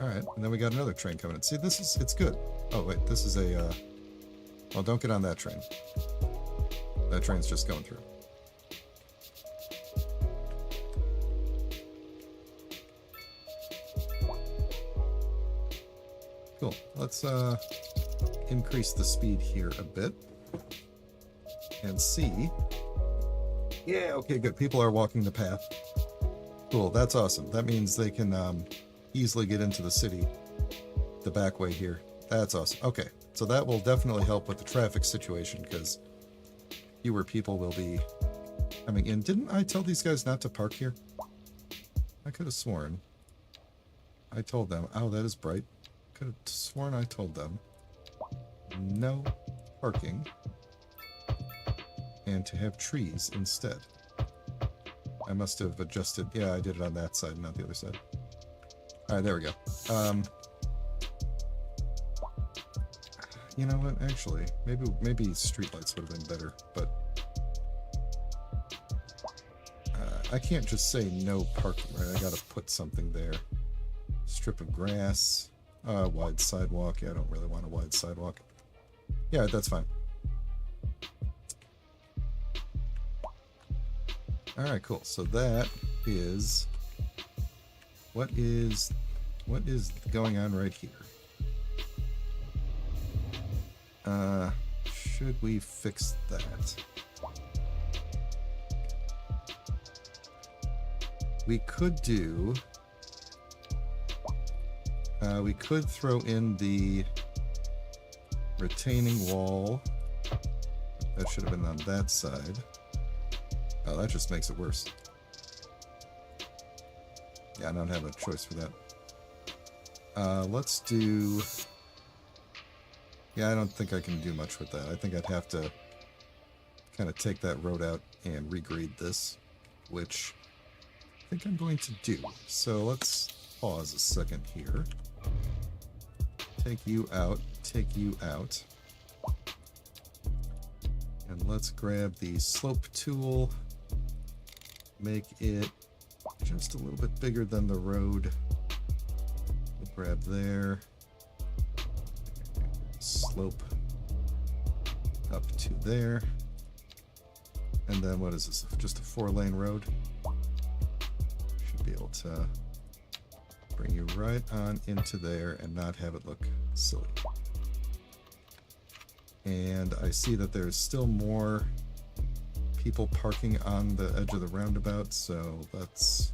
Alright, and then we got another train coming in. See, it's good. Oh, wait, this is a, well, don't get on that train. That train's just going through. Cool. Let's, increase the speed here a bit. And see. Yeah, okay, good. People are walking the path. Cool, that's awesome. That means they can, easily get into the city the back way here. That's awesome. Okay, so that will definitely help with the traffic situation because fewer people will be coming in. Didn't I tell these guys not to park here? I could have sworn I told them. Oh, that is bright. Could have sworn I told them no parking and to have trees instead. I must have adjusted. Yeah, I did it on that side, not the other side. Alright, there we go. You know what? Actually, maybe streetlights would have been better, but I can't just say no parking, right? I gotta put something there. Strip of grass, wide sidewalk. Yeah, I don't really want a wide sidewalk. Yeah, that's fine. Alright, cool. So that is... What is going on right here? Should we fix that? We could do... we could throw in the retaining wall. That should have been on that side. Oh, that just makes it worse. Yeah, I don't have a choice for that. Let's do... Yeah, I don't think I can do much with that. I think I'd have to kind of take that road out and regrade this, which I think I'm going to do. So let's pause a second here. Take you out, take you out. And let's grab the slope tool, make it just a little bit bigger than the road. We'll grab there. Slope up to there. And then what is this? Just a 4-lane road. Should be able to bring you right on into there and not have it look silly. And I see that there's still more people parking on the edge of the roundabout, so let's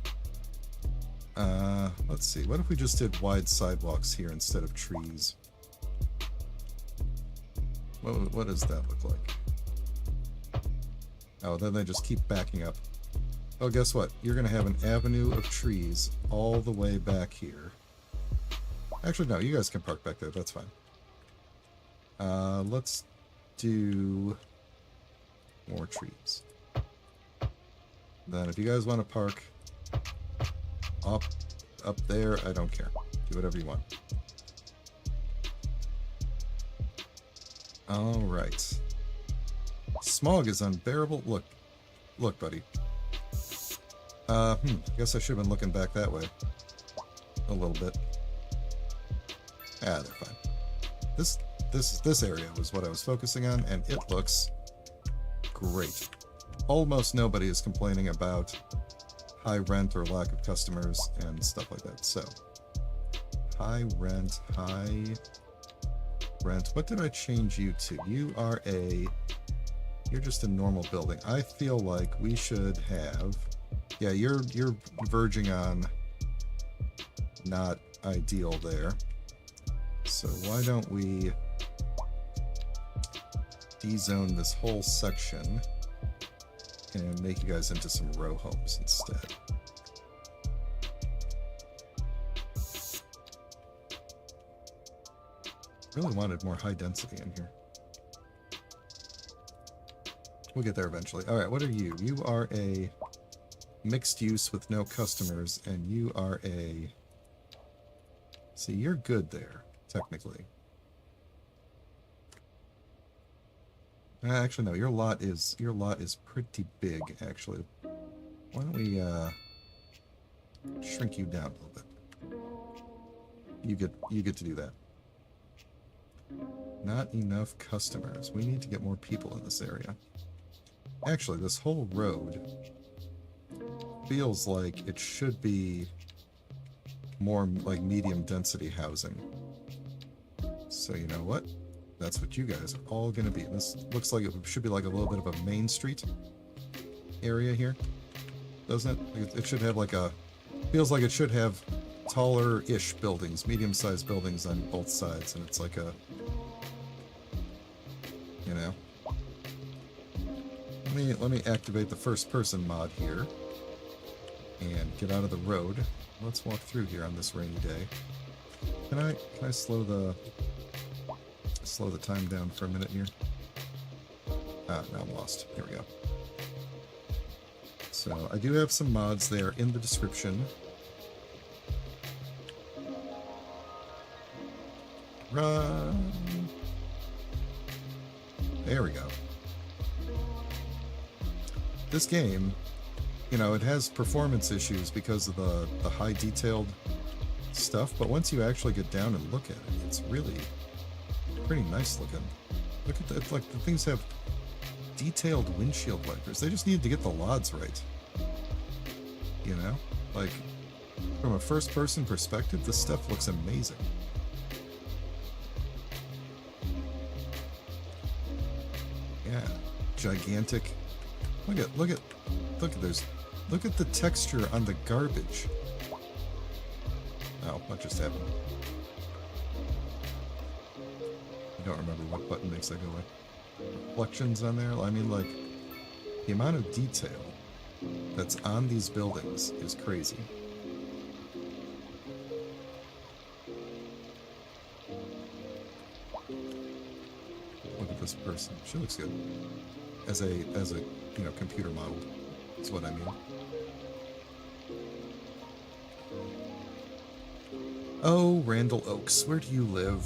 see. What if we just did wide sidewalks here instead of trees? What does that look like? Oh, then they just keep backing up. Oh, guess what? You're going to have an avenue of trees all the way back here. Actually, no, you guys can park back there. That's fine. Let's do more trees. Then if you guys want to park up there, I don't care. Do whatever you want. Alright. Smog is unbearable. Look, buddy. Guess I should have been looking back that way. A little bit. Ah, they're fine. This area was what I was focusing on, and it looks great. Almost nobody is complaining about high rent or lack of customers and stuff like that. So, high rent. What did I change you to? You're just a normal building. I feel like we should have... Yeah, you're verging on not ideal there. So why don't we de-zone this whole section and make you guys into some row homes instead. Really wanted more high density in here. We'll get there eventually. Alright, what are you? You are a mixed use with no customers, and you are a... See, you're good there, technically. Actually, no, your lot is pretty big, actually. Why don't we shrink you down a little bit? you get to do that. Not enough customers. We need to get more people in this area. Actually, this whole road feels like it should be more like medium density housing. So you know what? That's what you guys are all going to be. This looks like it should be like a little bit of a main street area here, doesn't it? It should have like a... feels like it should have taller-ish buildings, medium-sized buildings on both sides, and it's like a... you know... Let me activate the first-person mod here and get out of the road. Let's walk through here on this rainy day. Can I slow the time down for a minute here? Ah, now I'm lost. Here we go. So I do have some mods there in the description. Run. There we go. This game, you know, it has performance issues because of the high detailed stuff, but once you actually get down and look at it, it's really pretty nice looking. Look at that, like the things have detailed windshield wipers. They just need to get the LODs right. You know? Like, from a first person perspective, this stuff looks amazing. Yeah. Gigantic. Look at the texture on the garbage. Oh, what just happened? I don't remember what button makes that go away. Reflections on there? I mean, like, the amount of detail that's on these buildings is crazy. Look at this person. She looks good. As a you know, computer model is what I mean. Oh, Randall Oaks, where do you live?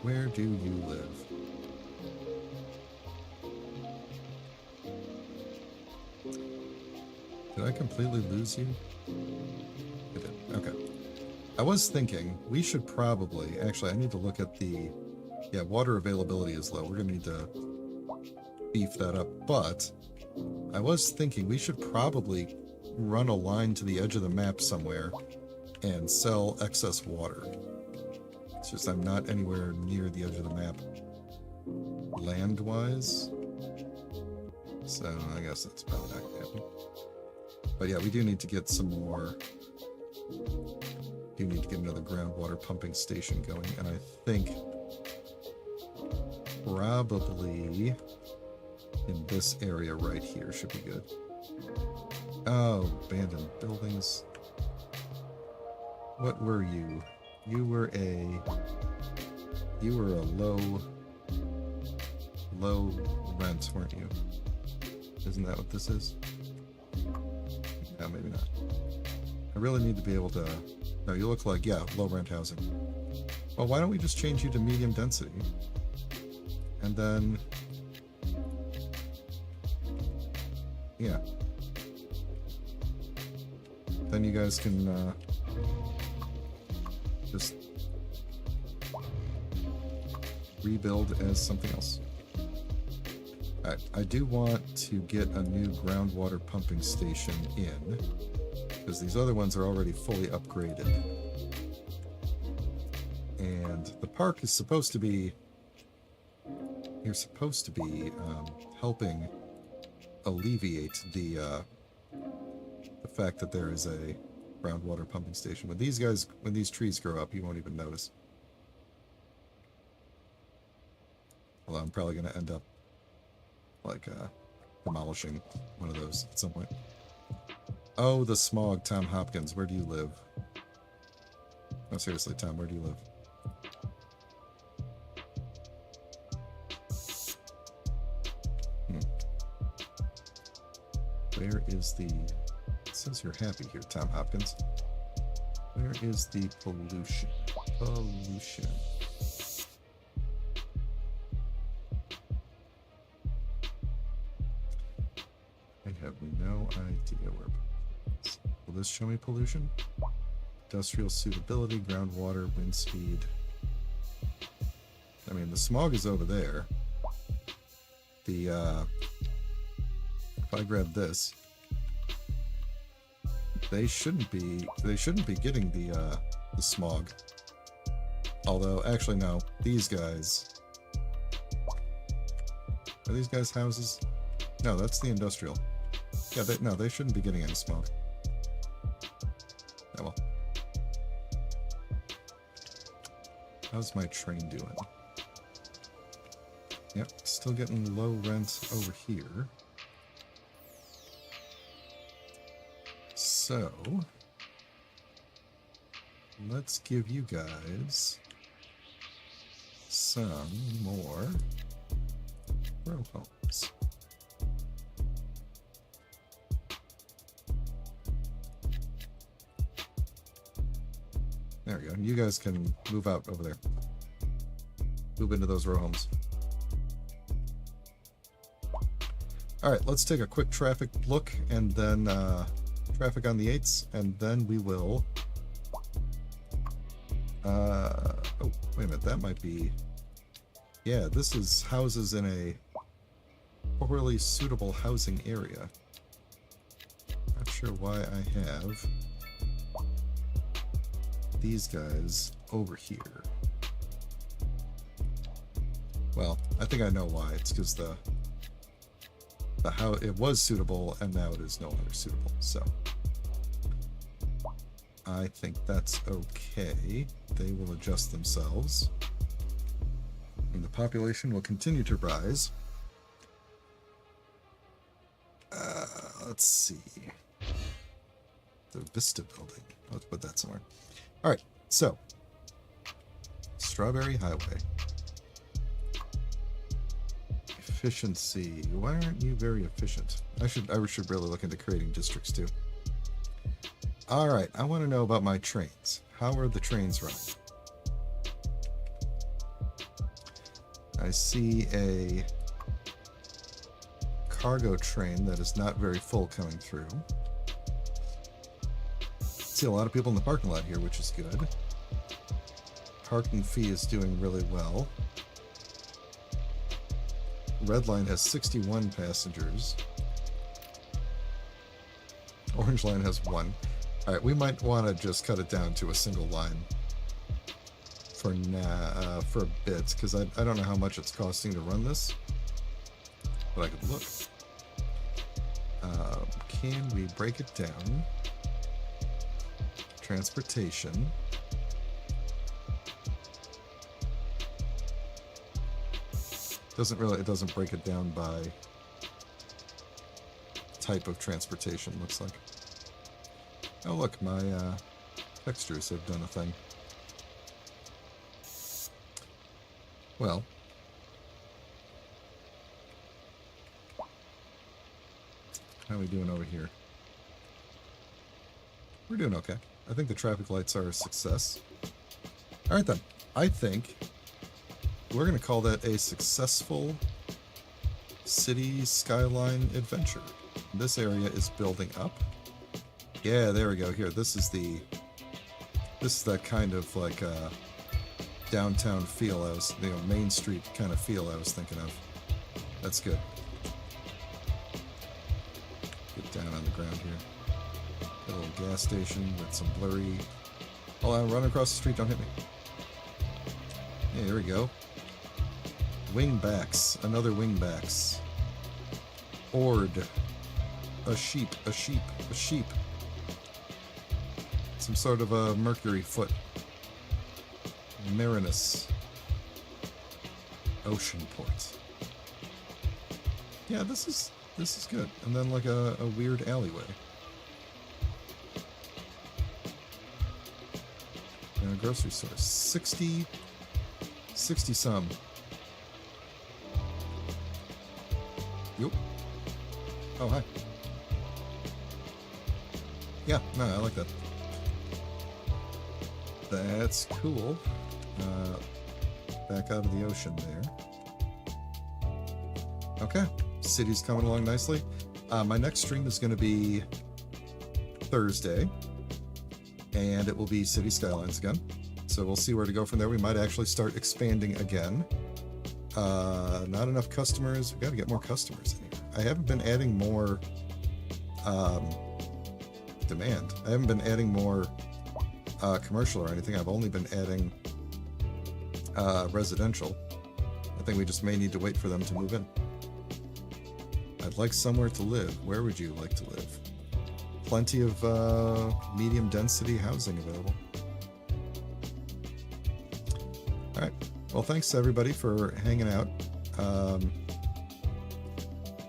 Where do you live? Did I completely lose you? I did. Okay. I was thinking we should probably... Actually, I need to look at the... Yeah, water availability is low. We're going to need to beef that up. But I was thinking we should probably run a line to the edge of the map somewhere and sell excess water. It's just I'm not anywhere near the edge of the map land-wise. So I guess that's probably not going to happen. But yeah, we do need to get some more... do need to get another groundwater pumping station going, and I think probably in this area right here should be good. Oh, abandoned buildings. What were you? You were a low rent, weren't you? Isn't that what this is? No, maybe not. I really need to be able to... No, you look like, yeah, low rent housing. Well, why don't we just change you to medium density? And then... yeah. Then you guys can, just rebuild as something else. I do want to get a new groundwater pumping station in, because these other ones are already fully upgraded. And the park is supposed to be... You're supposed to be helping alleviate the fact that there is a groundwater pumping station. When these trees grow up, you won't even notice. Although I'm probably going to end up like demolishing one of those at some point. Oh, the smog. Tom Hopkins, where do you live? No, seriously, Tom, where do you live? Where is the... It says you're happy here, Tom Hopkins. Where is the pollution? Pollution. I have no idea where... Will this show me pollution? Industrial suitability, groundwater, wind speed. I mean, the smog is over there. The, if I grab this, they shouldn't be getting the smog. Although, actually, no. These guys... Are these guys houses? No, that's the industrial. Yeah, they shouldn't be getting any smog. Oh well. How's my train doing? Yep, still getting low rent over here. So... let's give you guys some more row homes. There we go. You guys can move out over there. Move into those row homes. Alright, let's take a quick traffic look and then traffic on the 8s, and then we will... oh, wait a minute, that might be... Yeah, this is houses in a poorly suitable housing area. Not sure why I have these guys over here. Well, I think I know why. It's because the house, it was suitable and now it is no longer suitable, so I think that's okay. They will adjust themselves. And the population will continue to rise. Let's see. The Vista building. Let's put that somewhere. Alright, so. Strawberry Highway. Efficiency. Why aren't you very efficient? I should really look into creating districts too. Alright, I want to know about my trains. How are the trains running? I see a cargo train that is not very full coming through. See a lot of people in the parking lot here, which is good. Parking fee is doing really well. Red line has 61 passengers. Orange line has 1. Alright, we might want to just cut it down to a single line for a bit, because I don't know how much it's costing to run this, but I could look. Can we break it down? Transportation. It doesn't break it down by type of transportation, looks like. Oh look, my textures have done a thing. Well, how are we doing over here? We're doing okay. I think the traffic lights are a success. Alright then, I think we're going to call that a successful city skyline adventure. This area is building up. Yeah, there we go. Here, this is that kind of like downtown feel I was, Main Street kind of feel I was thinking of. That's good. Get down on the ground here. Got a little gas station with some blurry... Oh, I'm running across the street, don't hit me. Yeah, here we go. Wingbacks. Another wingbacks. Ord. A sheep. A sheep. A sheep. Some sort of a Mercury foot. Marinus. Oceanport. Yeah, this is good. And then like a weird alleyway. And a grocery store. 60 some. Yep. Oh, hi. Yeah, no, I like that. That's cool. Back out of the ocean there. Okay, city's coming along nicely. My next stream is going to be Thursday. and it will be City Skylines again. So we'll see where to go from there. We might actually start expanding again. Not enough customers. We got to get more customers in here. I haven't been adding more demand. I haven't been adding more commercial or anything. I've only been adding residential. I think we just may need to wait for them to move in. I'd like somewhere to live. Where would you like to live? Plenty of medium density housing available. All right. Well, thanks to everybody for hanging out.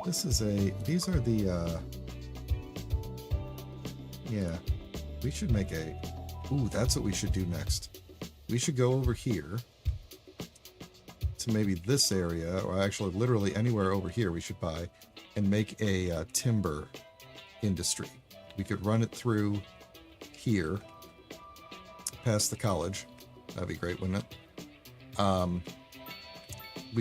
These are the, yeah, we should make ooh, that's what we should do next. We should go over here to maybe this area, or actually literally anywhere over here we should buy, and make a timber industry. We could run it through here, past the college. That'd be great, wouldn't it? We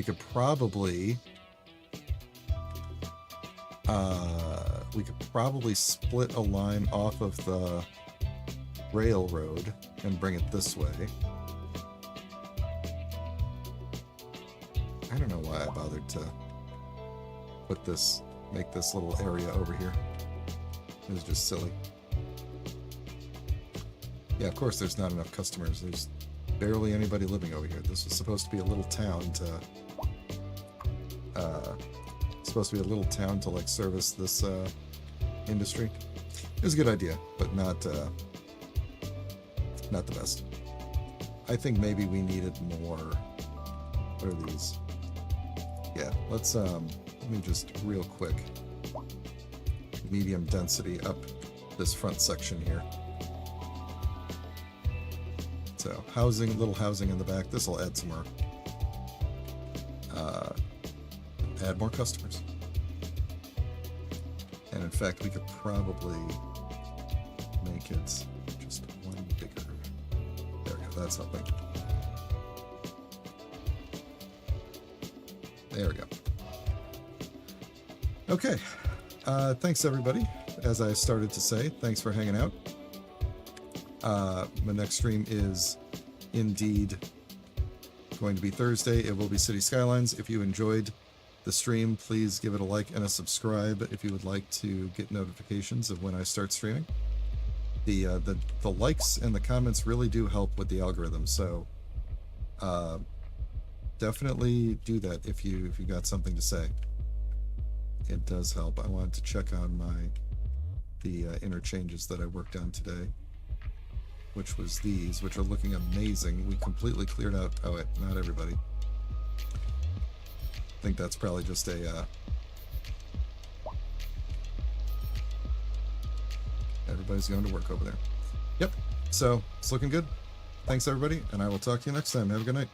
could probably split a line off of the railroad and bring it this way. I don't know why I bothered to make this little area over here. It was just silly. Yeah, of course there's not enough customers. There's barely anybody living over here. This was supposed to be a little town to like service this industry. It was a good idea, but not the best. I think maybe we needed more. What are these? Yeah, let me just real quick medium density up this front section here. So little housing in the back. This will add some more, add more customers. And in fact, we could probably make it just one bigger. There we go. That's helping. There we go. Okay. Thanks, everybody. As I started to say, thanks for hanging out. My next stream is indeed going to be Thursday. It will be City Skylines. If you enjoyed the stream, please give it a like and a subscribe if you would like to get notifications of when I start streaming. The likes and the comments really do help with the algorithm, so definitely do that if you got something to say. It does help. I wanted to check on the interchanges that I worked on today, which was these, which are looking amazing. We completely cleared out. Oh wait, not everybody. I think that's probably just everybody's going to work over there. Yep. So it's looking good. Thanks everybody, and I will talk to you next time. Have a good night.